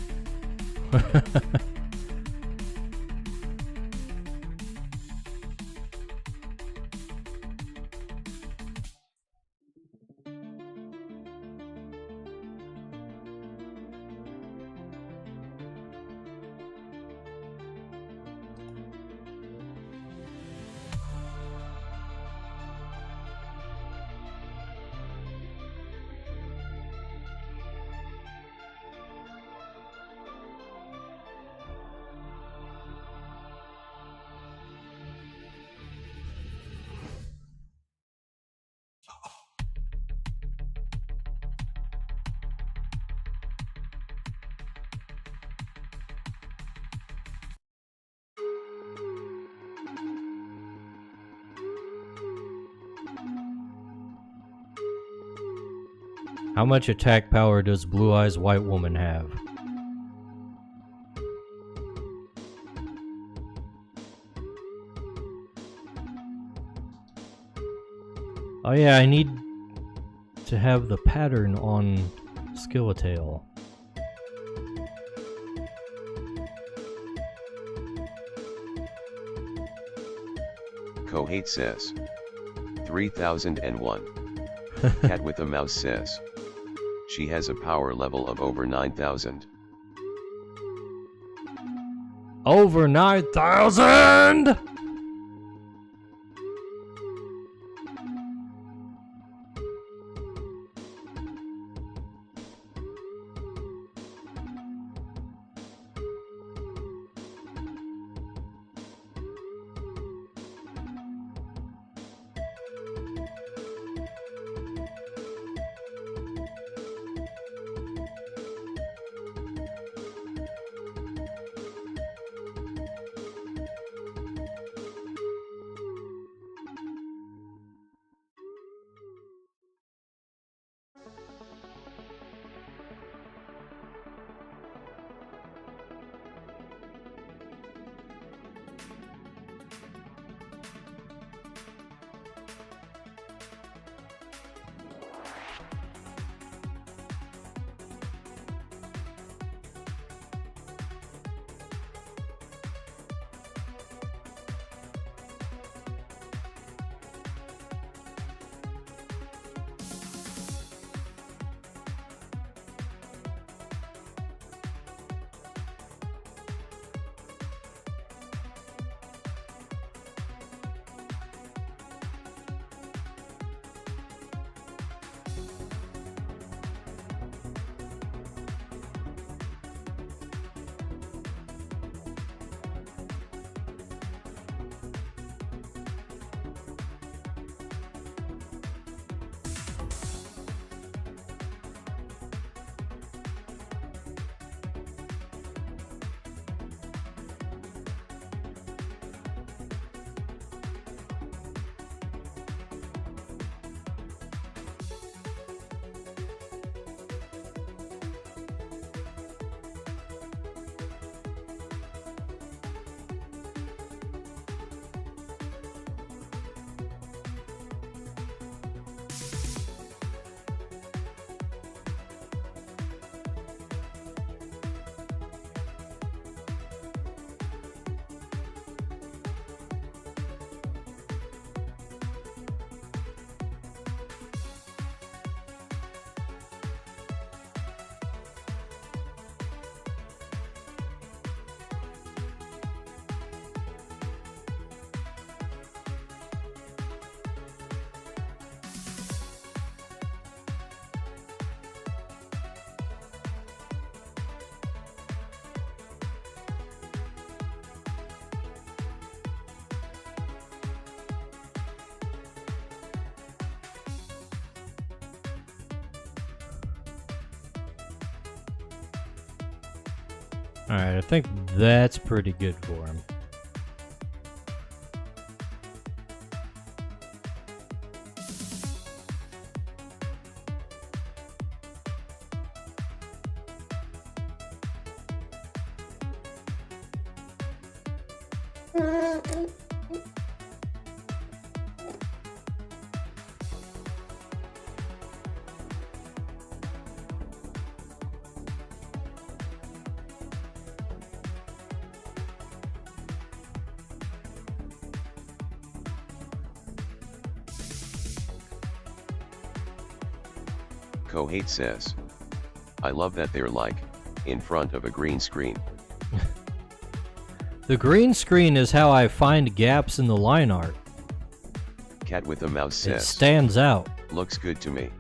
How much attack power does Blue Eyes White Woman have? Oh yeah, I need to have the pattern on Skillatail. Coheed says, 3001. Cat with a mouse says, she has a power level of over 9,000. Over 9,000! Alright, I think that's pretty good for him. Kohate says, I love that they're like, in front of a green screen. The green screen is how I find gaps in the line art. Cat with a mouse It says, stands out. looks good to me.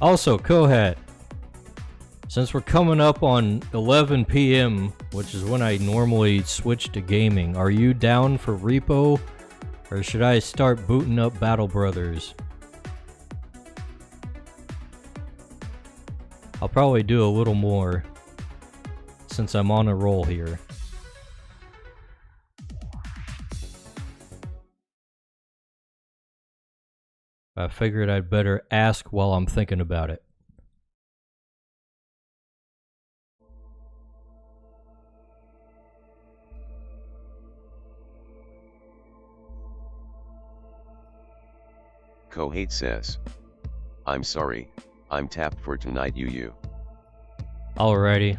Also, Kohat, since we're coming up on 11 p.m., which is when I normally switch to gaming, are you down for Repo, or should I start booting up Battle Brothers? I'll probably do a little more, since I'm on a roll here. I figured I'd better ask while I'm thinking about it. Kohate says, I'm sorry, I'm tapped for tonight you. Alrighty.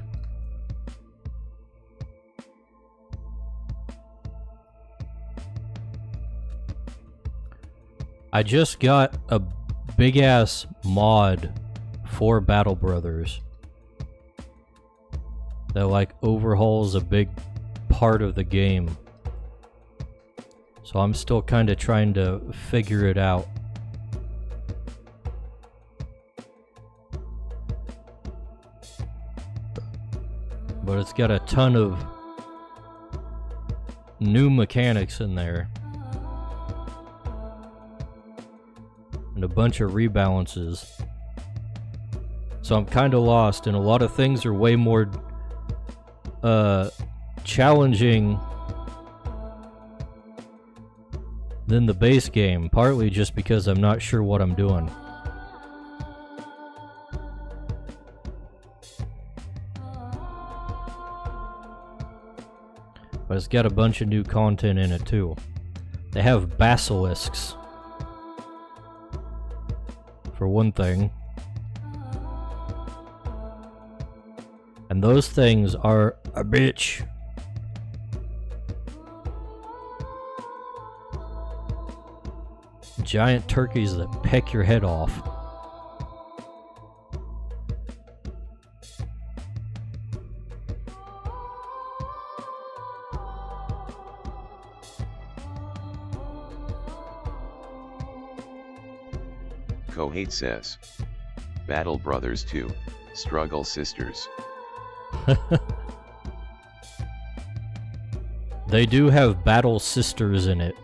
I just got a big ass mod for Battle Brothers that like overhauls a big part of the game. So I'm still kind of trying to figure it out. But it's got a ton of new mechanics in there. And a bunch of rebalances. So I'm kind of lost, and a lot of things are way more challenging than the base game, partly just because I'm not sure what I'm doing. But it's got a bunch of new content in it too. They have basilisks, for one thing. And those things are a bitch. Giant turkeys that peck your head off. Kohate says, Battle Brothers 2, Struggle Sisters. They do have battle sisters in it.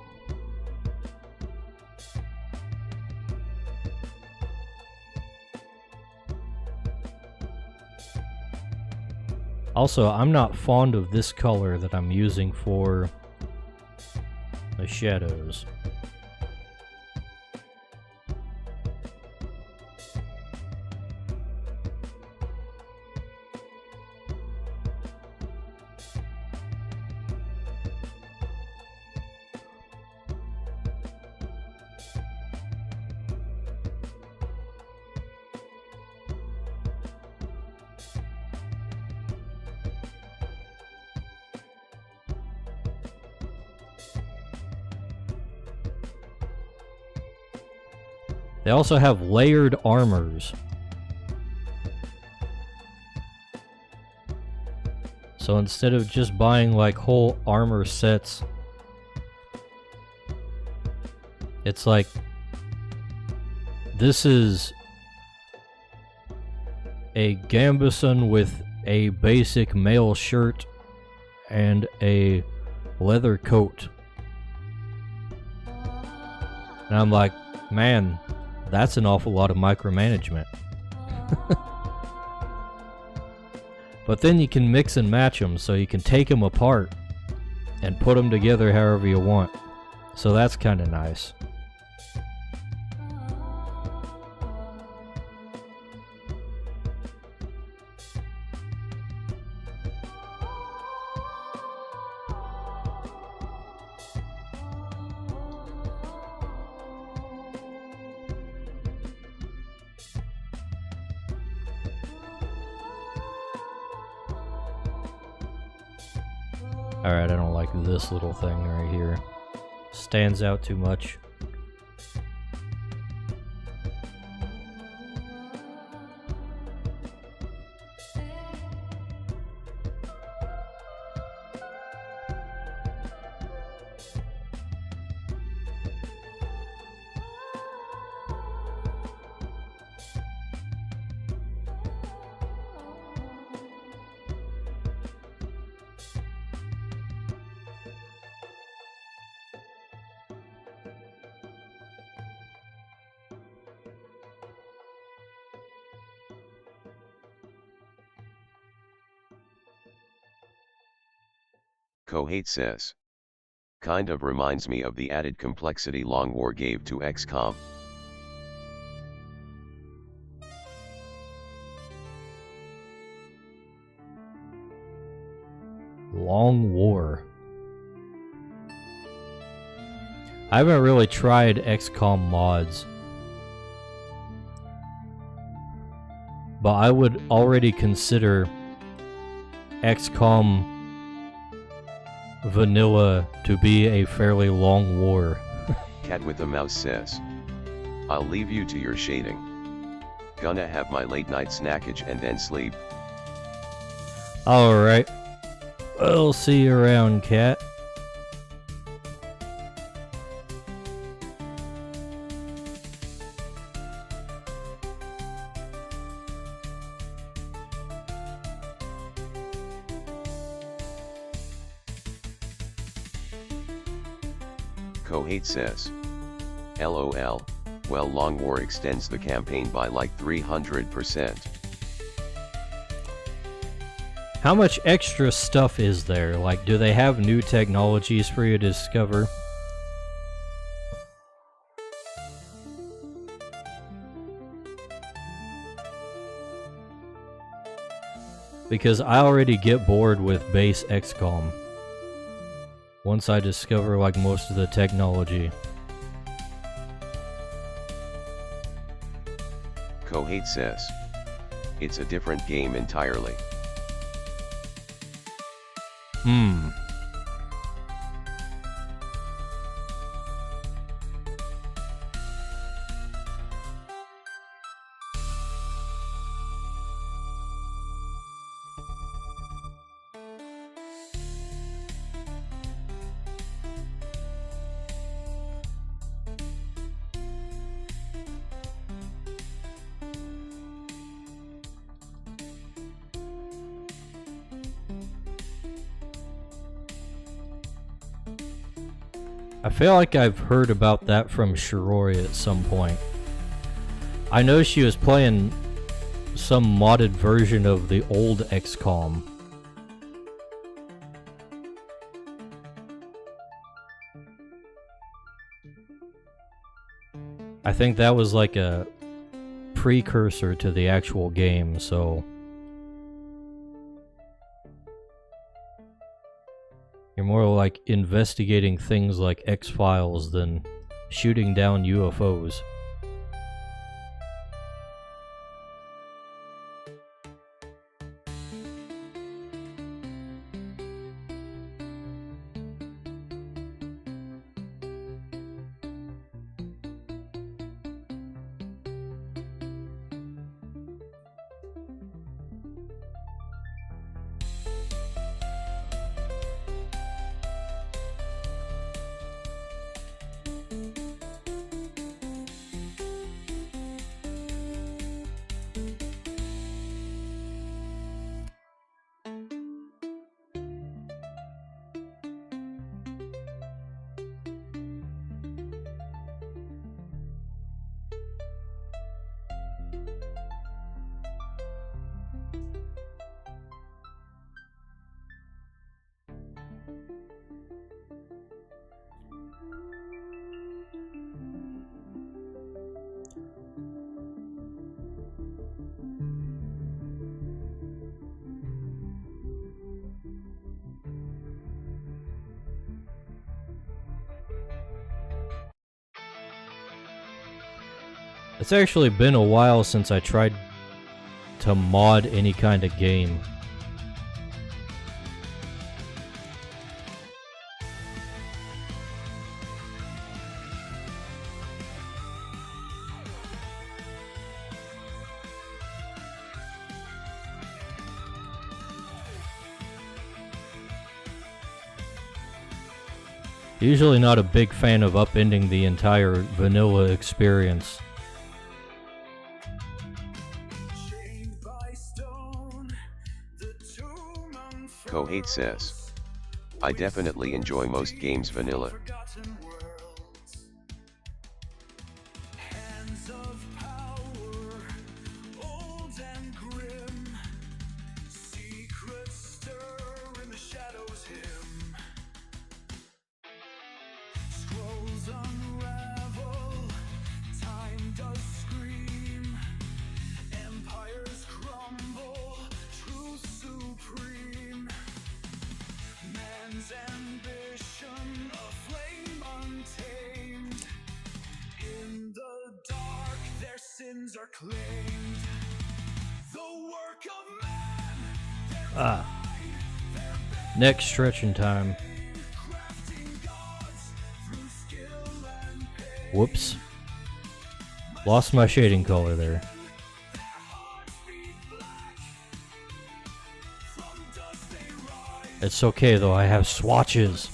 Also, I'm not fond of this color that I'm using for the shadows. They also have layered armors. So instead of just buying like whole armor sets, it's like this is a gambeson with a basic mail shirt and a leather coat. And I'm like, man, That's an awful lot of micromanagement. But then you can mix and match them, so you can take them apart and put them together however you want. So that's kind of nice. Alright, I don't like this little thing right here. Stands out too much. Kohate says. Kind of reminds me of the added complexity Long War gave to XCOM. Long War. I haven't really tried XCOM mods, but I would already consider XCOM vanilla to be a fairly long war. Cat with a mouse says. I'll leave you to your shading. Gonna have my late night snackage and then sleep. Alright. I'll see you around, Cat. Kohate says. LOL, well Long War extends the campaign by like 300%. How much extra stuff is there? Like, do they have new technologies for you to discover? Because I already get bored with base XCOM once I discover like most of the technology. Kohate says. It's a different game entirely. I feel like I've heard about that from Shiroi at some point. I know she was playing some modded version of the old XCOM. I think that was like a precursor to the actual game, so you're more like investigating things like X-Files than shooting down UFOs. It's actually been a while since I tried to mod any kind of game. Usually not a big fan of upending the entire vanilla experience. Kohate says, I definitely enjoy most games vanilla. Are claimed. The work of man, Next stretching time. Whoops. Lost my shading color there. It's okay though, I have swatches.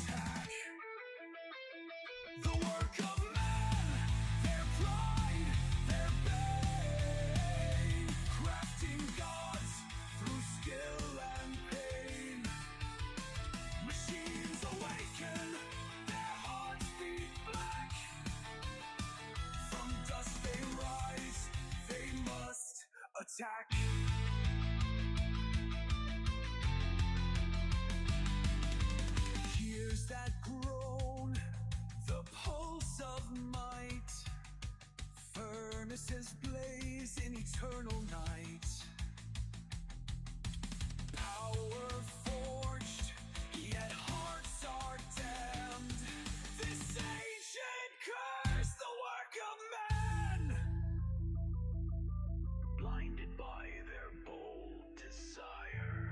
attack. Here's that groan, the pulse of might. Furnaces blaze in eternal night. Power forged, yet hearts are damned. This ancient curse, the work of man. Blinded by their bold desire,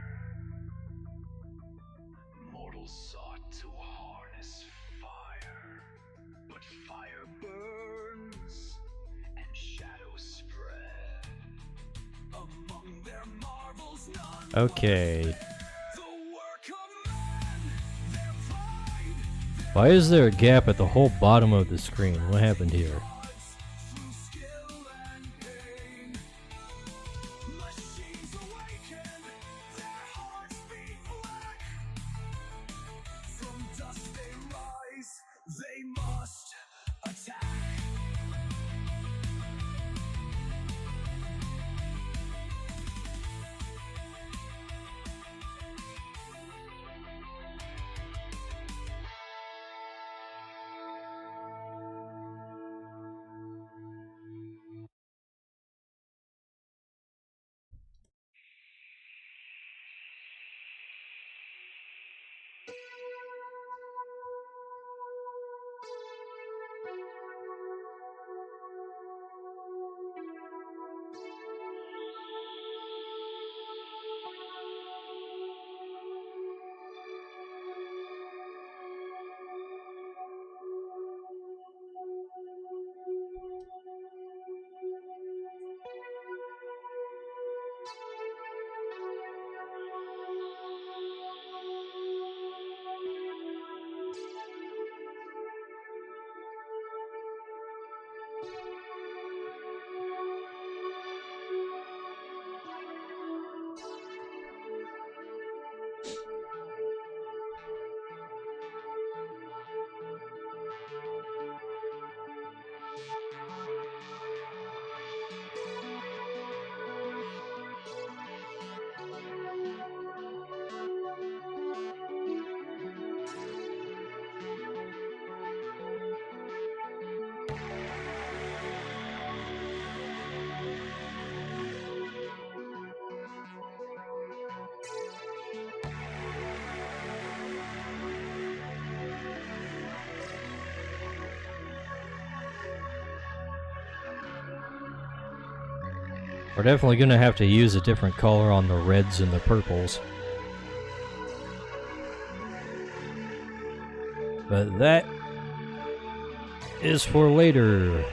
mortals sought to harness fire, but fire burns and shadows spread. Among their marvels none. Okay. The work of man, their pride, their Why is there a gap at the whole bottom of the screen? What happened here? gods, through skill and pain. Machines awaken, their hearts beat black. From dust they rise, they must attack. We're definitely gonna have to use a different color on the reds and the purples. But that is for later.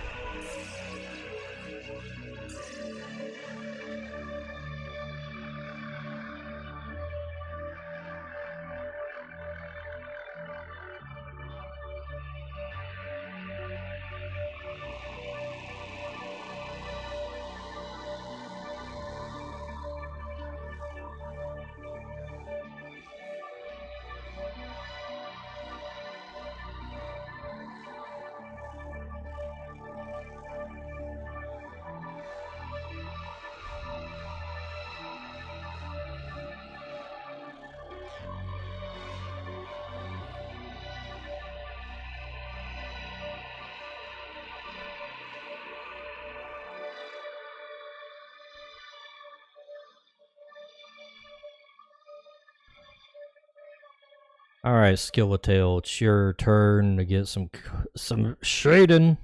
Alright, Skillatail, it's your turn to get some shading.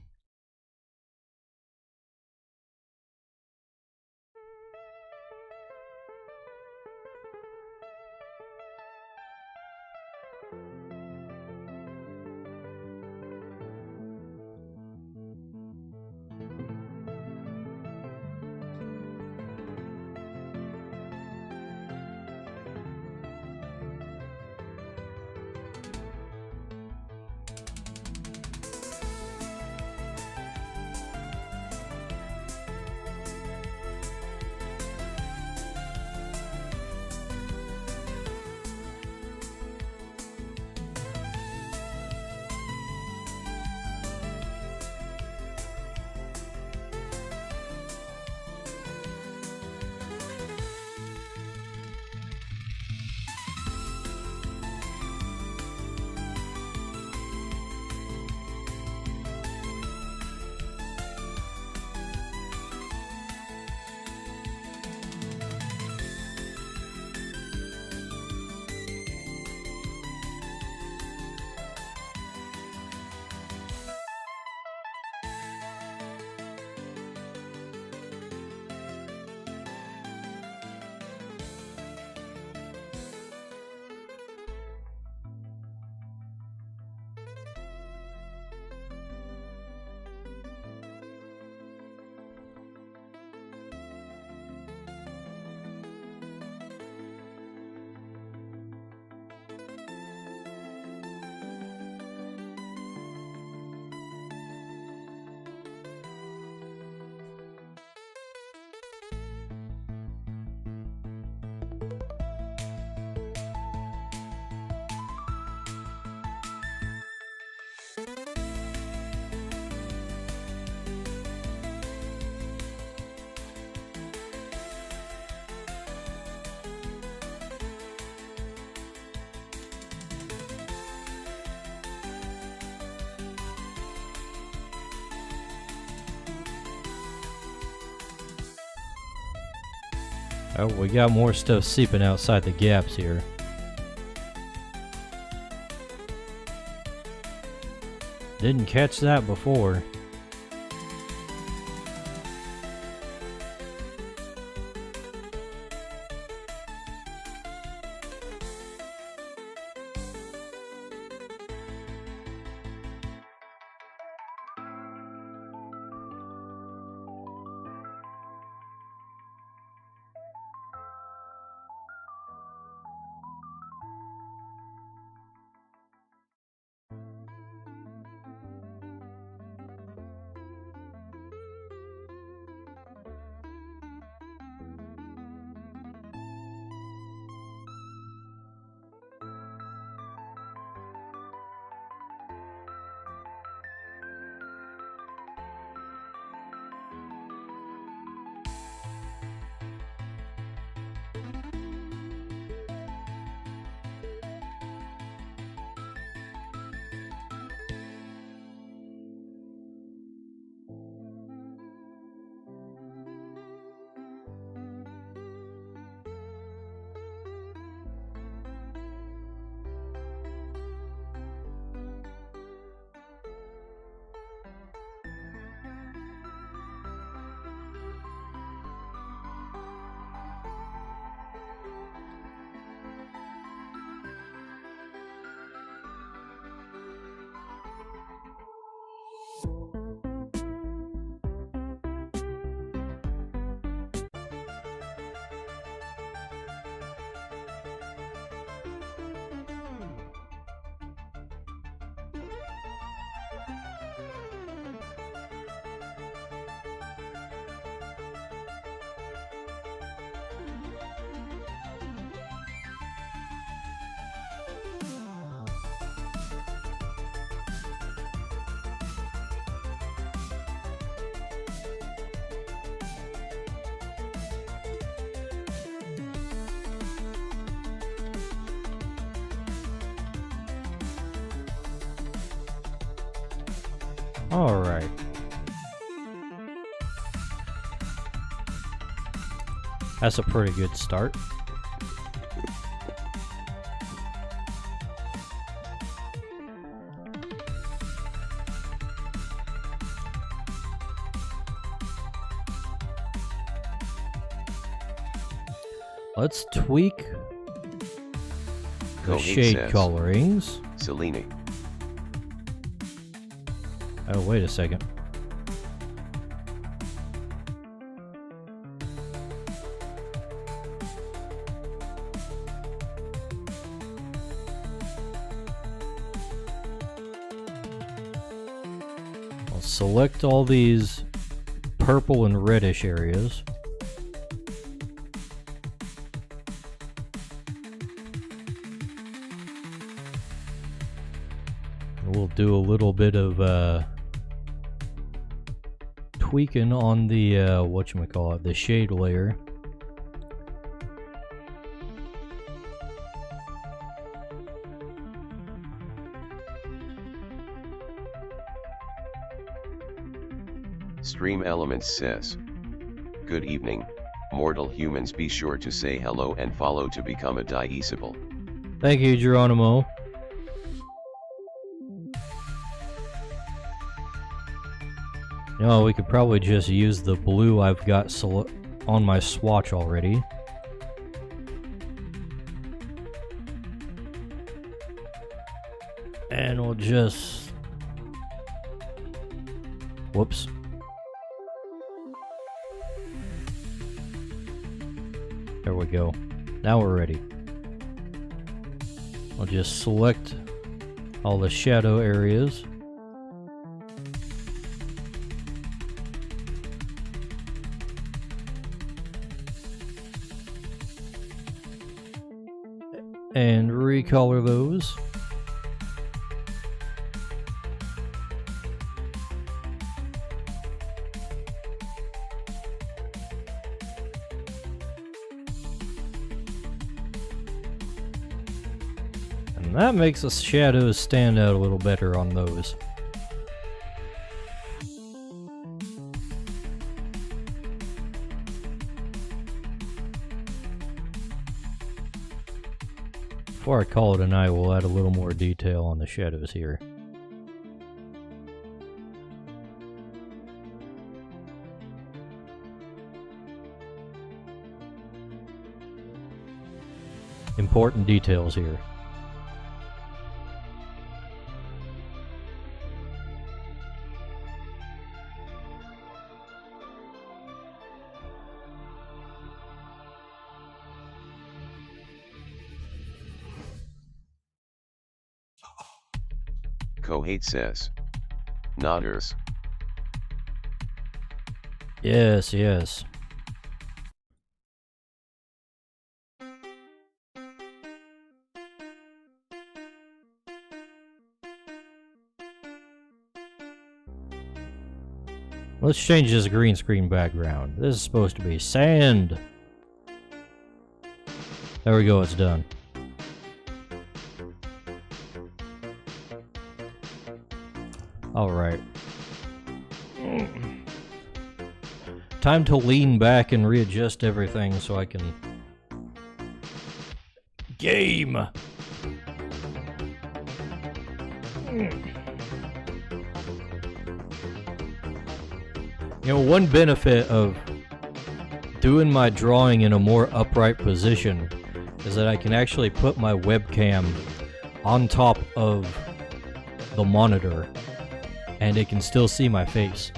Oh, we got more stuff seeping outside the gaps here. Didn't catch that before. Alright. That's a pretty good start. Let's tweak the shade colorings. Selene. Oh, wait a second. I'll select all these purple and reddish areas. We'll do a little bit of tweaking on the whatchamacallit, the shade layer. Stream Elements says, good evening, mortal humans, be sure to say hello and follow to become a Dieceable. Thank you, Geronimo. You know, we could probably just use the blue I've got on my swatch already. And we'll just... Whoops. There we go. Now we're ready. I'll just select all the shadow areas. And recolor those. And that makes the shadows stand out a little better on those. Before I call it a night, we'll add a little more detail on the shadows here. Important details here. Kohate says, nodders. Yes, yes. Let's change this green screen background. This is supposed to be sand. There we go, it's done. Alright. Time to lean back and readjust everything so I can... Game! You know, one benefit of doing my drawing in a more upright position is that I can actually put my webcam on top of the monitor and it can still see my face.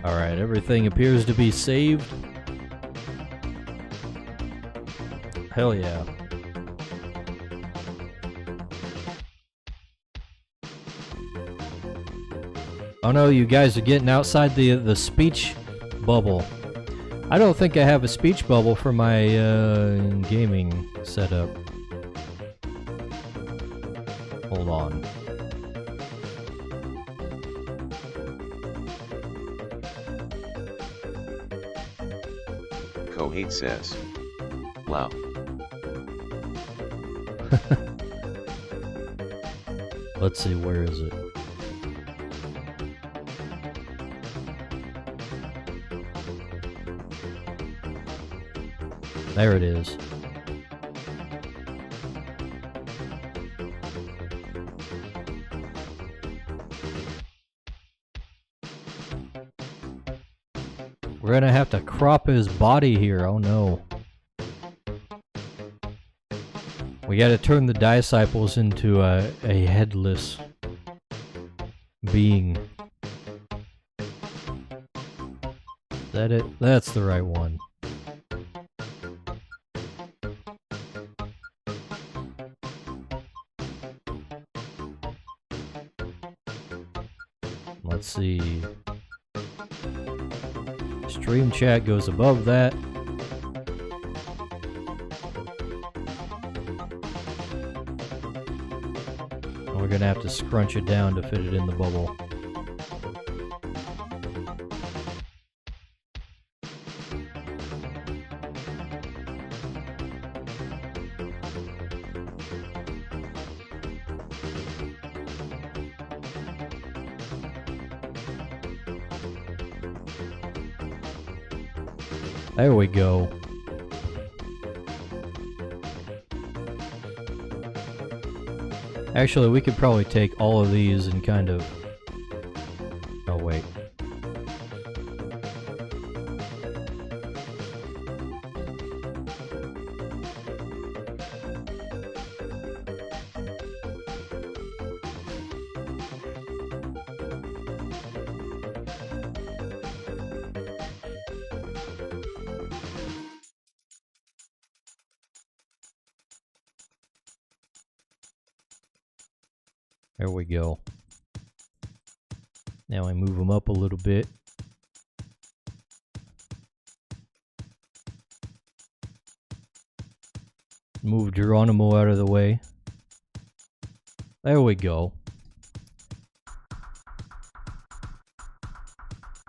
Alright, everything appears to be saved. Hell yeah. Oh no, you guys are getting outside the speech bubble. I don't think I have a speech bubble for my gaming setup. Hold on. Kohate says. Wow. Let's see, where is it? There it is. We're gonna have to crop his body here, oh no. We gotta turn the disciples into a headless being. Is that it? That's the right one. Let's see. Stream chat goes above that. And we're gonna have to scrunch it down to fit it in the bubble. There we go. Actually, we could probably take all of these and kind of... Oh, wait. There we go. Now I move them up a little bit. Move Geronimo out of the way. There we go.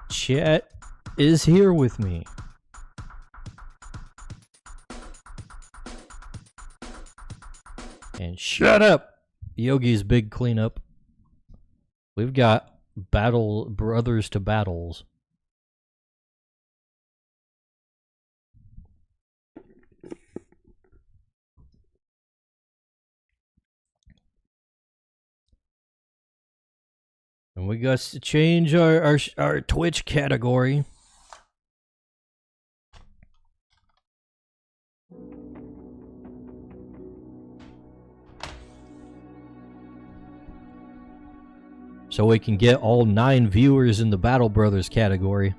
Chat is here with me. And shut up! Yogi's big cleanup. We've got brothers to battles. And we got to change our Twitch category. So we can get all 9 viewers in the Battle Brothers category.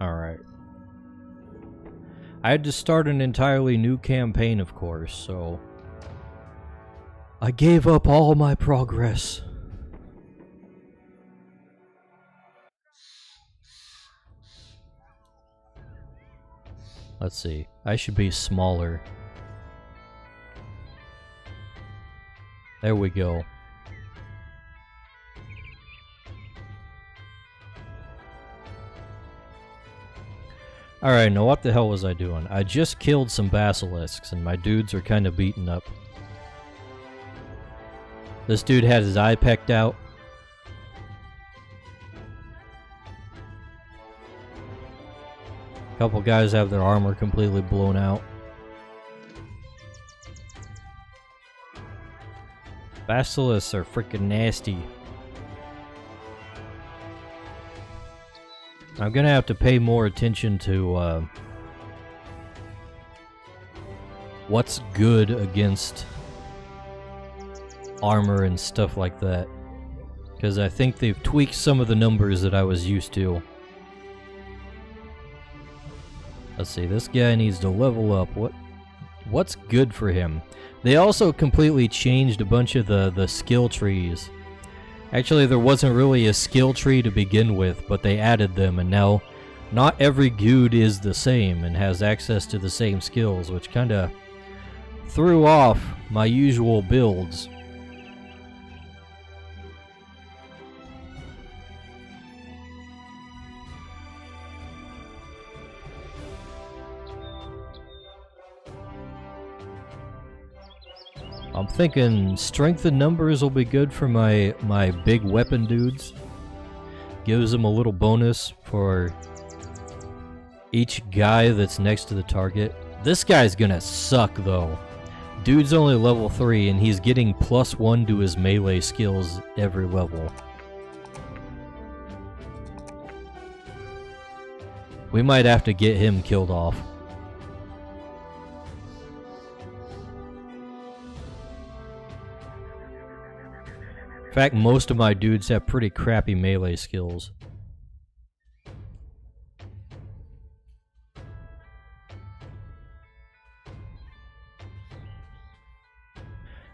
All right. I had to start an entirely new campaign, of course, so I gave up all my progress. Let's see. I should be smaller. There we go. Alright, now what the hell was I doing? I just killed some basilisks and my dudes are kind of beaten up. This dude had his eye pecked out. A couple guys have their armor completely blown out. Basilisks are freaking nasty. I'm gonna have to pay more attention to what's good against armor and stuff like that, because I think they've tweaked some of the numbers that I was used to. Let's see, this guy needs to level up. What What's good for him? They also completely changed a bunch of the skill trees. Actually, there wasn't really a skill tree to begin with, but they added them, and now not every dude is the same and has access to the same skills, which kinda threw off my usual builds. I'm thinking strength in numbers will be good for my big weapon dudes. Gives them a little bonus for each guy that's next to the target. This guy's gonna suck though. Dude's only level 3 and he's getting +1 to his melee skills every level. We might have to get him killed off. In fact, most of my dudes have pretty crappy melee skills.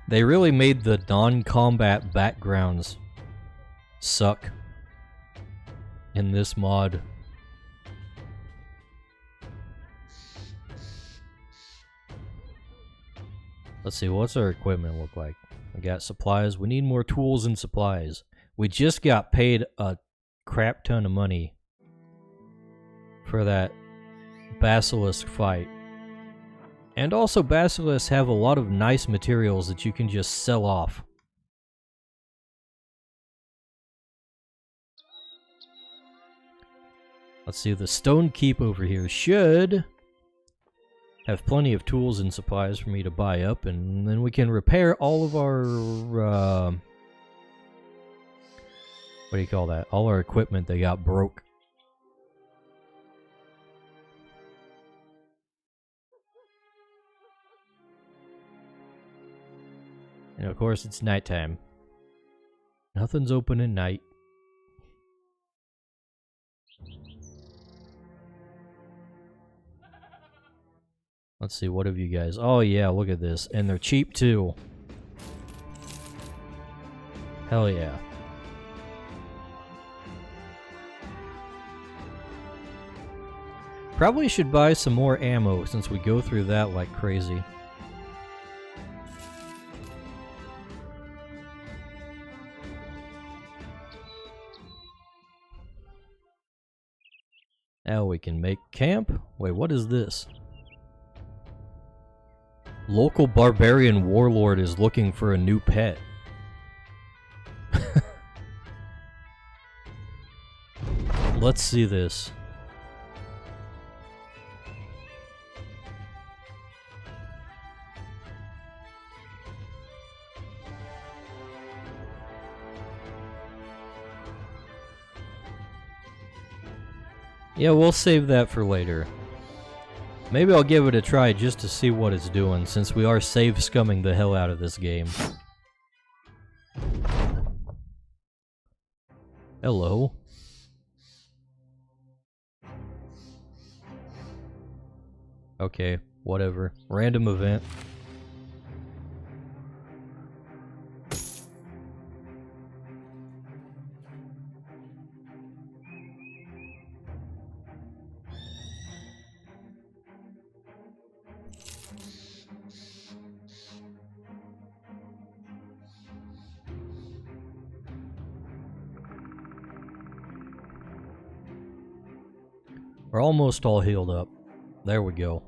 They really made the non-combat backgrounds suck in this mod. Let's see, what's our equipment look like? We got supplies. We need more tools and supplies. We just got paid a crap ton of money for that basilisk fight. And also, basilisks have a lot of nice materials that you can just sell off. Let's see, the stone keep over here should have plenty of tools and supplies for me to buy up, and then we can repair all of our, what do you call that? All our equipment that got broke. And of course, it's nighttime. Nothing's open at night. Let's see, what have you guys... Oh yeah, look at this. And they're cheap too. Hell yeah. Probably should buy some more ammo since we go through that like crazy. Now we can make camp. Wait, what is this? Local barbarian warlord is looking for a new pet. Let's see this. Yeah, we'll save that for later. Maybe I'll give it a try just to see what it's doing, since we are save scumming the hell out of this game. Hello. Okay, whatever. Random event. We're almost all healed up. There we go.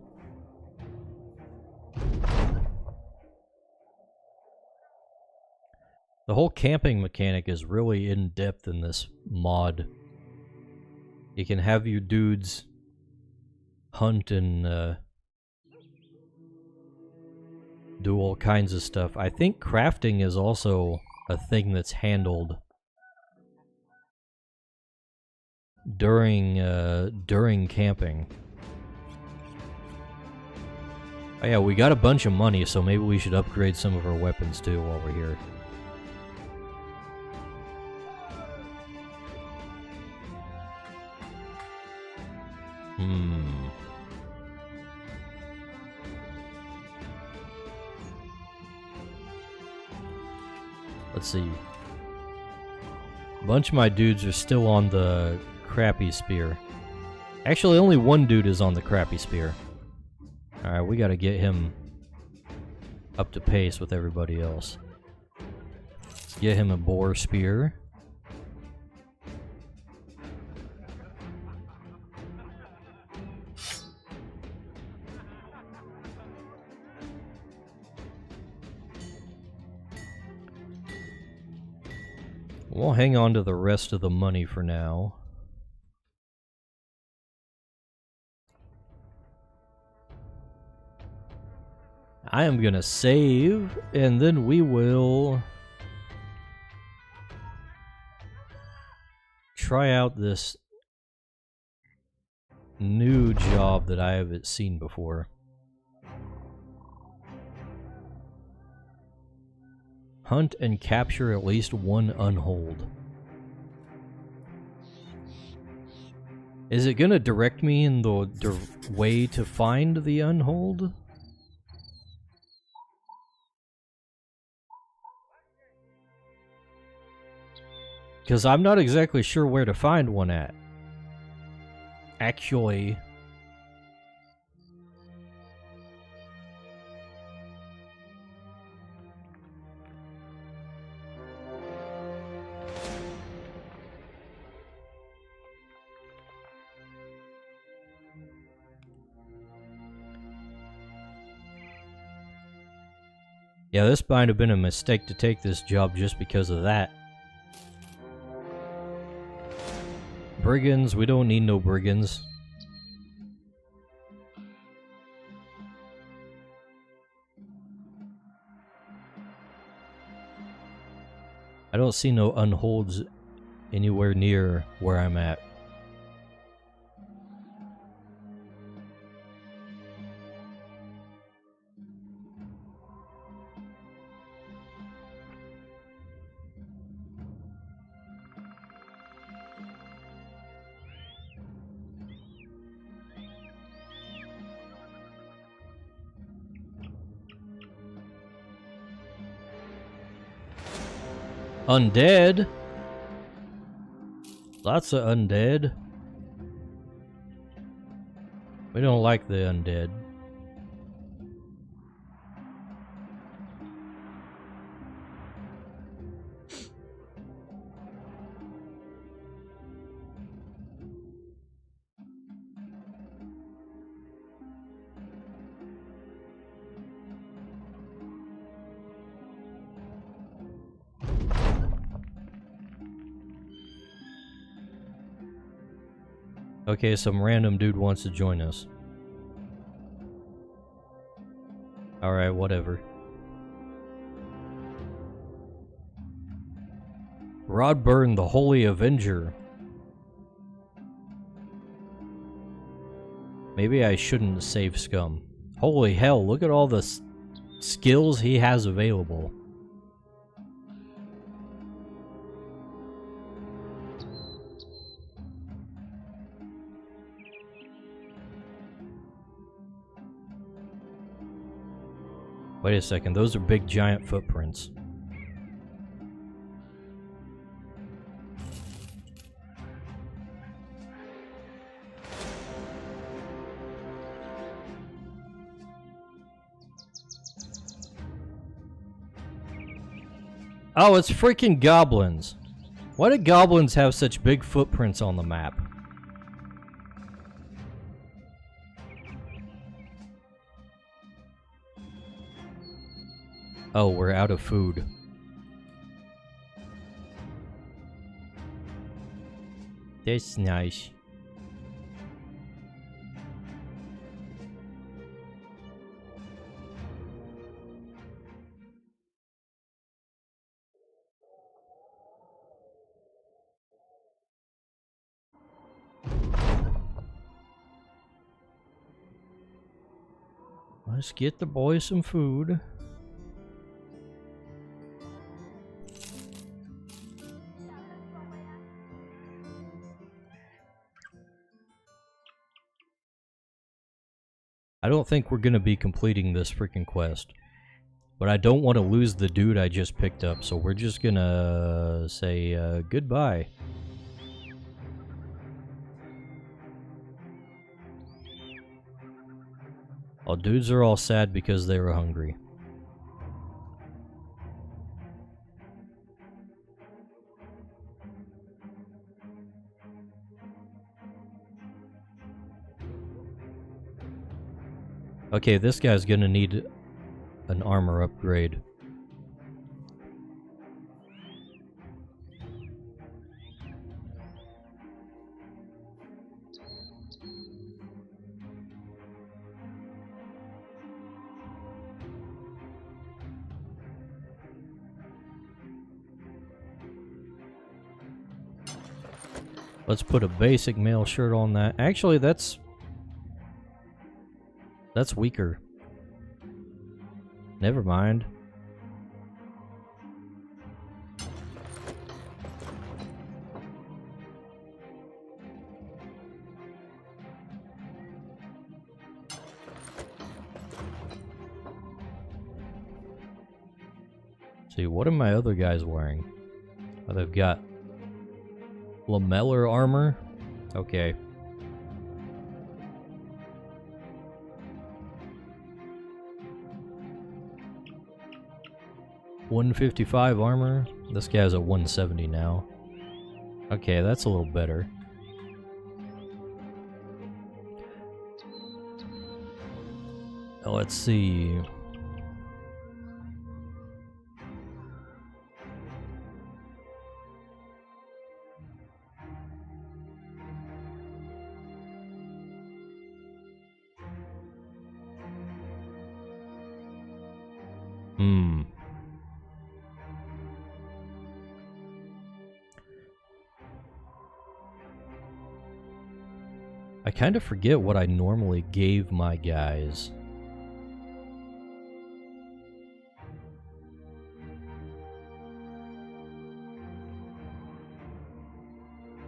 The whole camping mechanic is really in-depth in this mod. You can have your dudes hunt and do all kinds of stuff. I think crafting is also a thing that's handled during camping. Oh yeah, we got a bunch of money, so maybe we should upgrade some of our weapons too while we're here. Let's see. A bunch of my dudes are still on the crappy spear. Actually, only one dude is on the crappy spear. Alright, we gotta get him up to pace with everybody else. Let's get him a boar spear. We'll hang on to the rest of the money for now. I am gonna save, and then we will try out this new job that I haven't seen before. Hunt and capture at least one unhold. Is it gonna direct me in the way to find the unhold? Because I'm not exactly sure where to find one at. Actually. Yeah, this might have been a mistake to take this job just because of that. Brigands, we don't need no brigands. I don't see no unholds anywhere near where I'm at. Undead? Lots of undead. We don't like the undead. Okay, some random dude wants to join us. Alright, whatever. Rodburn, the Holy Avenger. Maybe I shouldn't save Scum. Holy hell, look at all the skills he has available. Wait a second, those are big giant footprints. Oh, it's freaking goblins. Why do goblins have such big footprints on the map? Oh, we're out of food. That's nice. Let's get the boys some food. I don't think we're gonna be completing this freaking quest. But I don't want to lose the dude I just picked up, so we're just gonna say goodbye. Oh, dudes are all sad because they were hungry. Okay, this guy's gonna need an armor upgrade. Let's put a basic mail shirt on that. Actually, that's weaker. Never mind. See, what are my other guys wearing? Oh, they've got lamellar armor? Okay. $155 armor. This guy's at 170 now. Okay, that's a little better. Now, let's see. I kind of forget what I normally gave my guys.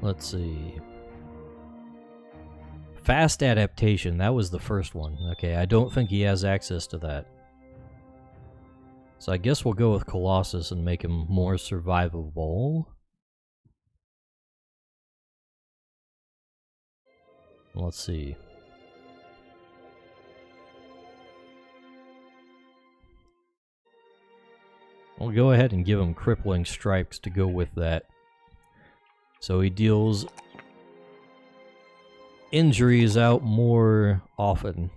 Let's see. Fast adaptation, that was the first one. Okay, I don't think he has access to that. So I guess we'll go with Colossus and make him more survivable. Let's see. We'll go ahead and give him crippling strikes to go with that. So he deals injuries out more often.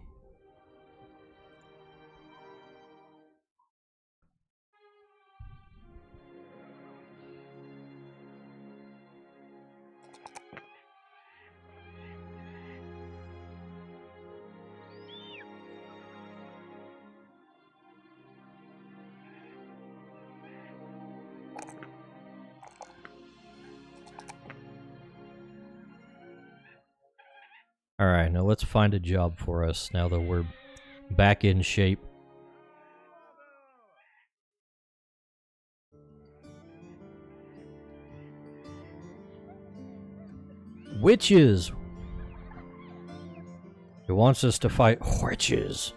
Alright, now let's find a job for us now that we're back in shape. Witches! He wants us to fight witches.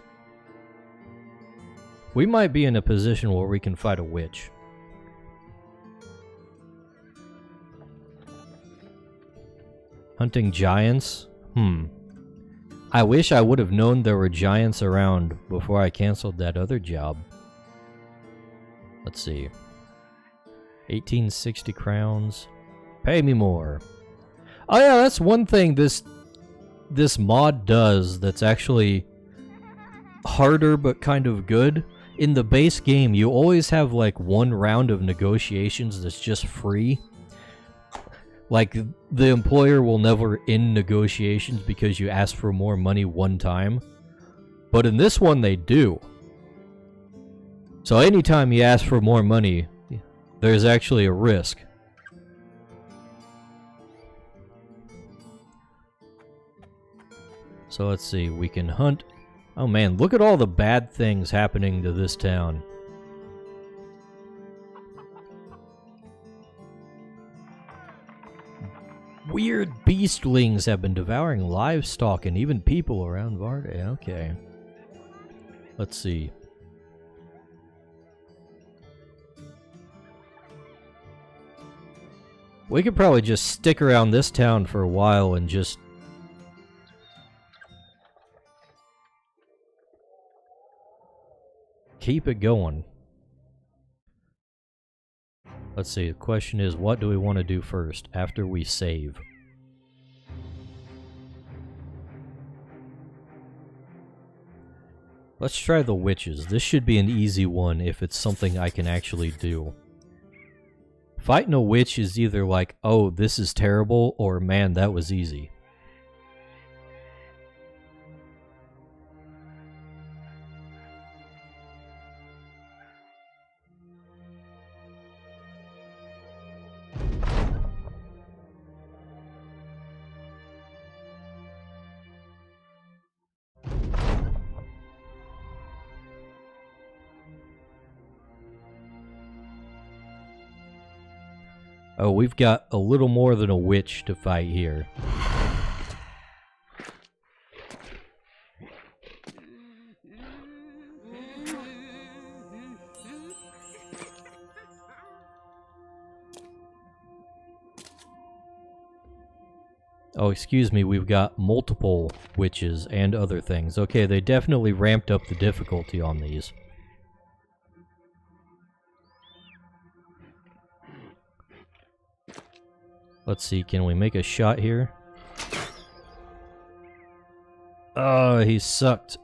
We might be in a position where we can fight a witch. Hunting giants? I wish I would have known there were giants around before I canceled that other job. Let's see. 1860 crowns. Pay me more. Oh yeah, that's one thing this mod does that's actually harder but kind of good. In the base game, you always have like one round of negotiations that's just free. Like, the employer will never end negotiations because you ask for more money one time. But in this one, they do. So anytime you ask for more money, there's actually a risk. So let's see, we can hunt. Oh man, look at all the bad things happening to this town. Weird beastlings have been devouring livestock and even people around Varda. Okay. Let's see. We could probably just stick around this town for a while and just... keep it going. Let's see, the question is, what do we want to do first, after we save? Let's try the witches. This should be an easy one if it's something I can actually do. Fighting a witch is either like, oh, this is terrible, or man, that was easy. Oh, we've got a little more than a witch to fight here. Oh, excuse me, we've got multiple witches and other things. Okay, they definitely ramped up the difficulty on these. Let's see, can we make a shot here? Oh, he sucked.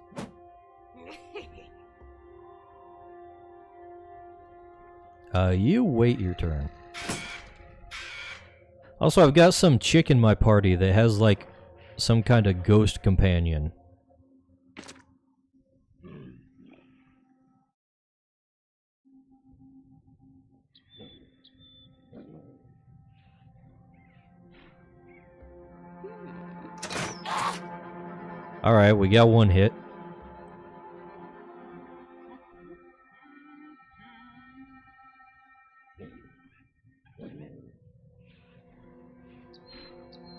You wait your turn. Also, I've got some chick in my party that has, like, some kind of ghost companion. Alright, we got one hit.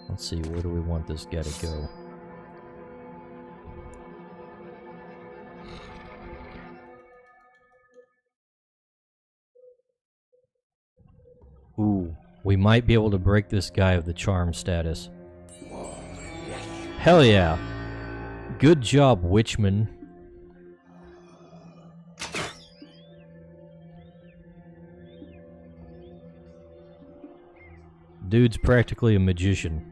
Let's see, where do we want this guy to go? Ooh, we might be able to break this guy of the charm status. Hell yeah! Good job, Witchman. Dude's practically a magician.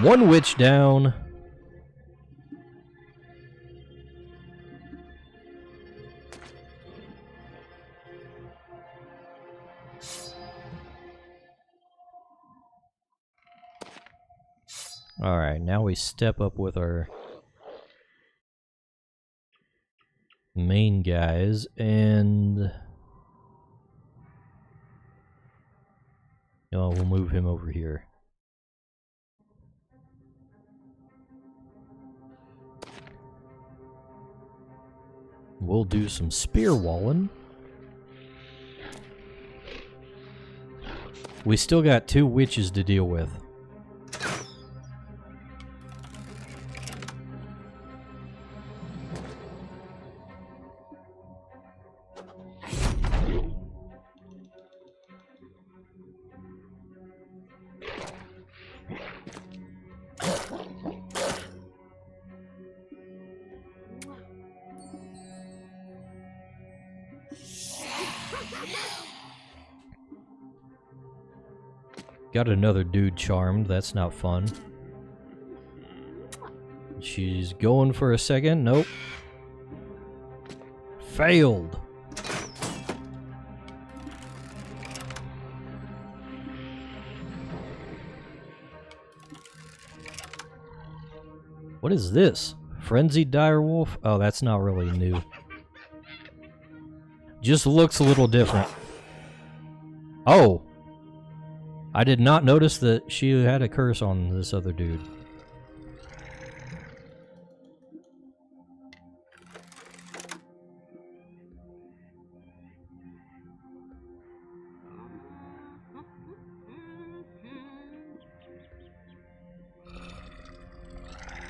One witch down. Alright, now we step up with our main guys, and we'll move him over here. We'll do some spear walling. We still got 2 witches to deal with. Got another dude charmed, that's not fun. She's going for a second, nope. Failed! What is this? Frenzied direwolf? Oh, that's not really new. Just looks a little different. Oh! I did not notice that she had a curse on this other dude.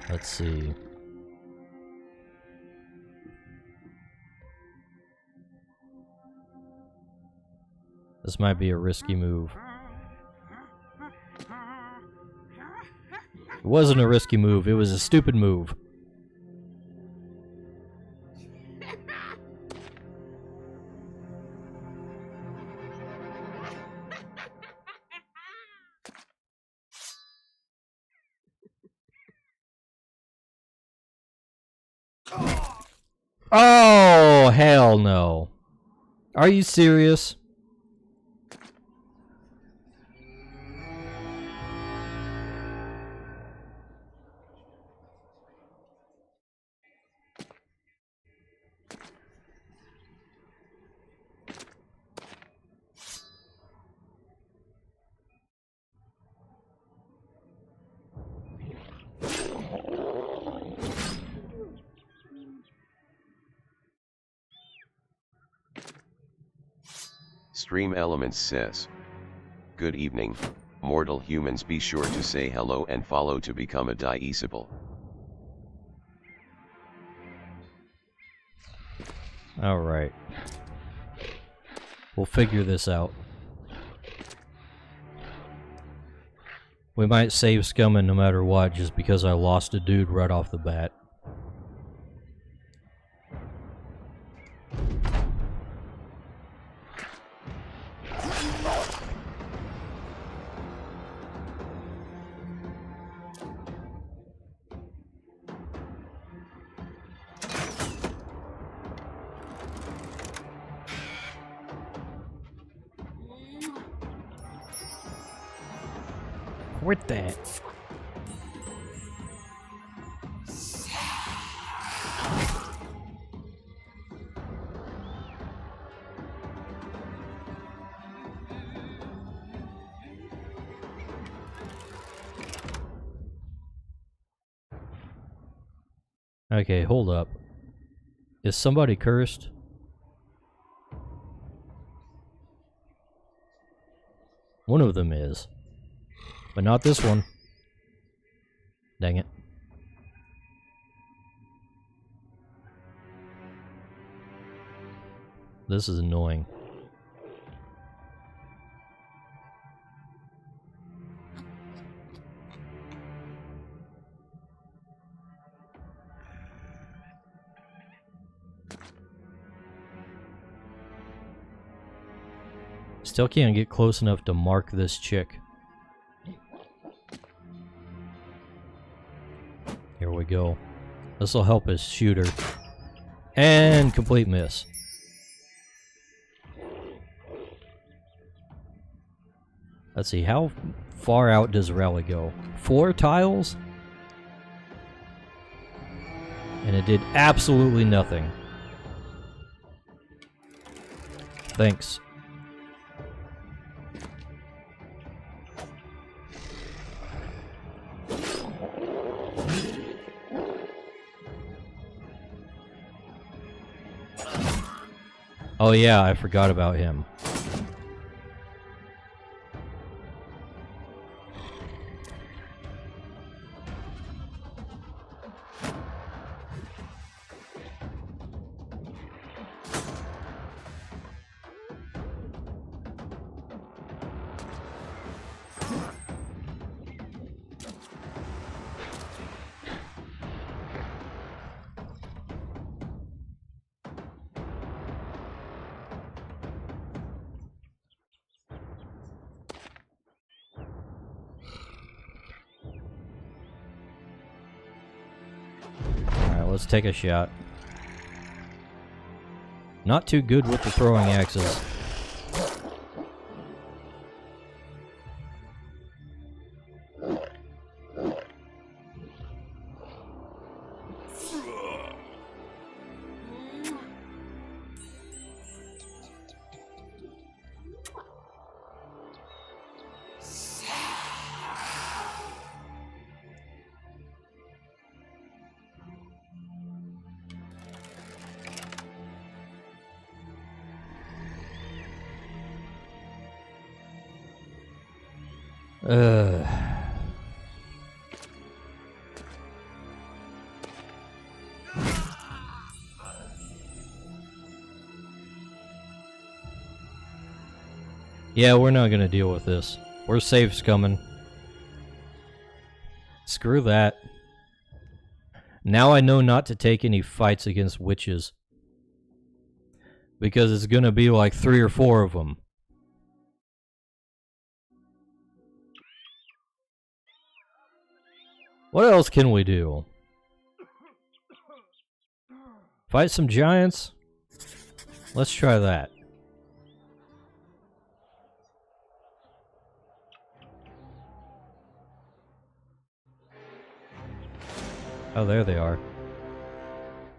Let's see. This might be a risky move. It wasn't a risky move, it was a stupid move. Oh, hell no. Are you serious? Stream Elements says, good evening, mortal humans, be sure to say hello and follow to become a Diesible. Alright. We'll figure this out. We might save Scumming no matter what, just because I lost a dude right off the bat. Quit that. Okay, hold up. Is somebody cursed? One of them is. But not this one. Dang it. This is annoying. Still can't get close enough to mark this chick. Here we go. This will help us shoot her. And complete miss. Let's see, how far out does Rally go? 4 tiles? And it did absolutely nothing. Thanks. Oh yeah, I forgot about him. Let's take a shot. Not too good with the throwing axes. Yeah, we're not gonna deal with this. We're safe's coming. Screw that. Now I know not to take any fights against witches. Because it's gonna be like 3 or 4 of them. What else can we do? Fight some giants? Let's try that. Oh, there they are.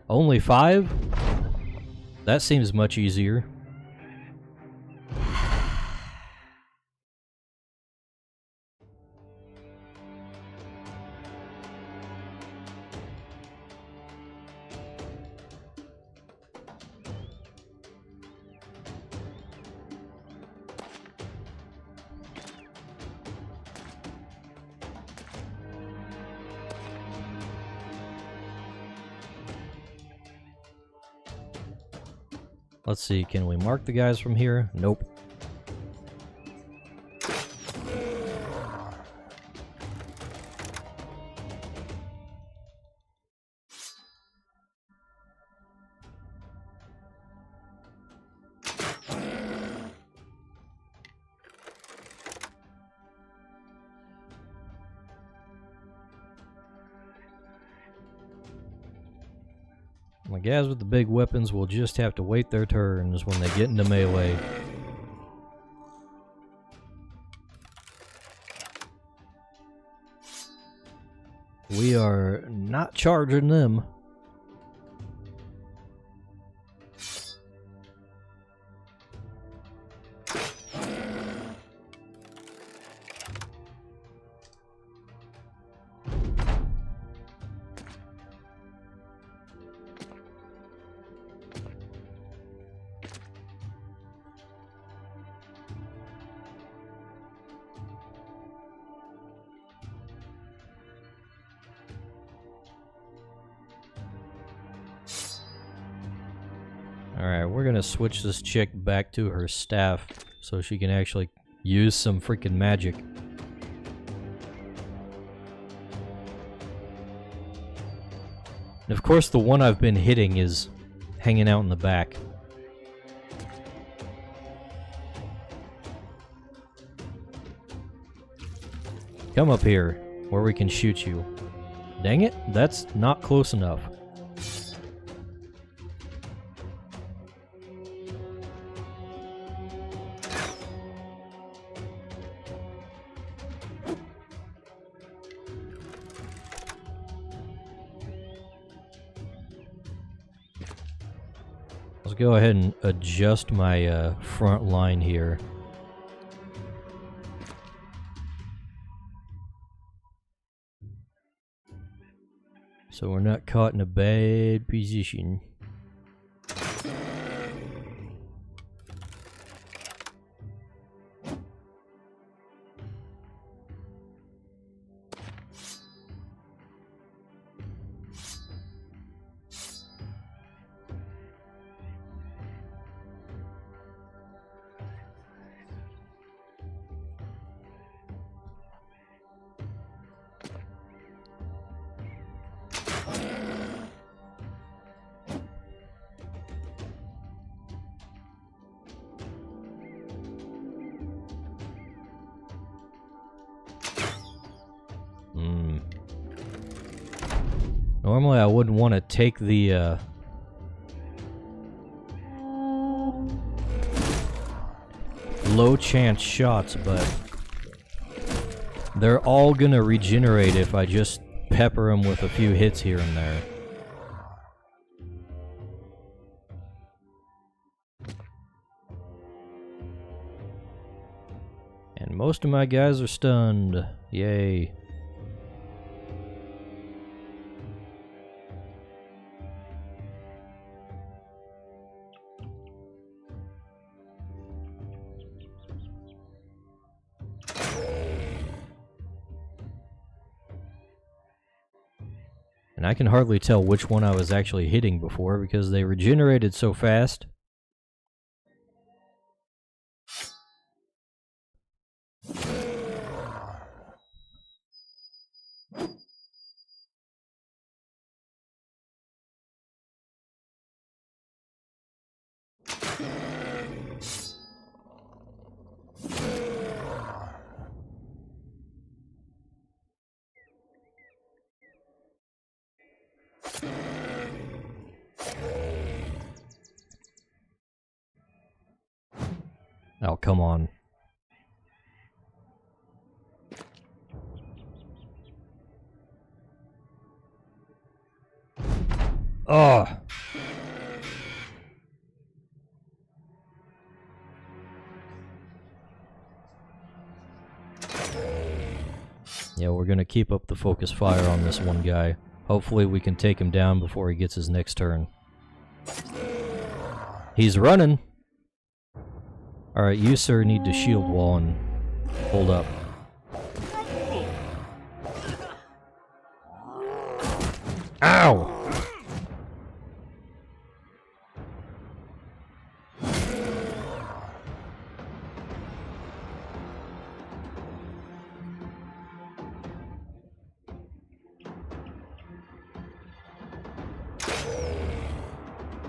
Only 5? That seems much easier. Let's see, can we mark the guys from here? Nope. The guys with the big weapons will just have to wait their turns when they get into melee. We are not charging them. Alright, we're gonna switch this chick back to her staff so she can actually use some freaking magic. And of course the one I've been hitting is hanging out in the back. Come up here, where we can shoot you. Dang it, that's not close enough. Let's go ahead and adjust my front line here. So we're not caught in a bad position. Normally I wouldn't want to take the low chance shots, but they're all gonna regenerate if I just pepper them with a few hits here and there. And most of my guys are stunned. Yay. And I can hardly tell which one I was actually hitting before because they regenerated so fast. Oh, come on. Oh. Yeah, we're gonna keep up the focus fire on this one guy. Hopefully we can take him down before he gets his next turn. He's running! Alright, you sir need to shield wall and hold up. Ow!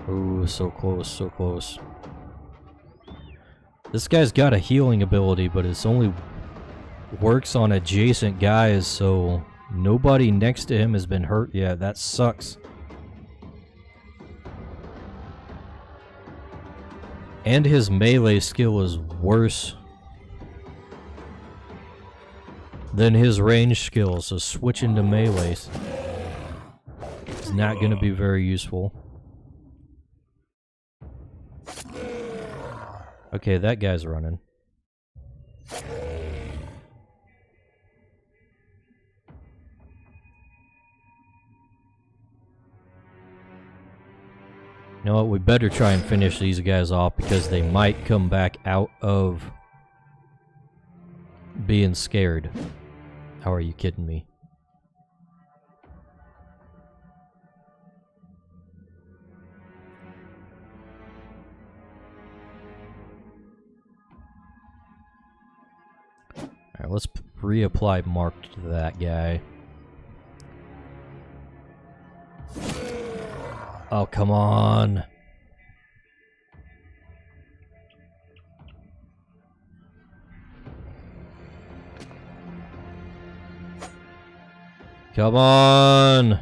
Ooh, so close, so close. This guy's got a healing ability, but it's only works on adjacent guys, so nobody next to him has been hurt yet. That sucks. And his melee skill is worse than his range skill, so switching to melee is not going to be very useful. Okay, that guy's running. You know what, we better try and finish these guys off because they might come back out of being scared. How are you kidding me? Alright, let's reapply marked to that guy. Oh, come on. Come on.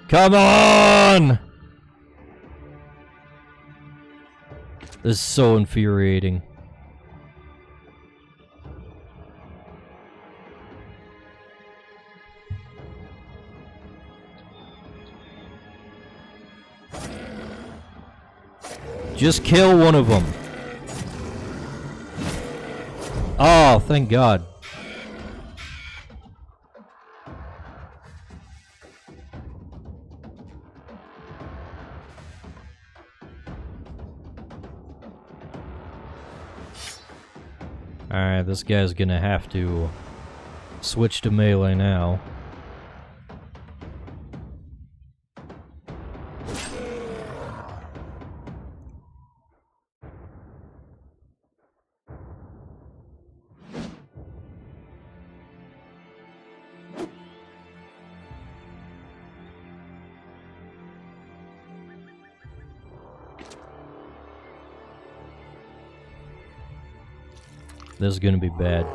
Come on! This is so infuriating. Just kill one of them. Oh, thank God. Alright, this guy's gonna have to switch to melee now. This is gonna be bad.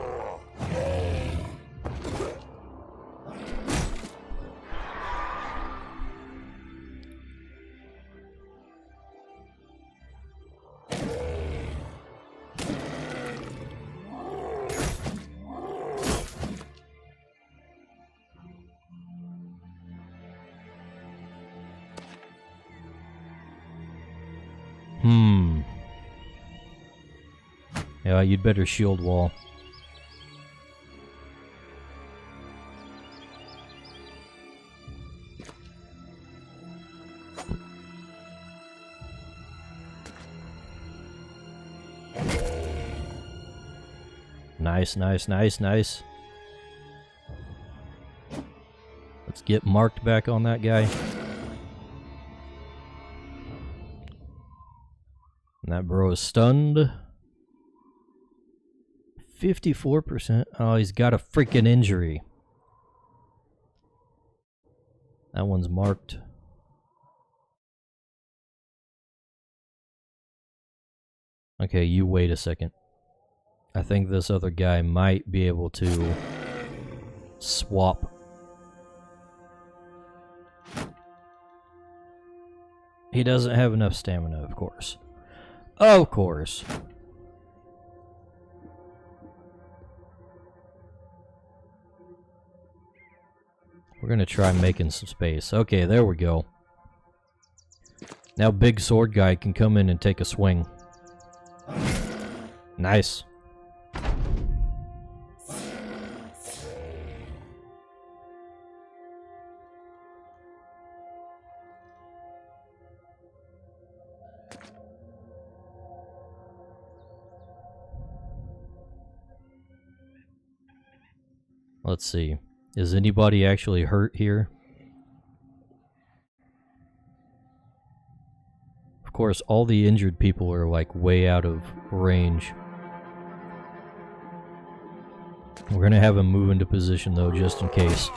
Yeah, you'd better shield wall. Nice, nice, nice, nice. Let's get marked back on that guy. And that bro is stunned. 54%. Oh, he's got a freaking injury. That one's marked. Okay, you wait a second. I think this other guy might be able to swap. He doesn't have enough stamina, of course. Of course. We're gonna try making some space. Okay, there we go. Now big sword guy can come in and take a swing. Nice. Let's see. Is anybody actually hurt here? Of course, all the injured people are like way out of range. We're gonna have him move into position though, just in case.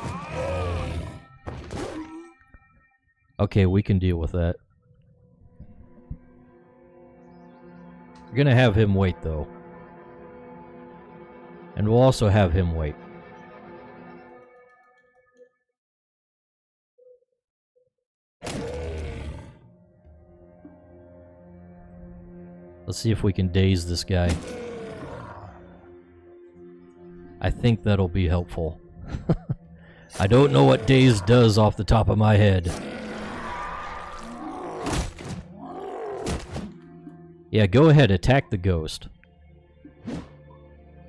Okay, we can deal with that. We're gonna have him wait though. And we'll also have him wait. Let's see if we can daze this guy. I think that'll be helpful. I don't know what daze does off the top of my head. Yeah, go ahead, attack the ghost.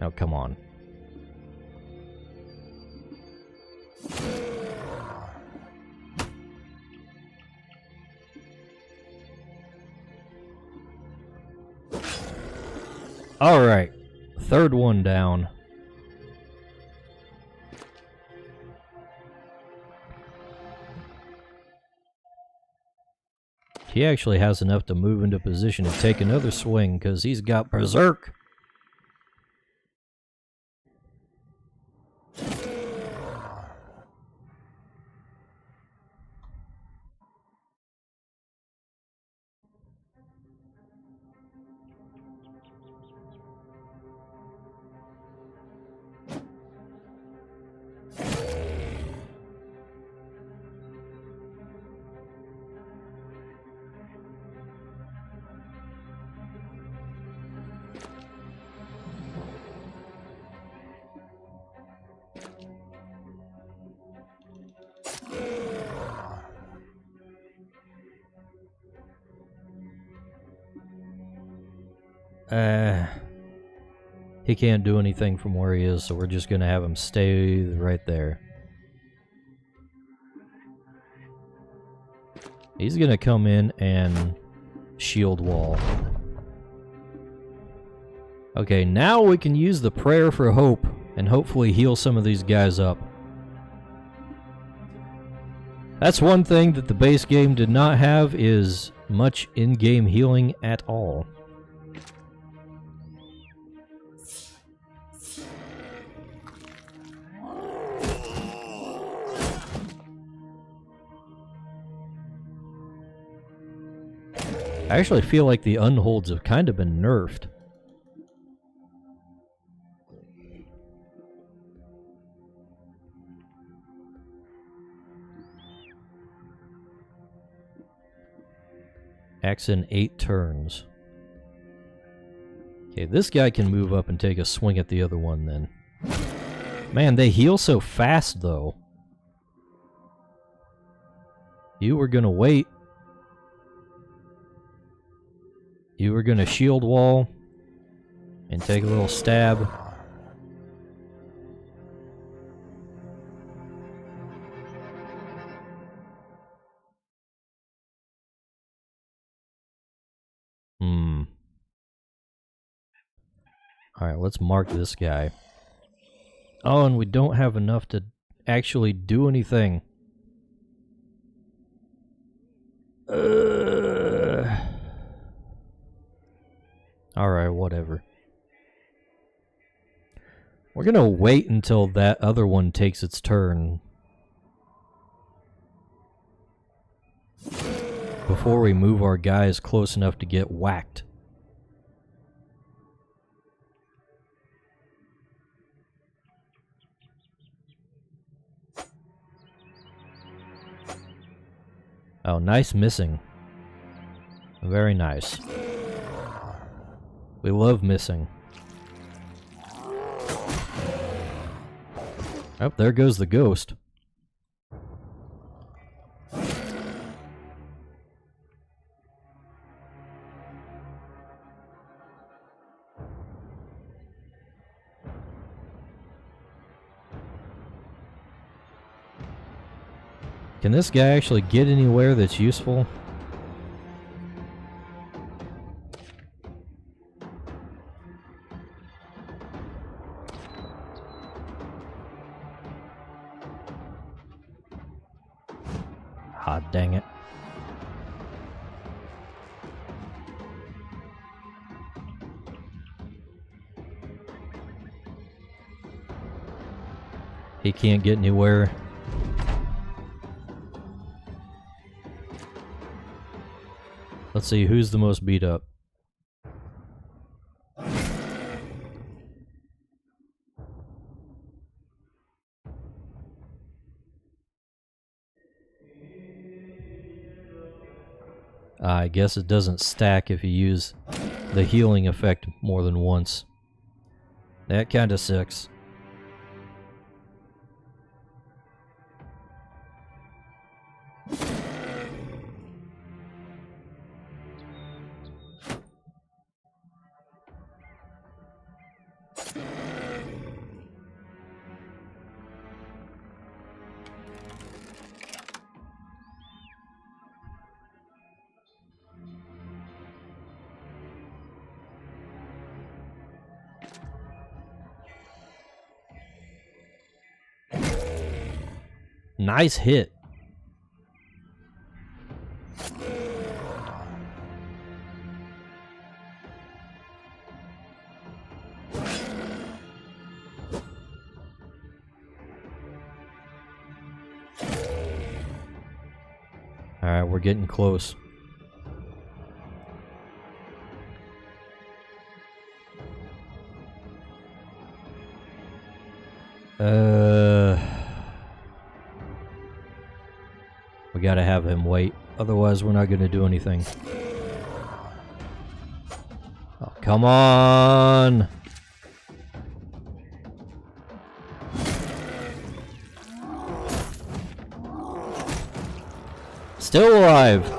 Oh, come on. Alright, third one down. He actually has enough to move into position and take another swing because he's got Berserk. He can't do anything from where he is, so we're just gonna have him stay right there. He's gonna come in and shield wall. Okay, now we can use the prayer for hope and hopefully heal some of these guys up. That's one thing that the base game did not have, is much in-game healing at all. I actually feel like the unholds have kind of been nerfed. Acts in 8 turns. Okay, this guy can move up and take a swing at the other one then. Man, they heal so fast though. You were gonna wait. You were gonna shield wall and take a little stab. Alright, let's mark this guy. Oh, and we don't have enough to actually do anything. Alright, whatever. We're gonna wait until that other one takes its turn before we move our guys close enough to get whacked. Oh, nice missing. Very nice. We love missing. Oh, there goes the ghost. Can this guy actually get anywhere that's useful? Ah, dang it. He can't get anywhere. Let's see, who's the most beat up? I guess it doesn't stack if you use the healing effect more than once. That kinda sucks. Nice hit. Alright, we're getting close. We gotta have him wait, otherwise we're not gonna do anything. Oh, come on! Still alive!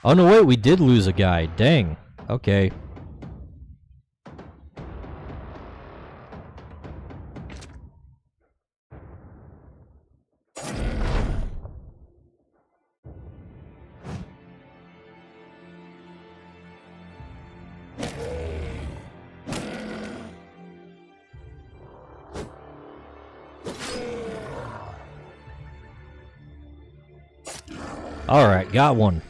Oh no, wait, we did lose a guy. Dang. Okay. Alright, got one.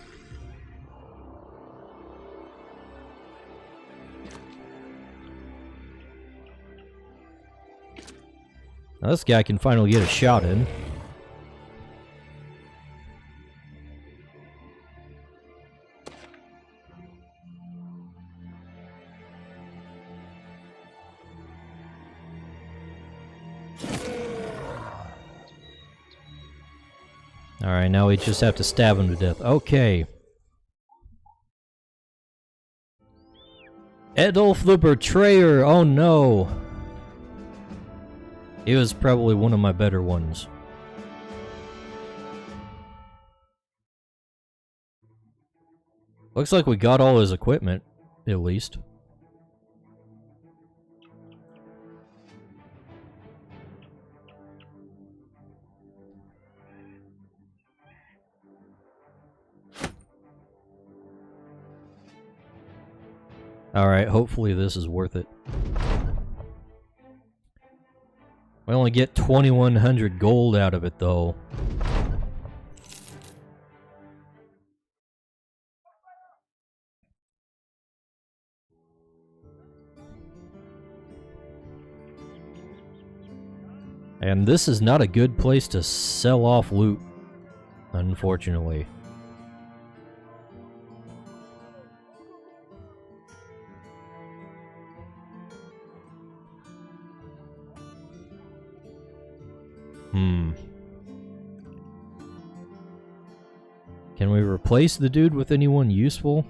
Now this guy can finally get a shot in. Alright, now we just have to stab him to death. Okay. Adolf the Betrayer! Oh no! He was probably one of my better ones. Looks like we got all his equipment, at least. Alright, hopefully this is worth it. We only get 2,100 gold out of it, though. And this is not a good place to sell off loot, unfortunately. Can we replace the dude with anyone useful?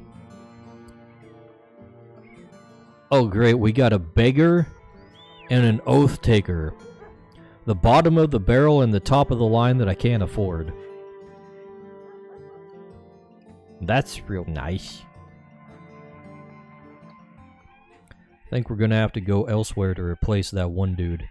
Oh, great. We got a beggar and an oath taker. The bottom of the barrel and the top of the line that I can't afford. That's real nice. I think we're gonna have to go elsewhere to replace that one dude.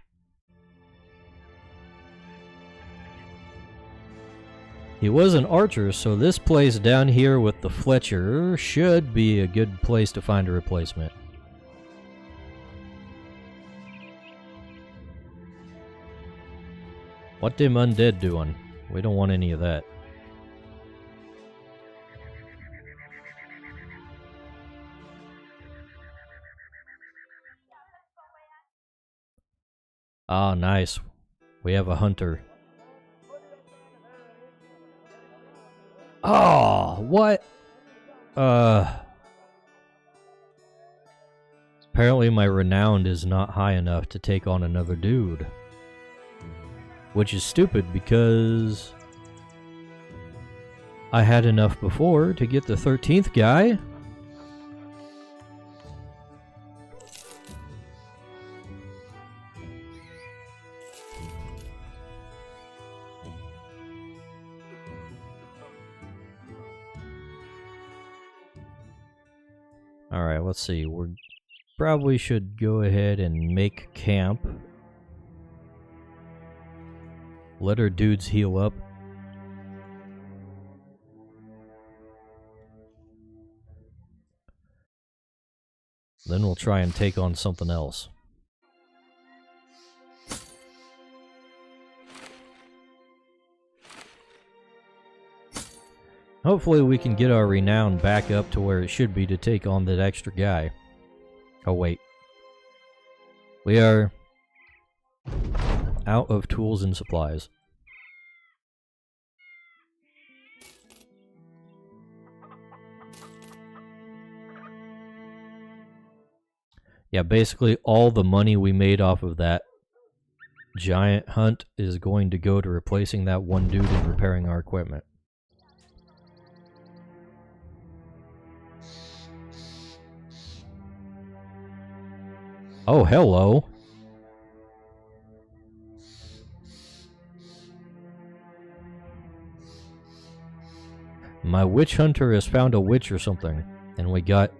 He was an archer, so this place down here with the Fletcher should be a good place to find a replacement. What them undead doing? We don't want any of that. Ah, nice. We have a hunter. Oh, what? Apparently my renown is not high enough to take on another dude. Which is stupid because I had enough before to get the 13th guy. Alright, let's see. We probably should go ahead and make camp. Let our dudes heal up. Then we'll try and take on something else. Hopefully we can get our renown back up to where it should be to take on that extra guy. Oh wait. We are out of tools and supplies. Yeah, basically all the money we made off of that giant hunt is going to go to replacing that one dude and repairing our equipment. Oh, hello. My witch hunter has found a witch or something, and we got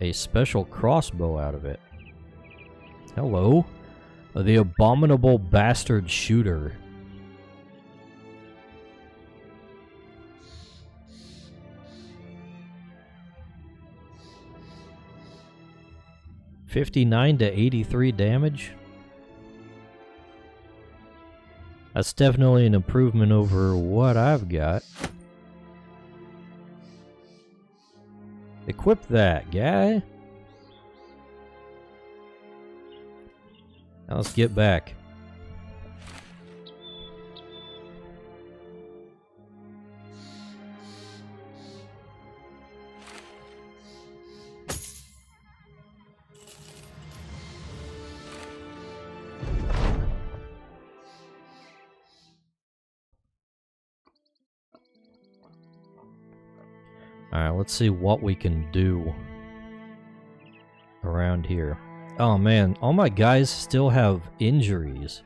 a special crossbow out of it. Hello. The abominable bastard shooter. $59 to 83 damage. That's definitely an improvement over what I've got. Equip that, guy. Now let's get back. Alright, let's see what we can do around here. Oh man, all my guys still have injuries.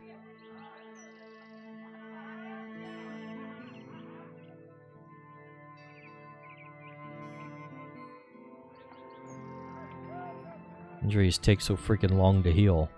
Injuries take so freaking long to heal.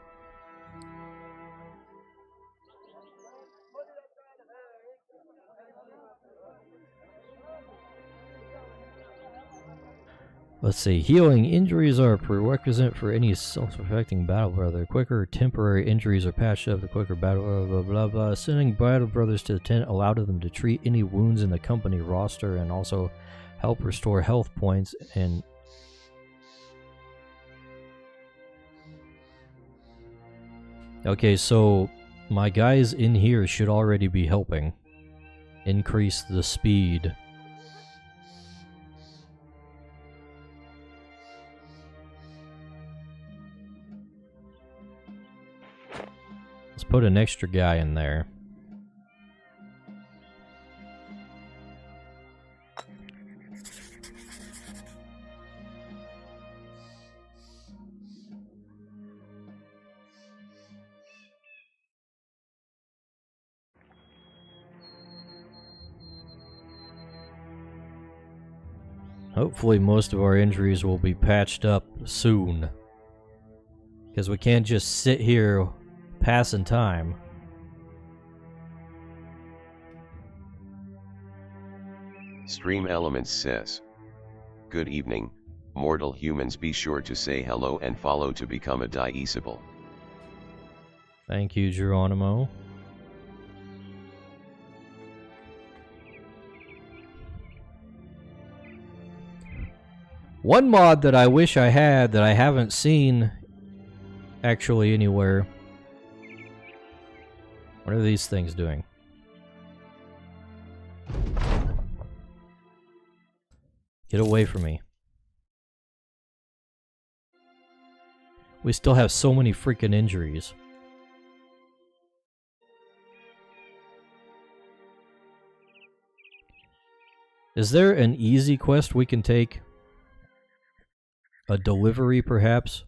Let's see, healing injuries are a prerequisite for any self-affecting battle brother. The quicker temporary injuries are patched up, the quicker battle blah blah blah blah. Sending battle brothers to the tent allowed them to treat any wounds in the company roster and also help restore health points and okay, so my guys in here should already be helping increase the speed. Let's put an extra guy in there. Hopefully most of our injuries will be patched up soon. Because we can't just sit here passing time. Stream Elements says, "Good evening, mortal humans. Be sure to say hello and follow to become a Dieceable." Thank you, Geronimo. One mod that I wish I had that I haven't seen actually anywhere. What are these things doing? Get away from me. We still have so many freaking injuries. Is there an easy quest we can take? A delivery, perhaps?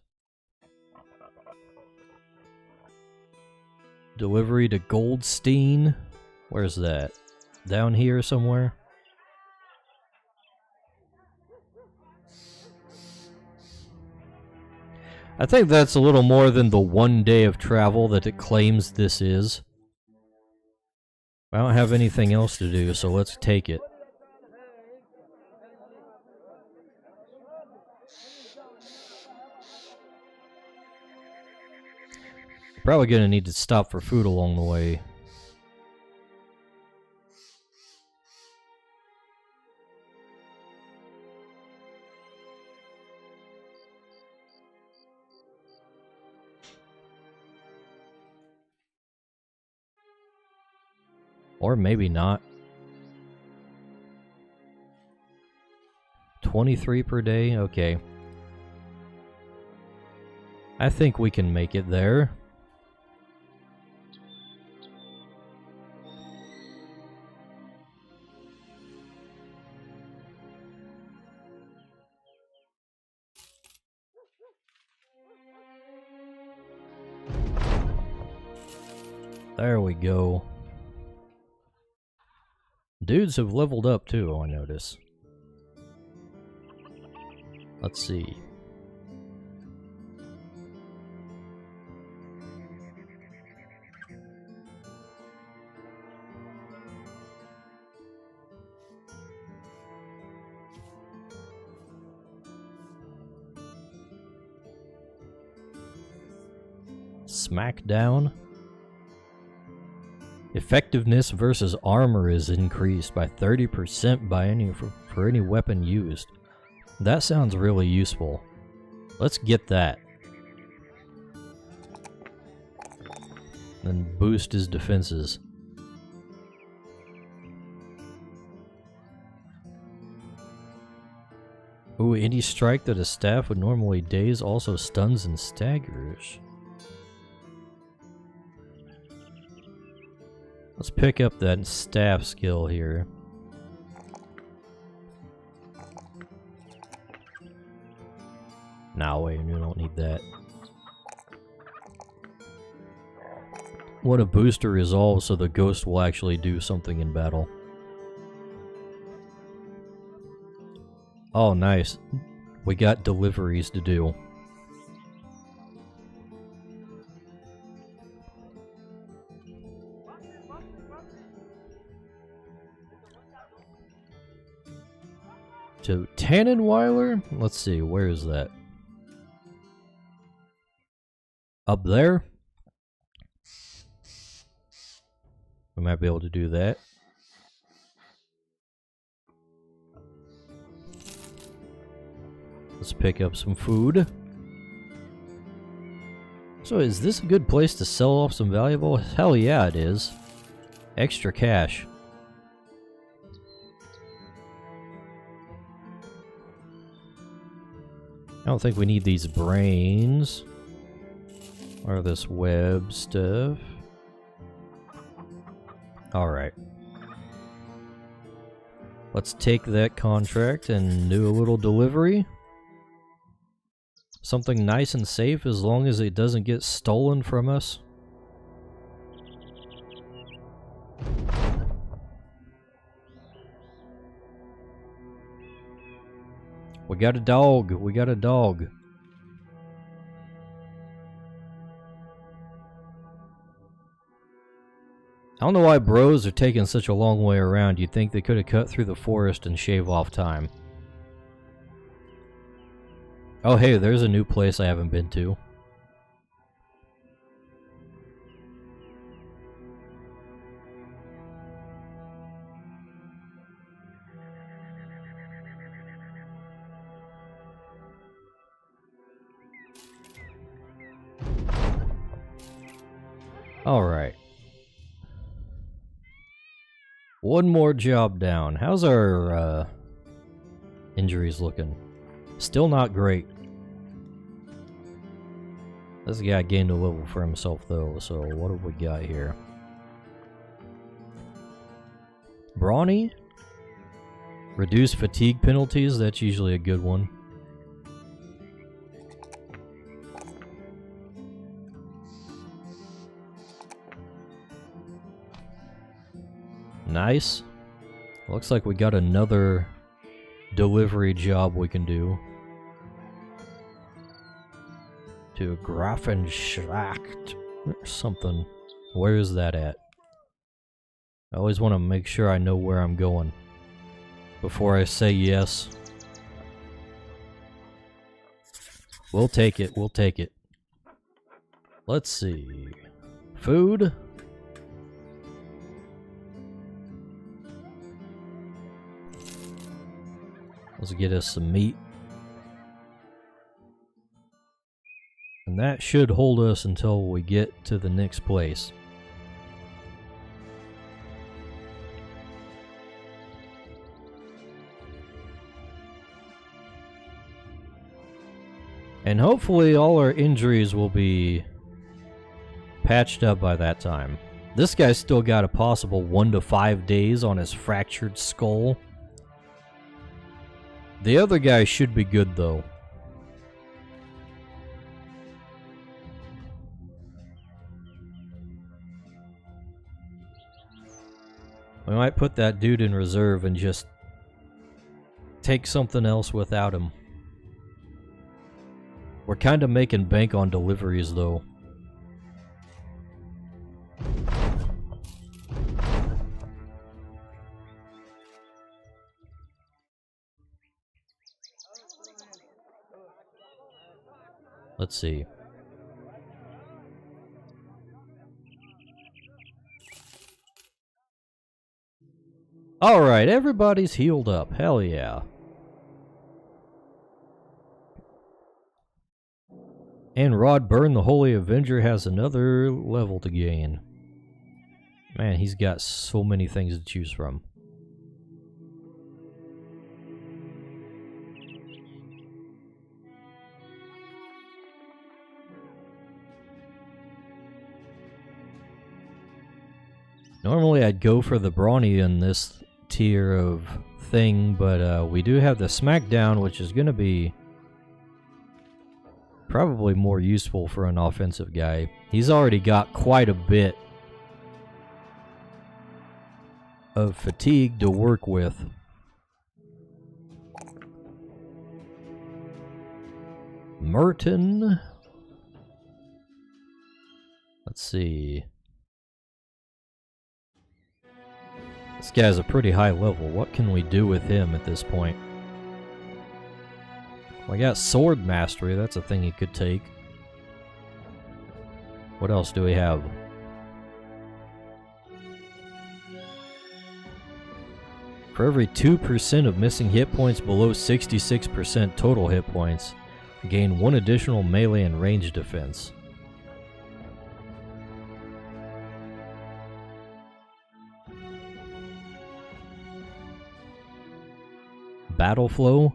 Delivery to Goldstein? Where's that? Down here somewhere? I think that's a little more than the 1 day of travel that it claims this is. I don't have anything else to do, so let's take it. Probably gonna need to stop for food along the way. Or maybe not. 23 per day? Okay. I think we can make it there. There we go. Dudes have leveled up too, I notice. Let's see. Smackdown. Effectiveness versus armor is increased by 30% for any weapon used. That sounds really useful. Let's get that. Then boost his defenses. Ooh, any strike that a staff would normally daze also stuns and staggers. Let's pick up that staff skill here. Nah, wait, you don't need that. What a booster resolve so the ghost will actually do something in battle. Oh, nice. We got deliveries to do. To Tannenweiler? Let's see, where is that? Up there? We might be able to do that. Let's pick up some food. So is this a good place to sell off some valuable? Hell yeah, it is. Extra cash. I don't think we need these brains. Or this web stuff. Alright. Let's take that contract and do a little delivery. Something nice and safe as long as it doesn't get stolen from us. We got a dog. We got a dog. I don't know why bros are taking such a long way around. You'd think they could have cut through the forest and shave off time. Oh hey, there's a new place I haven't been to. Alright. One more job down. How's our injuries looking? Still not great. This guy gained a level for himself though, so what have we got here? Brawny? Reduce fatigue penalties, that's usually a good one. Nice. Looks like we got another delivery job we can do. To Grafenschlacht or something. Where is that at? I always want to make sure I know where I'm going before I say yes. We'll take it, we'll take it. Let's see. Food? Let's get us some meat. And that should hold us until we get to the next place. And hopefully all our injuries will be patched up by that time. This guy's still got a possible 1 to 5 days on his fractured skull. The other guy should be good though. We might put that dude in reserve and just take something else without him. We're kind of making bank on deliveries though. Let's see. Alright, everybody's healed up. Hell yeah. And Rod Byrne, the Holy Avenger, has another level to gain. Man, he's got so many things to choose from. Normally I'd go for the Brawny in this tier of thing, but we do have the Smackdown, which is going to be probably more useful for an offensive guy. He's already got quite a bit of fatigue to work with. Merton. Let's see. This guy's a pretty high level. What can we do with him at this point? Well, I got Sword Mastery. That's a thing he could take. What else do we have? For every 2% of missing hit points below 66% total hit points, gain 1 additional melee and range defense. Battle Flow.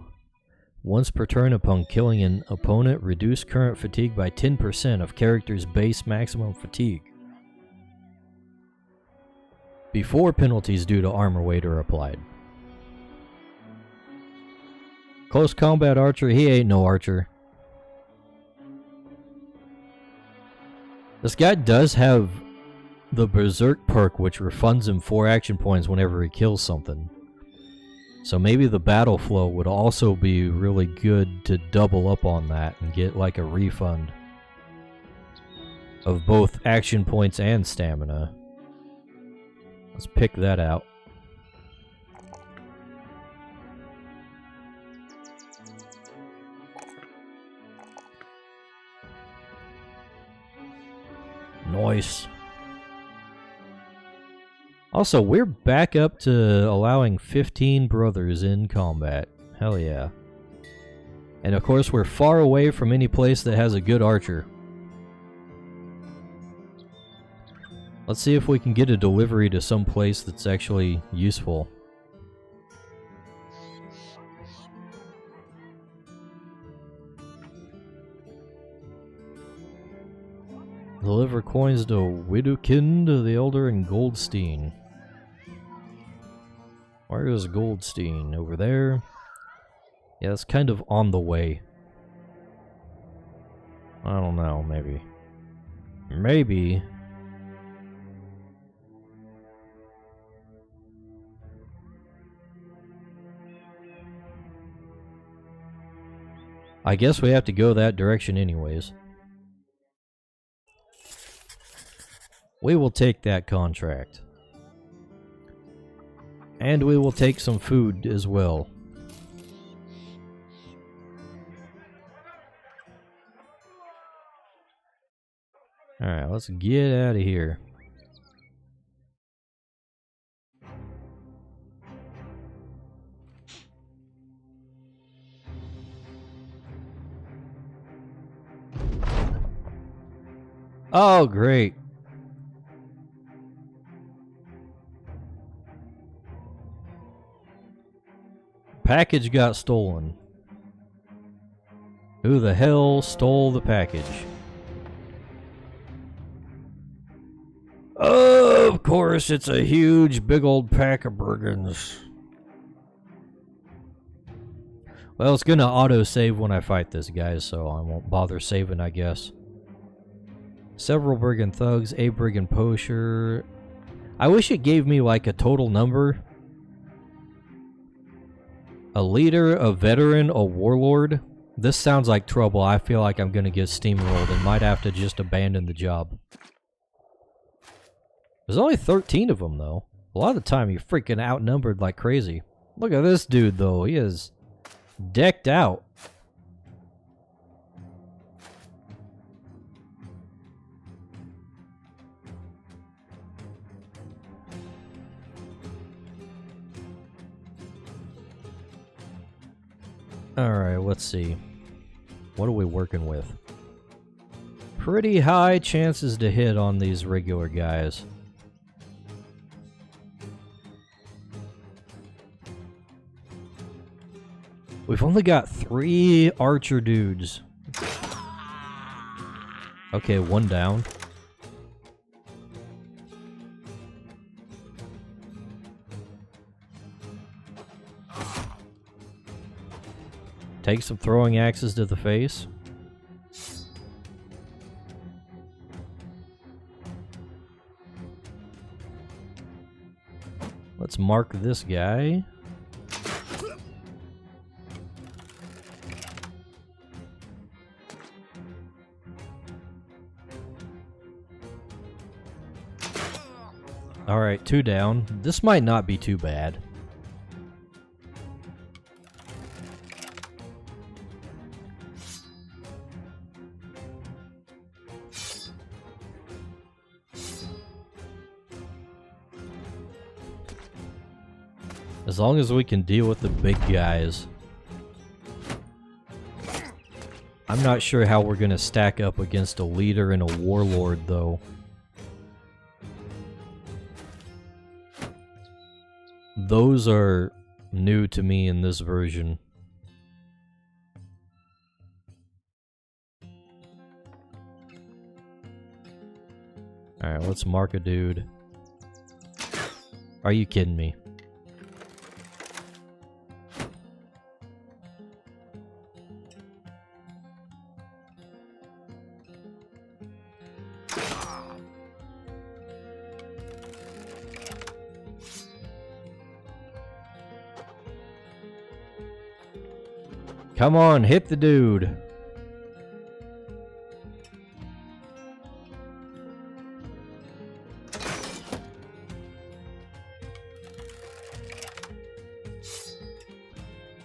Once per turn upon killing an opponent, reduce current fatigue by 10% of character's base maximum fatigue. Before penalties due to armor weight are applied. Close combat archer, he ain't no archer. This guy does have the Berserk perk, which refunds him 4 action points whenever he kills something. So maybe the battle flow would also be really good to double up on that and get like a refund of both action points and stamina. Let's pick that out. Nice. Also, we're back up to allowing 15 brothers in combat. Hell yeah. And of course, we're far away from any place that has a good archer. Let's see if we can get a delivery to some place that's actually useful. Deliver coins to Widowkind the Elder and Goldstein. Where is Goldstein? Over there? Yeah, it's kind of on the way. I don't know, maybe. Maybe. I guess we have to go that direction anyways. We will take that contract. And we will take some food as well. Alright, let's get out of here. Oh, great. Package got stolen. Who the hell stole the package? Of course, it's a huge, big old pack of brigands. Well, it's gonna auto-save when I fight this guy, so I won't bother saving, I guess. Several brigand thugs, a brigand poacher. I wish it gave me like a total number. A leader, a veteran, a warlord. This sounds like trouble. I feel like I'm gonna get steamrolled and might have to just abandon the job. There's only 13 of them, though. A lot of the time, you're freaking outnumbered like crazy. Look at this dude, though. He is decked out. Alright, let's see. What are we working with? Pretty high chances to hit on these regular guys. We've only got 3 archer dudes. Okay, one down. Take some throwing axes to the face. Let's mark this guy. Alright, 2 down. This might not be too bad. As long as we can deal with the big guys. I'm not sure how we're gonna stack up against a leader and a warlord, though. Those are new to me in this version. Alright, let's mark a dude. Are you kidding me? Come on, hit the dude.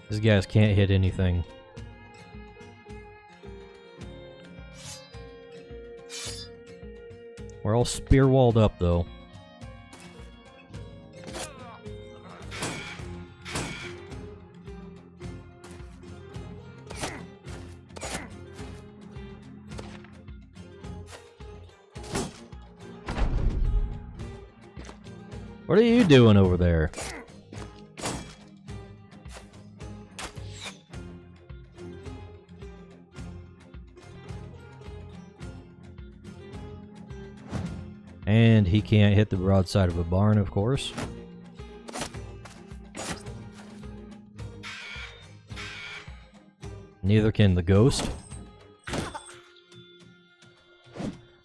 These guys can't hit anything. We're all spear walled up though. What are you doing over there? And he can't hit the broadside of a barn, of course. Neither can the ghost.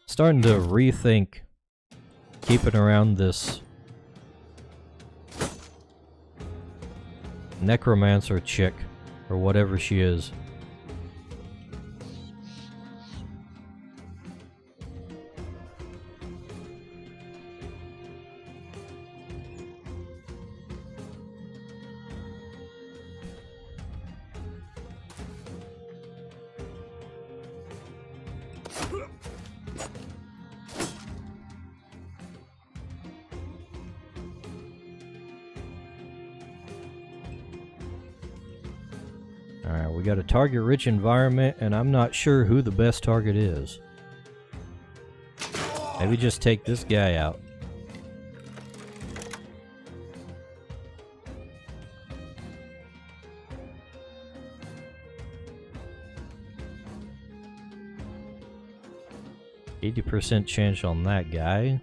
Starting to rethink keeping around this necromancer chick, or whatever she is. Alright, we got a target-rich environment, and I'm not sure who the best target is. Maybe just take this guy out. %80 chance on that guy.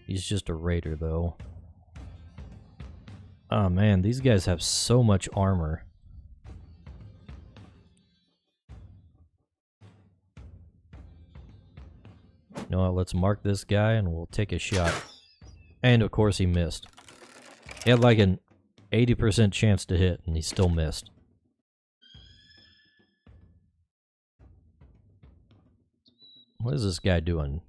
He's just a raider, though. Oh man, these guys have so much armor. You know what, let's mark this guy and we'll take a shot. And of course he missed. He had like an 80% chance to hit and he still missed. What is this guy doing?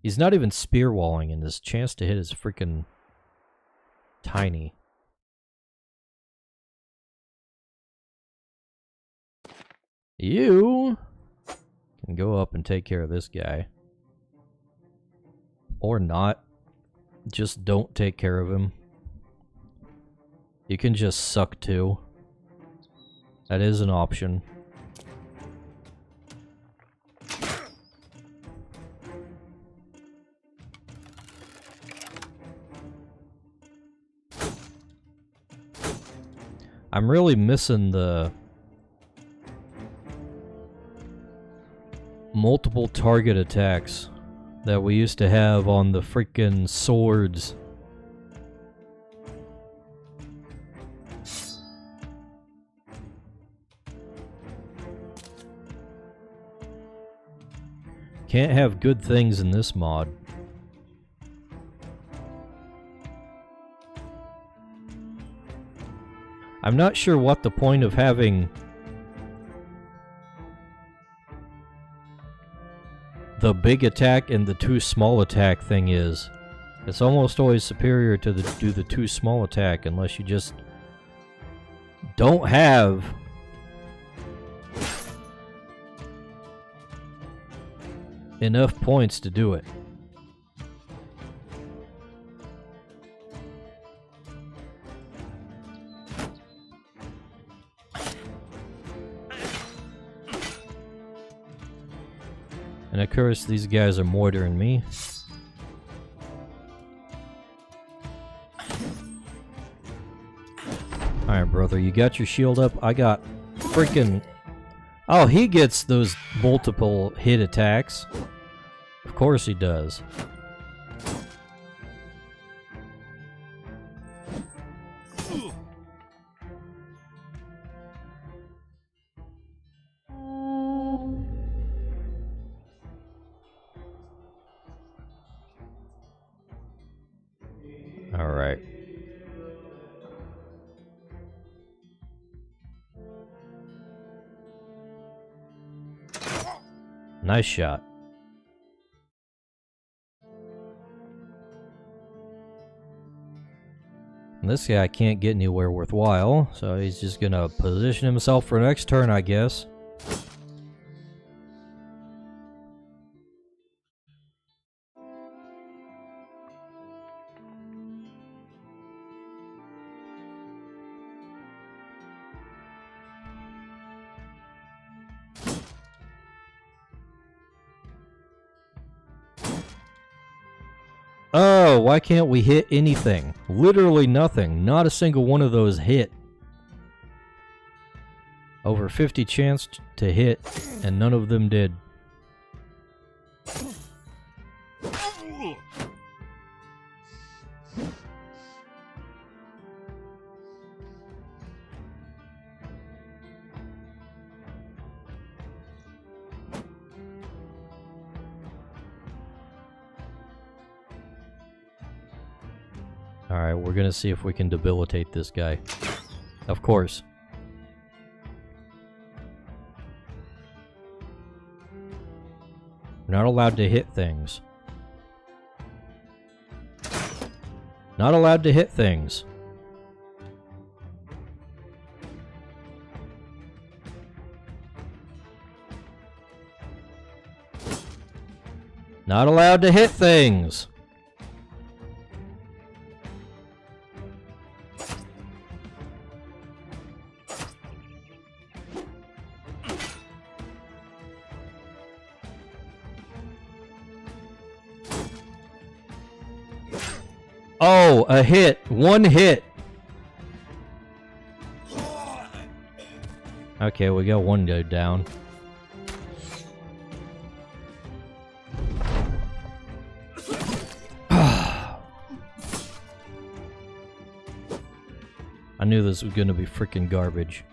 He's not even spear walling and his chance to hit is freaking tiny. You can go up and take care of this guy. Or not. Just don't take care of him. You can just suck too. That is an option. I'm really missing the multiple target attacks that we used to have on the freaking swords. Can't have good things in this mod. I'm not sure what the point of having the big attack and the too small attack thing is. It's almost always superior to do the too small attack unless you just don't have enough points to do it. And of course, these guys are mortaring me. Alright, brother, you got your shield up. I got freaking... Oh, he gets those multiple hit attacks. Of course he does. Alright. Nice shot. And this guy can't get anywhere worthwhile, so he's just gonna position himself for next turn, I guess. Oh, why can't we hit anything? Literally nothing. Not a single one of those hit. Over 50 chance to hit, and none of them did. Alright, we're gonna see if we can debilitate this guy. Of course. We're not allowed to hit things. Not allowed to hit things. Not allowed to hit things. Oh, a hit. One hit. Okay, we got one dude down. I knew this was gonna be freaking garbage.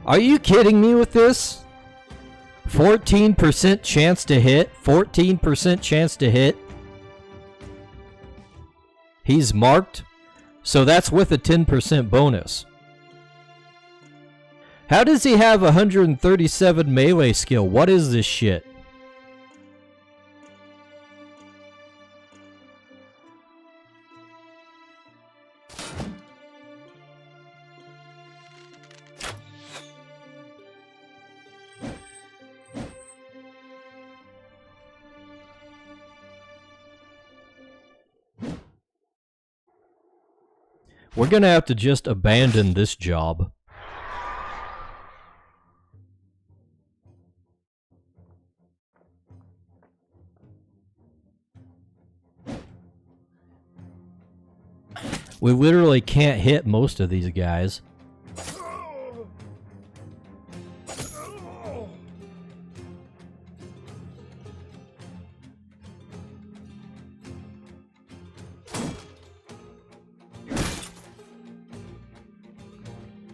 Are you kidding me with this? 14% chance to hit. 14% chance to hit. He's marked. So that's with a 10% bonus. How does he have 137 melee skill? What is this shit? We're gonna have to just abandon this job. We literally can't hit most of these guys.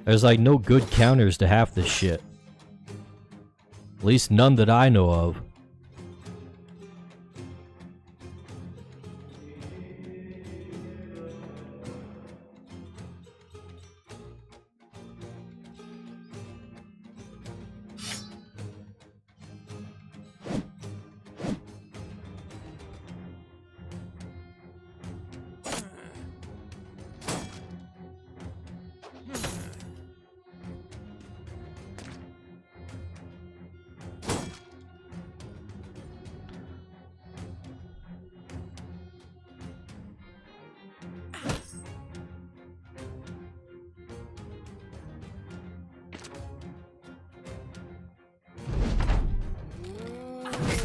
There's like no good counters to half this shit. At least none that I know of.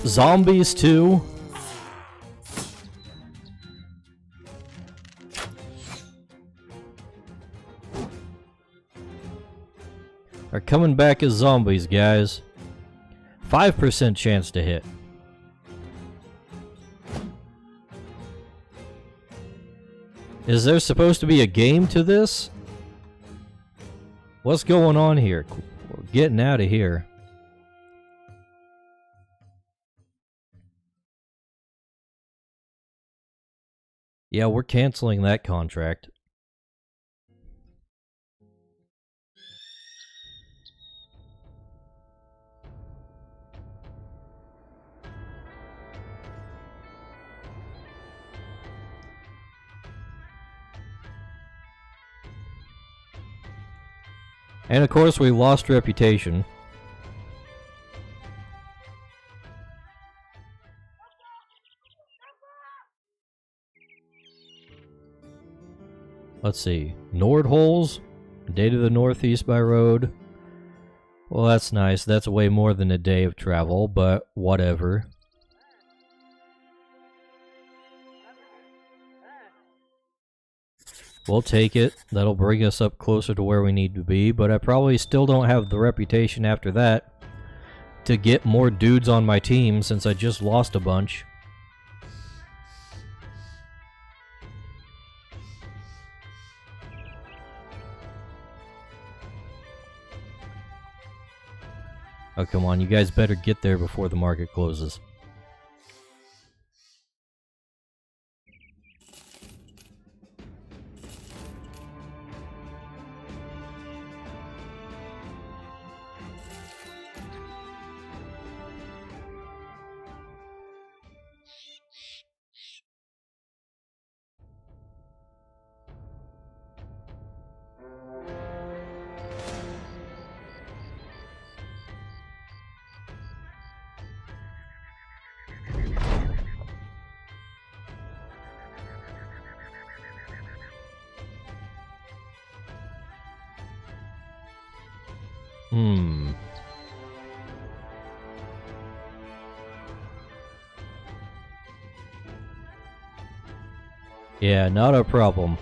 Zombies too. Are coming back as zombies, guys. 5% chance to hit. Is there supposed to be a game to this? What's going on here? We're getting out of here. Yeah, we're canceling that contract. And of course, we lost reputation. Let's see. Nordholes, day to the northeast by road. Well, that's nice. That's way more than a day of travel, but whatever. We'll take it. That'll bring us up closer to where we need to be, but I probably still don't have the reputation after that to get more dudes on my team since I just lost a bunch. Oh, come on, you guys better get there before the market closes. Yeah, not a problem.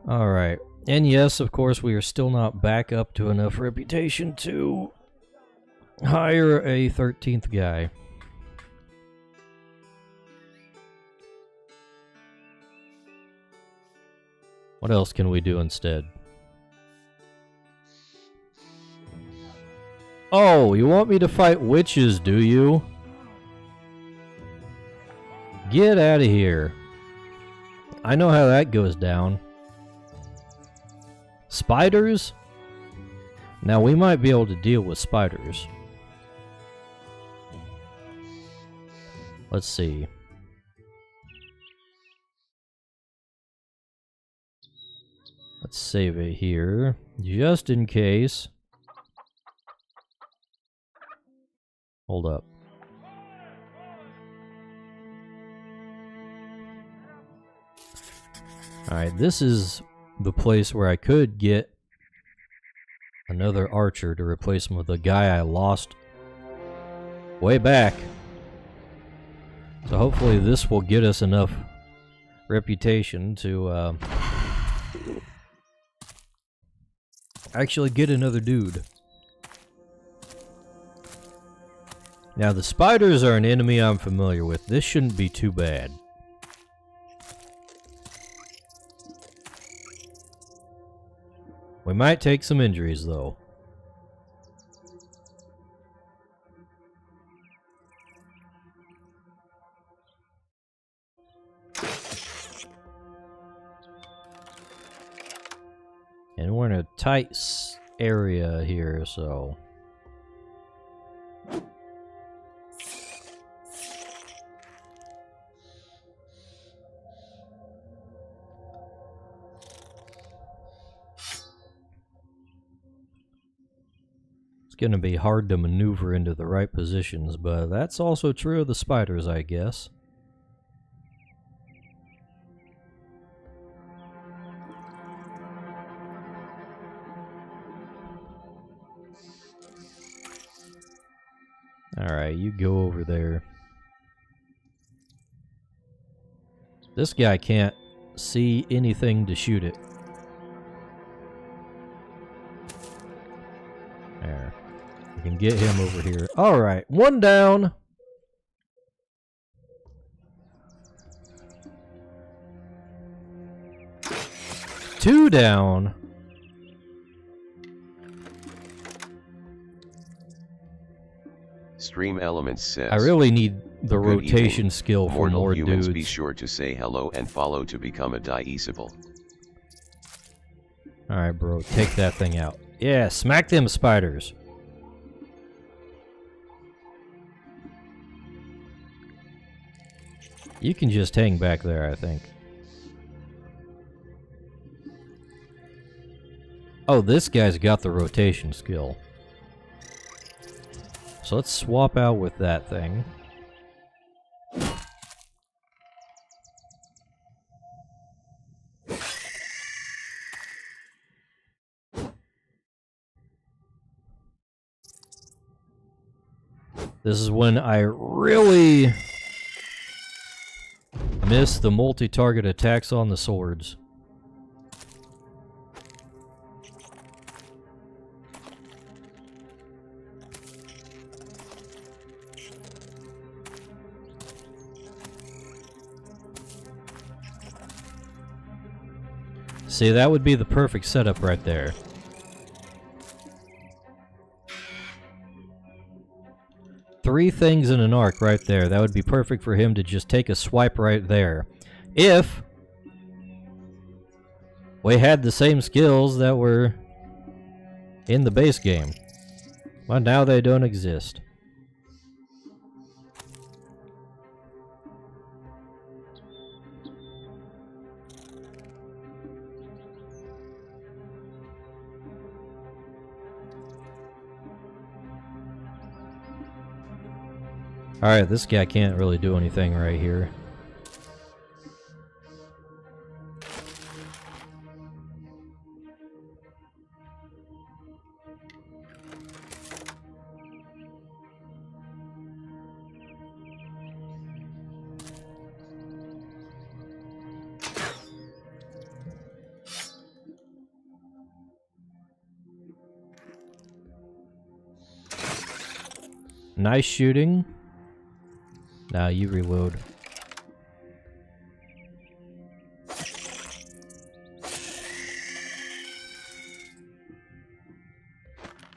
Alright. And yes, of course, we are still not back up to enough reputation to hire a 13th guy. What else can we do instead? Oh, you want me to fight witches, do you? Get out of here. I know how that goes down. Spiders? Now, we might be able to deal with spiders. Let's see. Let's save it here, just in case. Hold up. Alright, this is the place where I could get another archer to replace him with the guy I lost way back. So hopefully this will get us enough reputation to actually get another dude. Now the spiders are an enemy I'm familiar with. This shouldn't be too bad. We might take some injuries though. And we're in a tight area here, so... It's gonna be hard to maneuver into the right positions, but that's also true of the spiders, I guess. Alright, you go over there. This guy can't see anything to shoot it. There. We can get him over here. Alright, one down. Two down. Stream Elements says, I really need the Good rotation evening, skill for mortal more humans. dudes. Be sure to say hello and follow to become a Dieceable. Alright, bro, take that thing out. Yeah, smack them spiders. You can just hang back there, I think. Oh, this guy's got the rotation skill. So let's swap out with that thing. This is when I really miss the multi-target attacks on the swords. See, that would be the perfect setup right there. Three things in an arc right there. That would be perfect for him to just take a swipe right there. If we had the same skills that were in the base game. Well, now they don't exist. Alright, this guy can't really do anything right here. Nice shooting. Now you reload.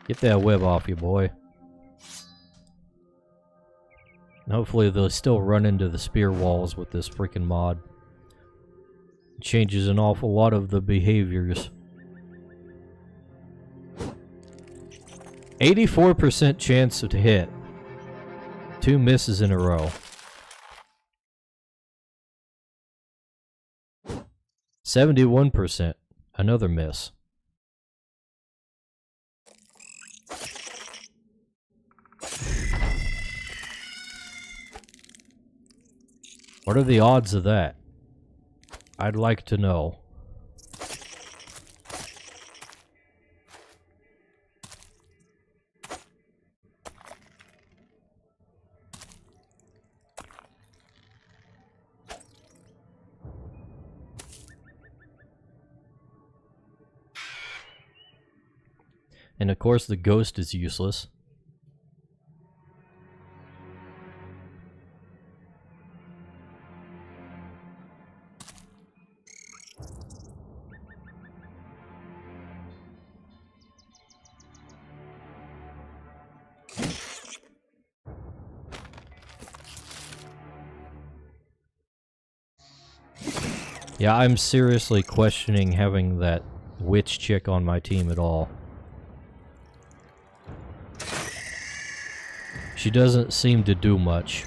Get that web off you, boy. And hopefully they'll still run into the spear walls with this freaking mod. It changes an awful lot of the behaviors. 84% chance to hit. 2 misses in a row. 71%. Another miss. What are the odds of that? I'd like to know. And of course the ghost is useless. Yeah, I'm seriously questioning having that witch chick on my team at all. She doesn't seem to do much.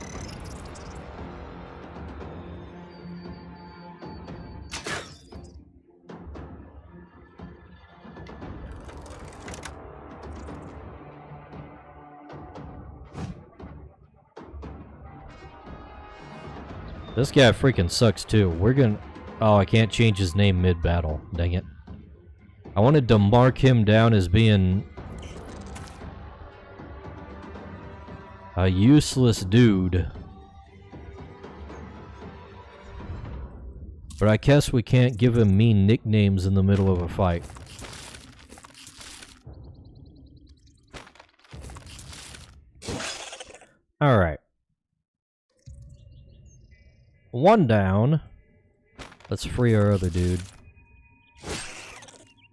This guy freaking sucks too. We're gonna... Oh, I can't change his name mid-battle. Dang it. I wanted to mark him down as being a useless dude. But I guess we can't give him mean nicknames in the middle of a fight. Alright. 1 down. Let's free our other dude.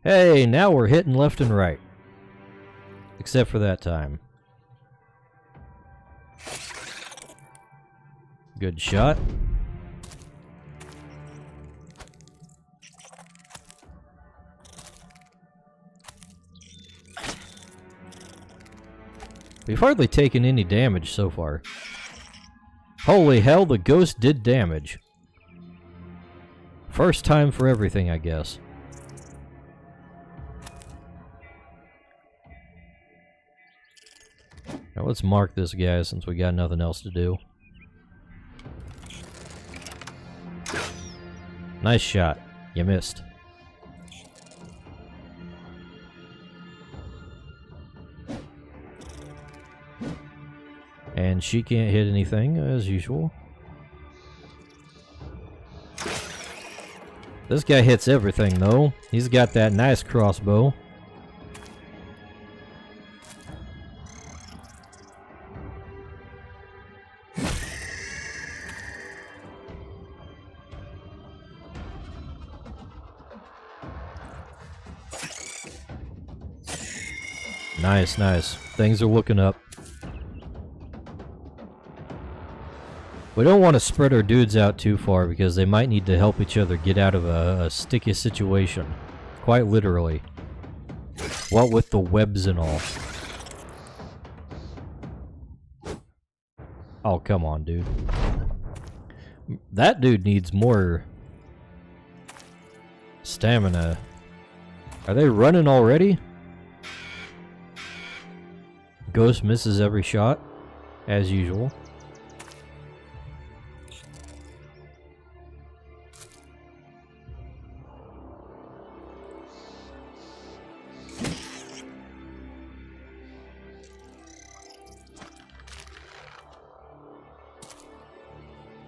Hey, now we're hitting left and right. Except for that time. Good shot. We've hardly taken any damage so far. Holy hell, the ghost did damage. First time for everything, I guess. Now let's mark this guy since we got nothing else to do. Nice shot. You missed. And she can't hit anything, as usual. This guy hits everything, though. He's got that nice crossbow. Nice, nice. Things are looking up. We don't want to spread our dudes out too far because they might need to help each other get out of a sticky situation. Quite literally. What with the webs and all. Oh, come on, dude. That dude needs more stamina. Are they running already? Ghost misses every shot, as usual.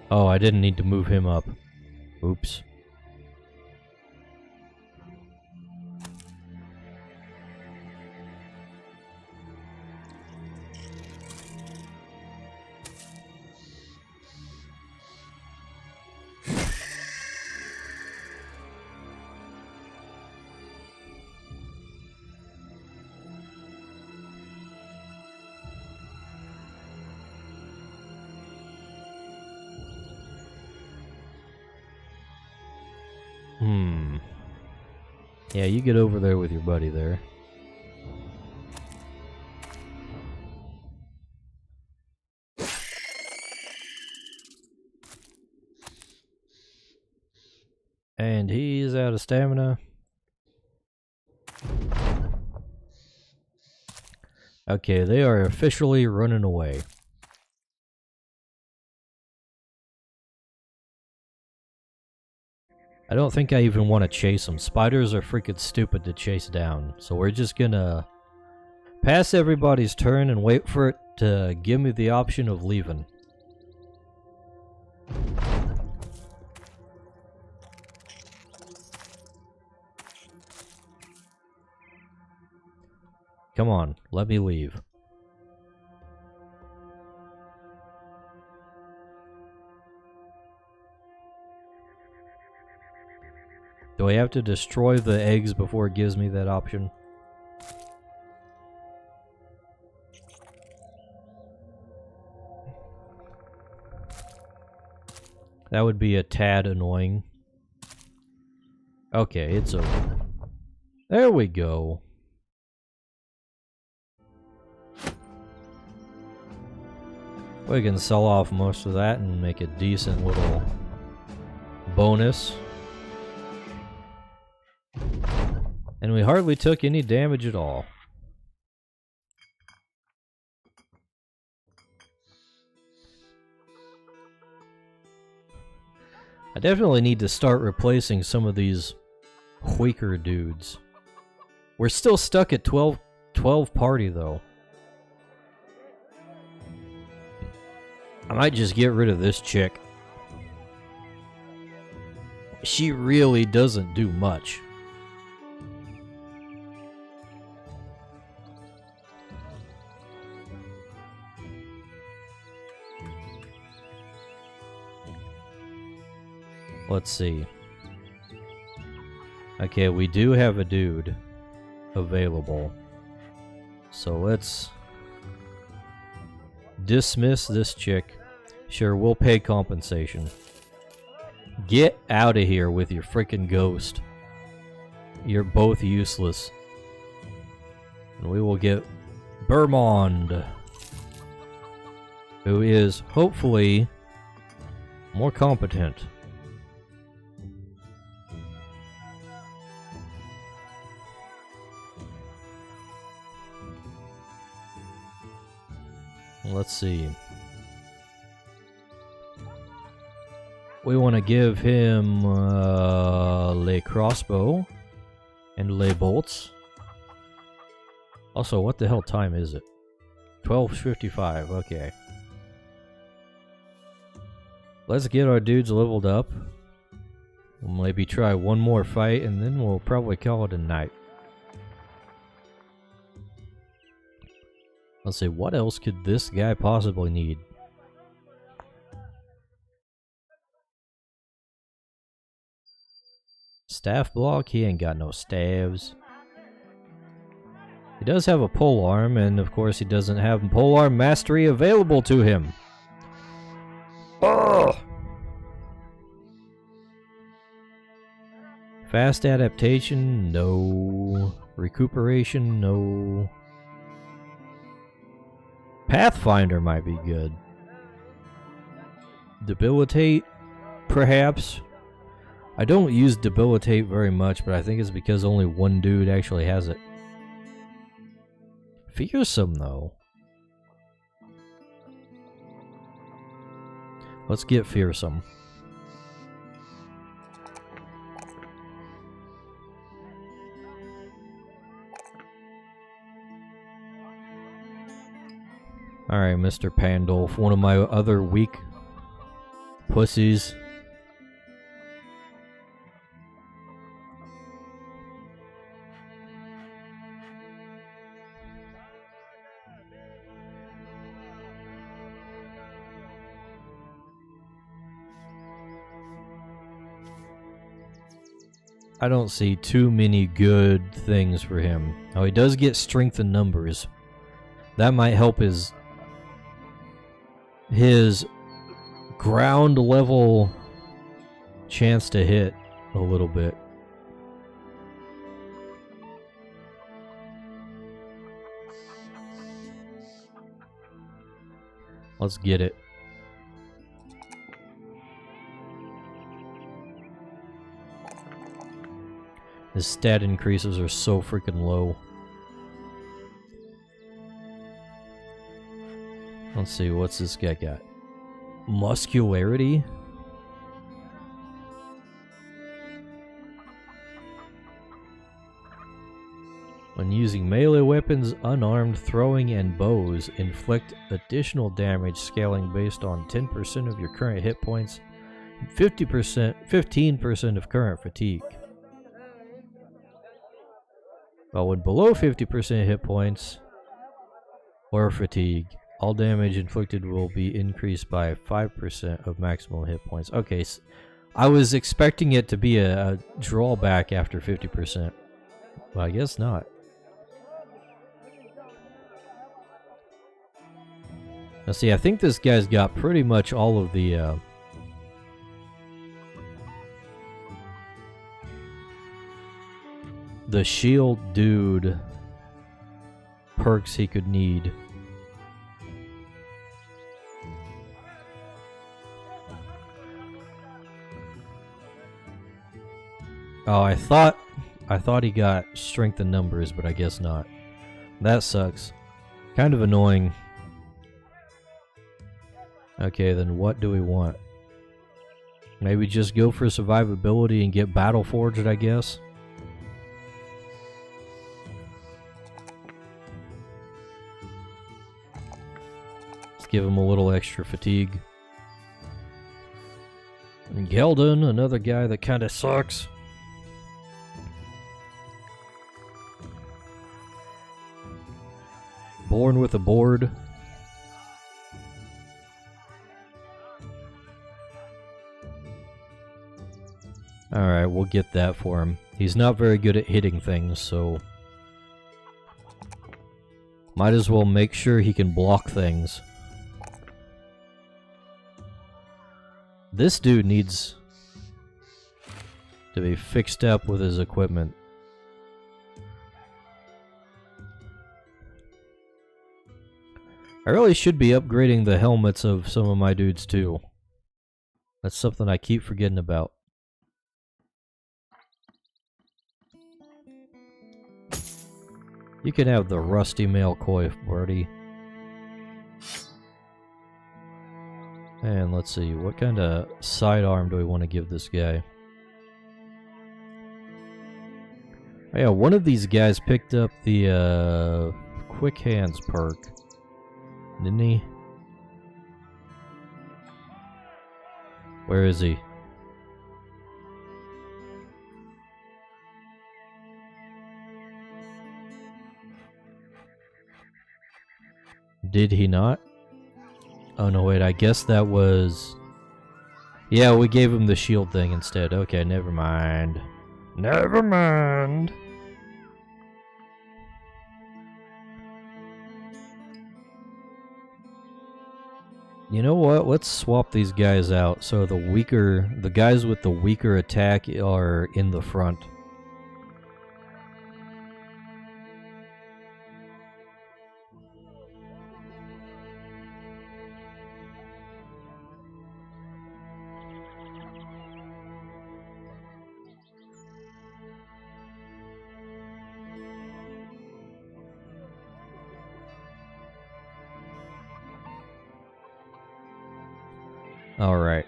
Oh, I didn't need to move him up. Oops. Yeah, you get over there with your buddy there. And he's out of stamina. Okay, they are officially running away. I don't think I even want to chase them. Spiders are freaking stupid to chase down. So we're just gonna pass everybody's turn and wait for it to give me the option of leaving. Come on, let me leave. Do I have to destroy the eggs before it gives me that option? That would be a tad annoying. Okay, it's over. There we go. We can sell off most of that and make a decent little bonus. And we hardly took any damage at all. I definitely need to start replacing some of these Quaker dudes. We're still stuck at 12 party though. I might just get rid of this chick. She really doesn't do much. Let's see. Okay, we do have a dude available. So let's dismiss this chick. Sure, we'll pay compensation. Get out of here with your freaking ghost. You're both useless. And we will get Bermond, who is hopefully more competent. Let's see. We want to give him le crossbow and le bolts. Also, what the hell time is it? 12:55. Okay. Let's get our dudes leveled up. We'll maybe try one more fight and then we'll probably call it a night. Let's see, what else could this guy possibly need? Staff block? He ain't got no staves. He does have a pole arm, and of course he doesn't have pole arm mastery available to him. Ugh! Fast adaptation? No. Recuperation? No. Pathfinder might be good. Debilitate? Perhaps. I don't use debilitate very much, but I think it's because only one dude actually has it. Fearsome, though. Let's get fearsome. Alright, Mr. Pandolf, one of my other weak pussies. I don't see too many good things for him. Oh, he does get strength in numbers. That might help his ground level chance to hit a little bit. Let's get it. His stat increases are so freaking low. Let's see, what's this guy got? Muscularity? When using melee weapons, unarmed, throwing, and bows, inflict additional damage scaling based on 10% of your current hit points and 15% of current fatigue. While when below 50% hit points or fatigue, all damage inflicted will be increased by 5% of maximum hit points. Okay, so I was expecting it to be a drawback after 50%. Well, I guess not. Now see, I think this guy's got pretty much all of the shield dude perks he could need. Oh, I thought he got strength in numbers, but I guess not. That sucks. Kind of annoying. Okay, then what do we want? Maybe just go for survivability and get battle forged, I guess. Let's give him a little extra fatigue. And Geldon, another guy that kind of sucks. Born with a board. Alright, we'll get that for him. He's not very good at hitting things, so might as well make sure he can block things. This dude needs to be fixed up with his equipment. I really should be upgrading the helmets of some of my dudes too. That's something I keep forgetting about. You can have the rusty mail coif, buddy. And let's see, what kind of sidearm do we want to give this guy? Oh yeah, one of these guys picked up the Quick Hands perk, didn't he? Where is he? Did he not? Oh no, wait, I guess that was... Yeah, we gave him the shield thing instead. Okay, never mind. Never mind. You know what? Let's swap these guys out so the guys with the weaker attack are in the front. Alright.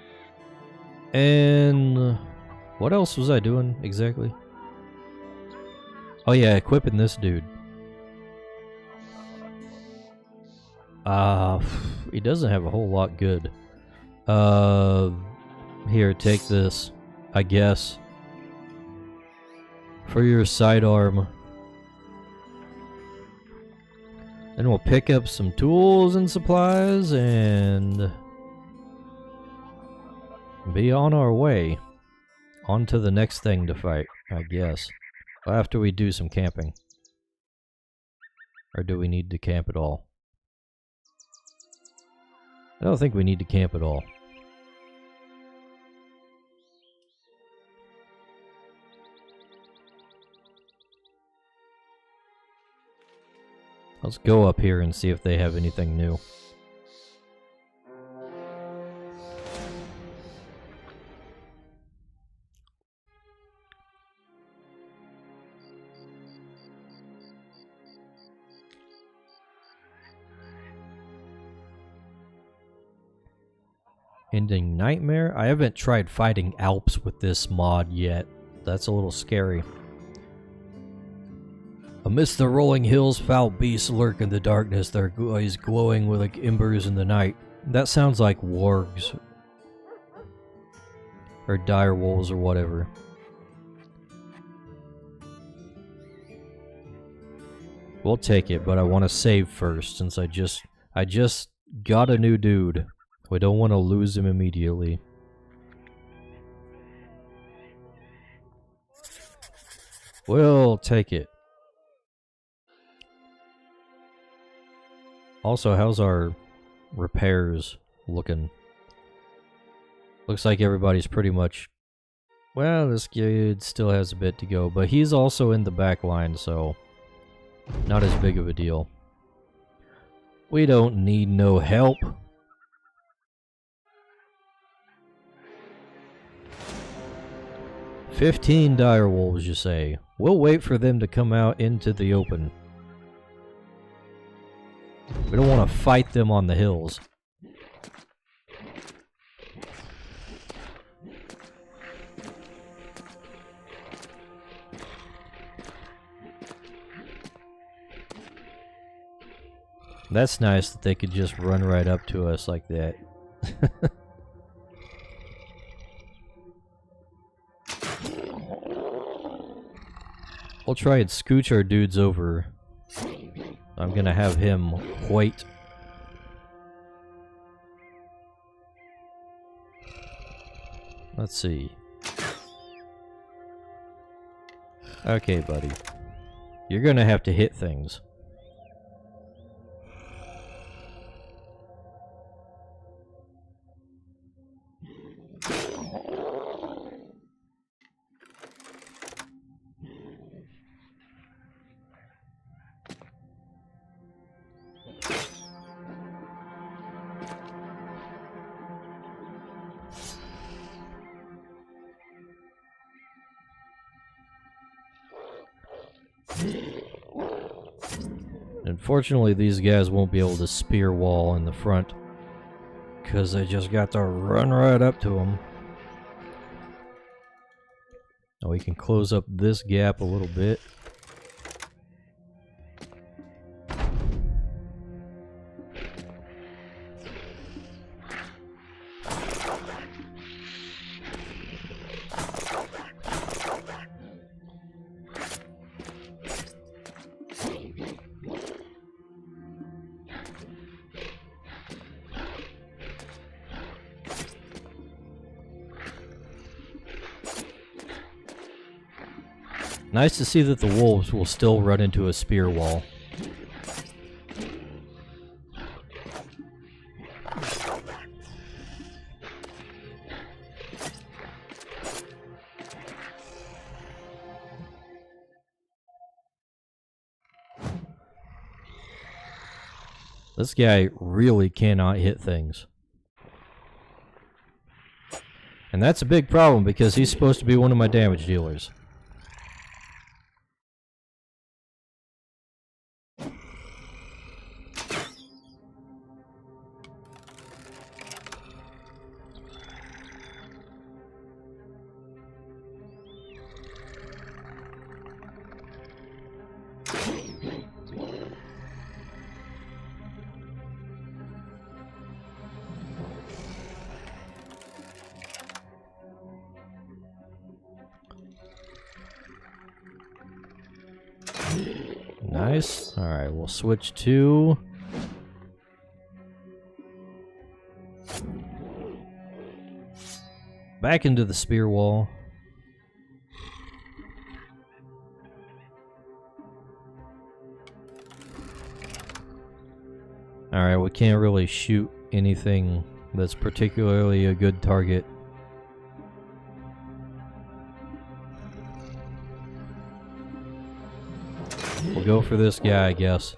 And what else was I doing exactly? Oh yeah, equipping this dude. He doesn't have a whole lot good. Here, take this, I guess. For your sidearm. Then we'll pick up some tools and supplies and be on our way. On to the next thing to fight, I guess. After we do some camping. Or do we need to camp at all? I don't think we need to camp at all. Let's go up here and see if they have anything new. Ending Nightmare? I haven't tried fighting Alps with this mod yet. That's a little scary. Amidst the rolling hills, foul beasts lurk in the darkness, their eyes glowing with like embers in the night. That sounds like wargs. Or dire wolves or whatever. We'll take it, but I want to save first since I just got a new dude. We don't want to lose him immediately. We'll take it. Also, how's our repairs looking? Looks like everybody's pretty much... Well, this kid still has a bit to go, but he's also in the back line, so... Not as big of a deal. We don't need no help. "15 dire wolves, you say? We'll wait for them to come out into the open. We don't want to fight them on the hills." That's nice that they could just run right up to us like that. We'll try and scooch our dudes over. I'm gonna have him wait. Let's see. Okay, buddy. You're gonna have to hit things. Unfortunately, these guys won't be able to spear wall in the front because I just got to run right up to them. Now we can close up this gap a little bit. Nice to see that the wolves will still run into a spear wall. This guy really cannot hit things. And that's a big problem because he's supposed to be one of my damage dealers. Nice. Alright, we'll switch to... back into the spear wall. Alright, we can't really shoot anything that's particularly a good target. We'll go for this guy, I guess.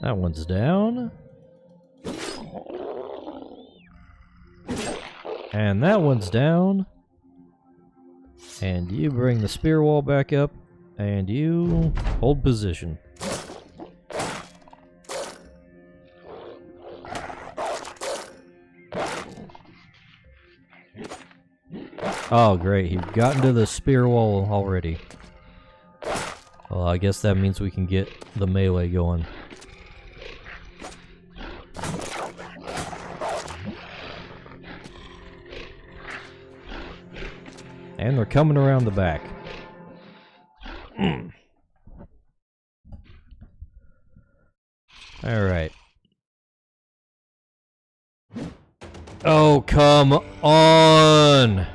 That one's down. And that one's down. And you bring the spear wall back up. And you hold position. Oh, great. He got into the spear wall already. Well, I guess that means we can get the melee going. And they're coming around the back. Alright. Oh, come on!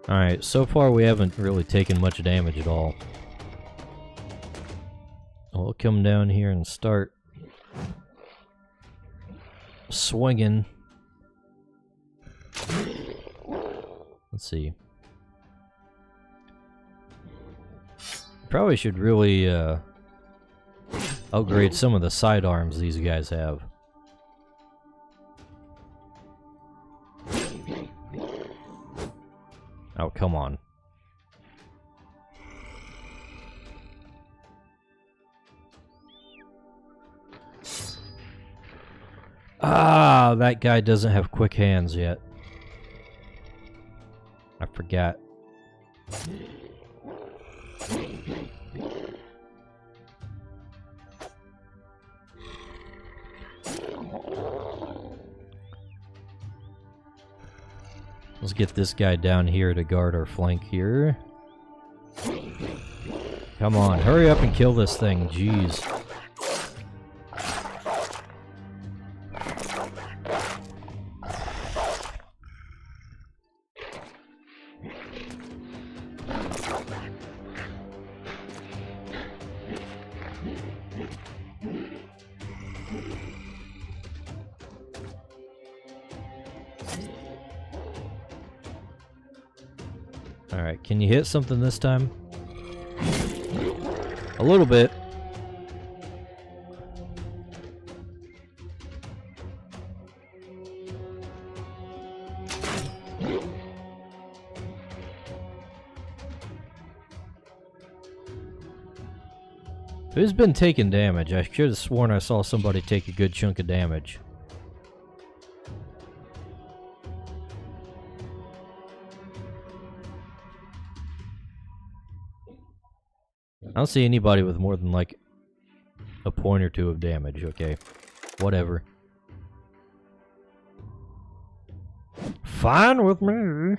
Alright, so far we haven't really taken much damage at all. We'll come down here and start swinging. Let's see. Probably should really upgrade some of the sidearms these guys have. Oh, come on. Ah, that guy doesn't have quick hands yet. I forgot. Let's get this guy down here to guard our flank here. Come on, hurry up and kill this thing, jeez. Alright, can you hit something this time? A little bit. Who's been taking damage? I should have sworn I saw somebody take a good chunk of damage. I don't see anybody with more than like a point or two of damage, okay. Whatever. Fine with me.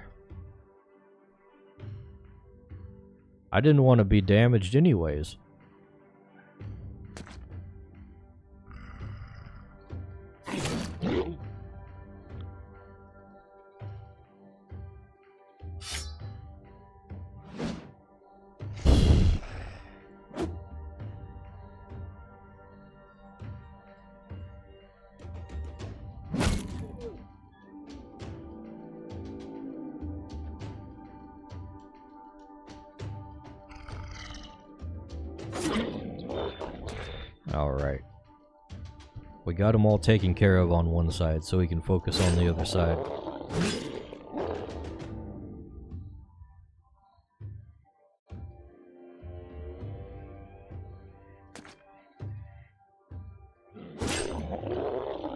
I didn't want to be damaged anyways. Alright. We got them all taken care of on one side, so we can focus on the other side.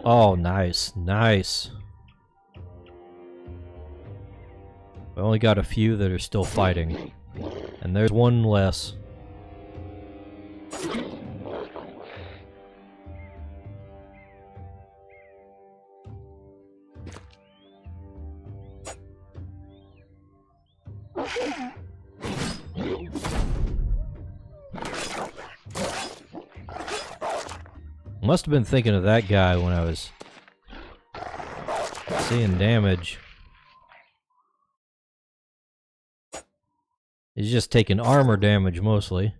Oh, nice. Nice. We only got a few that are still fighting. And there's one less. Must have been thinking of that guy when I was seeing damage. He's just taking armor damage mostly.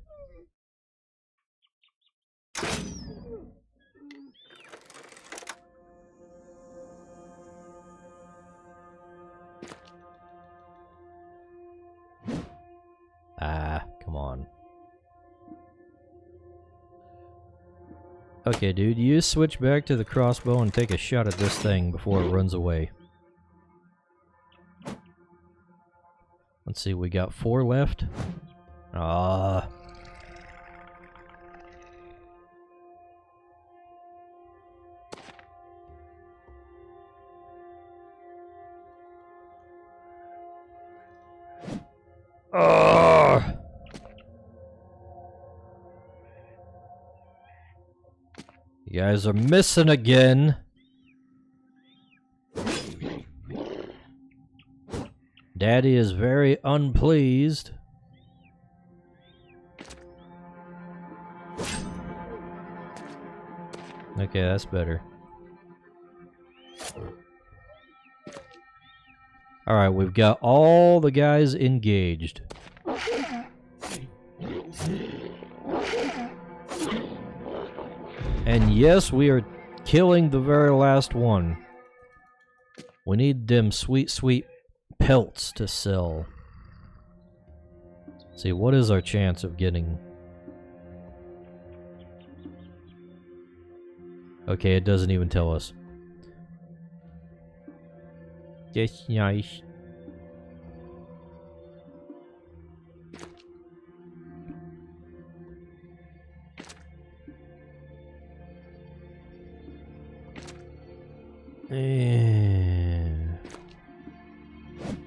Ah, come on. Okay, dude, you switch back to the crossbow and take a shot at this thing before it runs away. Let's see, we got 4 left. Ah. Ah. You guys are missing again. Daddy is very unpleased. Okay, that's better. Alright, we've got all the guys engaged. And yes, we are killing the very last one. We need them sweet, sweet pelts to sell. Let's see, what is our chance of getting... Okay, it doesn't even tell us. That's nice.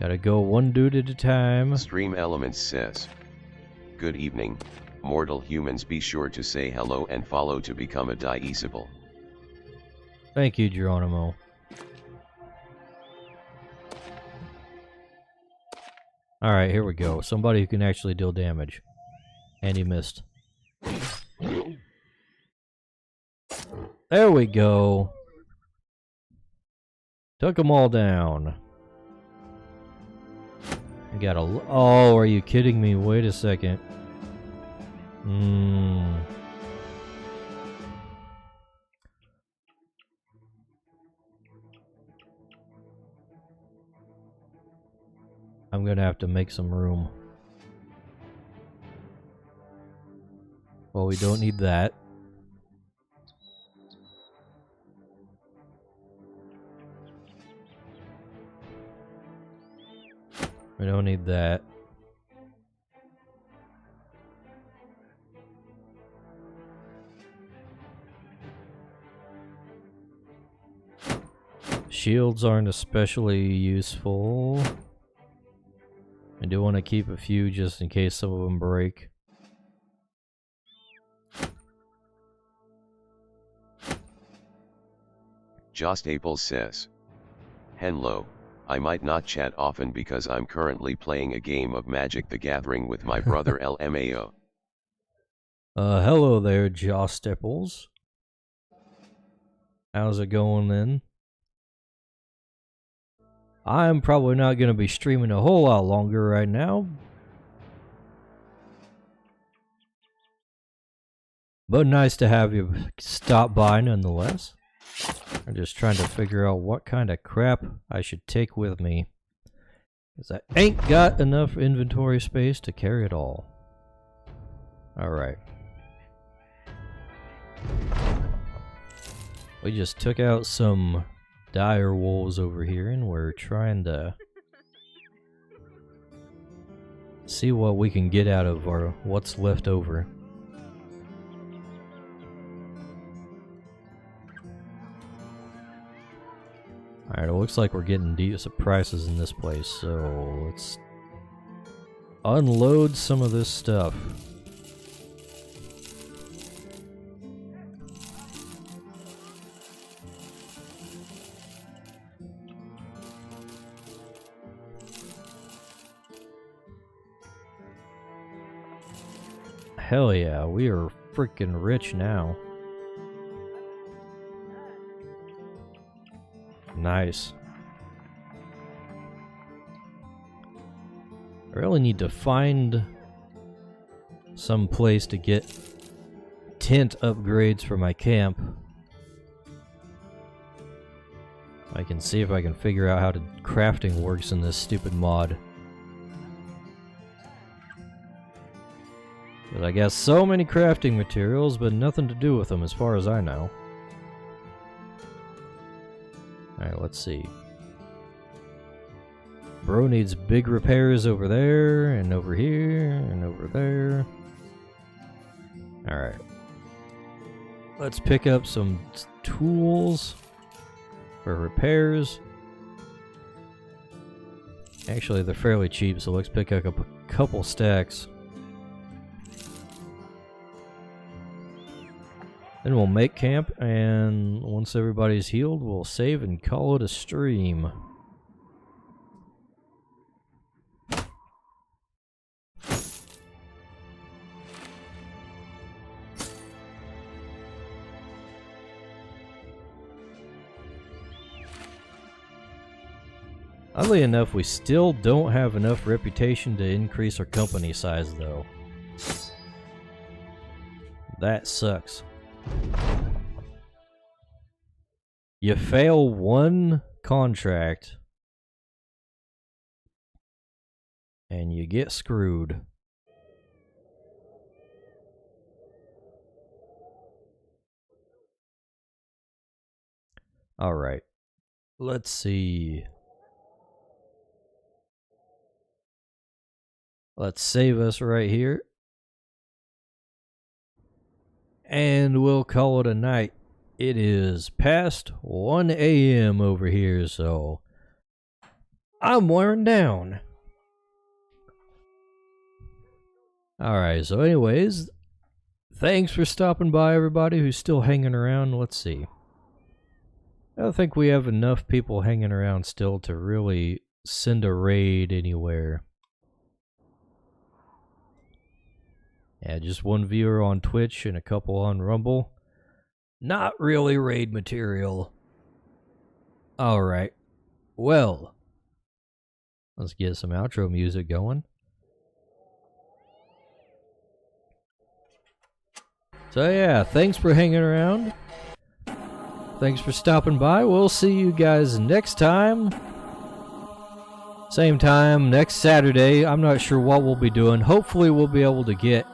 Gotta go one dude at a time. Stream Elements says, "Good evening, mortal humans. Be sure to say hello and follow to become a Dieceable." Thank you, Geronimo. Alright, here we go. Somebody who can actually deal damage. And he missed. There we go. Took them all down. We got a... Oh, are you kidding me? Wait a second. I'm gonna have to make some room. Well, we don't need that. We don't need that. Shields aren't especially useful. I do want to keep a few just in case some of them break. Jost Aples says, "Hello, I might not chat often because I'm currently playing a game of Magic the Gathering with my brother LMAO. Hello there, Jost Staples. How's it going then? I'm probably not going to be streaming a whole lot longer right now. But nice to have you stop by nonetheless. I'm just trying to figure out what kind of crap I should take with me. Because I ain't got enough inventory space to carry it all. Alright. We just took out some dire wolves over here and we're trying to see what we can get out of our what's left over. Alright, it looks like we're getting decent prices in this place, so let's unload some of this stuff. Hell yeah, we are freaking rich now. Nice. I really need to find some place to get tent upgrades for my camp. I can see if I can figure out how crafting works in this stupid mod. But I got so many crafting materials, but nothing to do with them as far as I know. Alright, let's see. Bro needs big repairs over there, and over here, and over there. Alright. Let's pick up some tools for repairs. Actually, they're fairly cheap, so let's pick up a couple stacks. Then we'll make camp, and once everybody's healed, we'll save and call it a stream. Oddly enough, we still don't have enough reputation to increase our company size, though. That sucks. You fail one contract and you get screwed. All right. Let's see. Let's save us right here. And we'll call it a night. It is past 1 a.m. over here, so I'm wearing down. Alright, so anyways, thanks for stopping by, everybody who's still hanging around. Let's see. I don't think we have enough people hanging around still to really send a raid anywhere. Yeah, just one viewer on Twitch and a couple on Rumble. Not really raid material. Alright. Well, let's get some outro music going. So yeah, thanks for hanging around. Thanks for stopping by. We'll see you guys next time. Same time, next Saturday. I'm not sure what we'll be doing. Hopefully we'll be able to get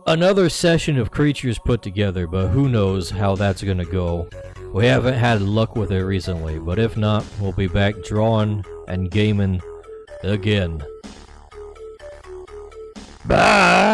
another session of Crytures put together, but who knows how that's going to go. We haven't had luck with it recently, but if not, we'll be back drawing and gaming again. Bye!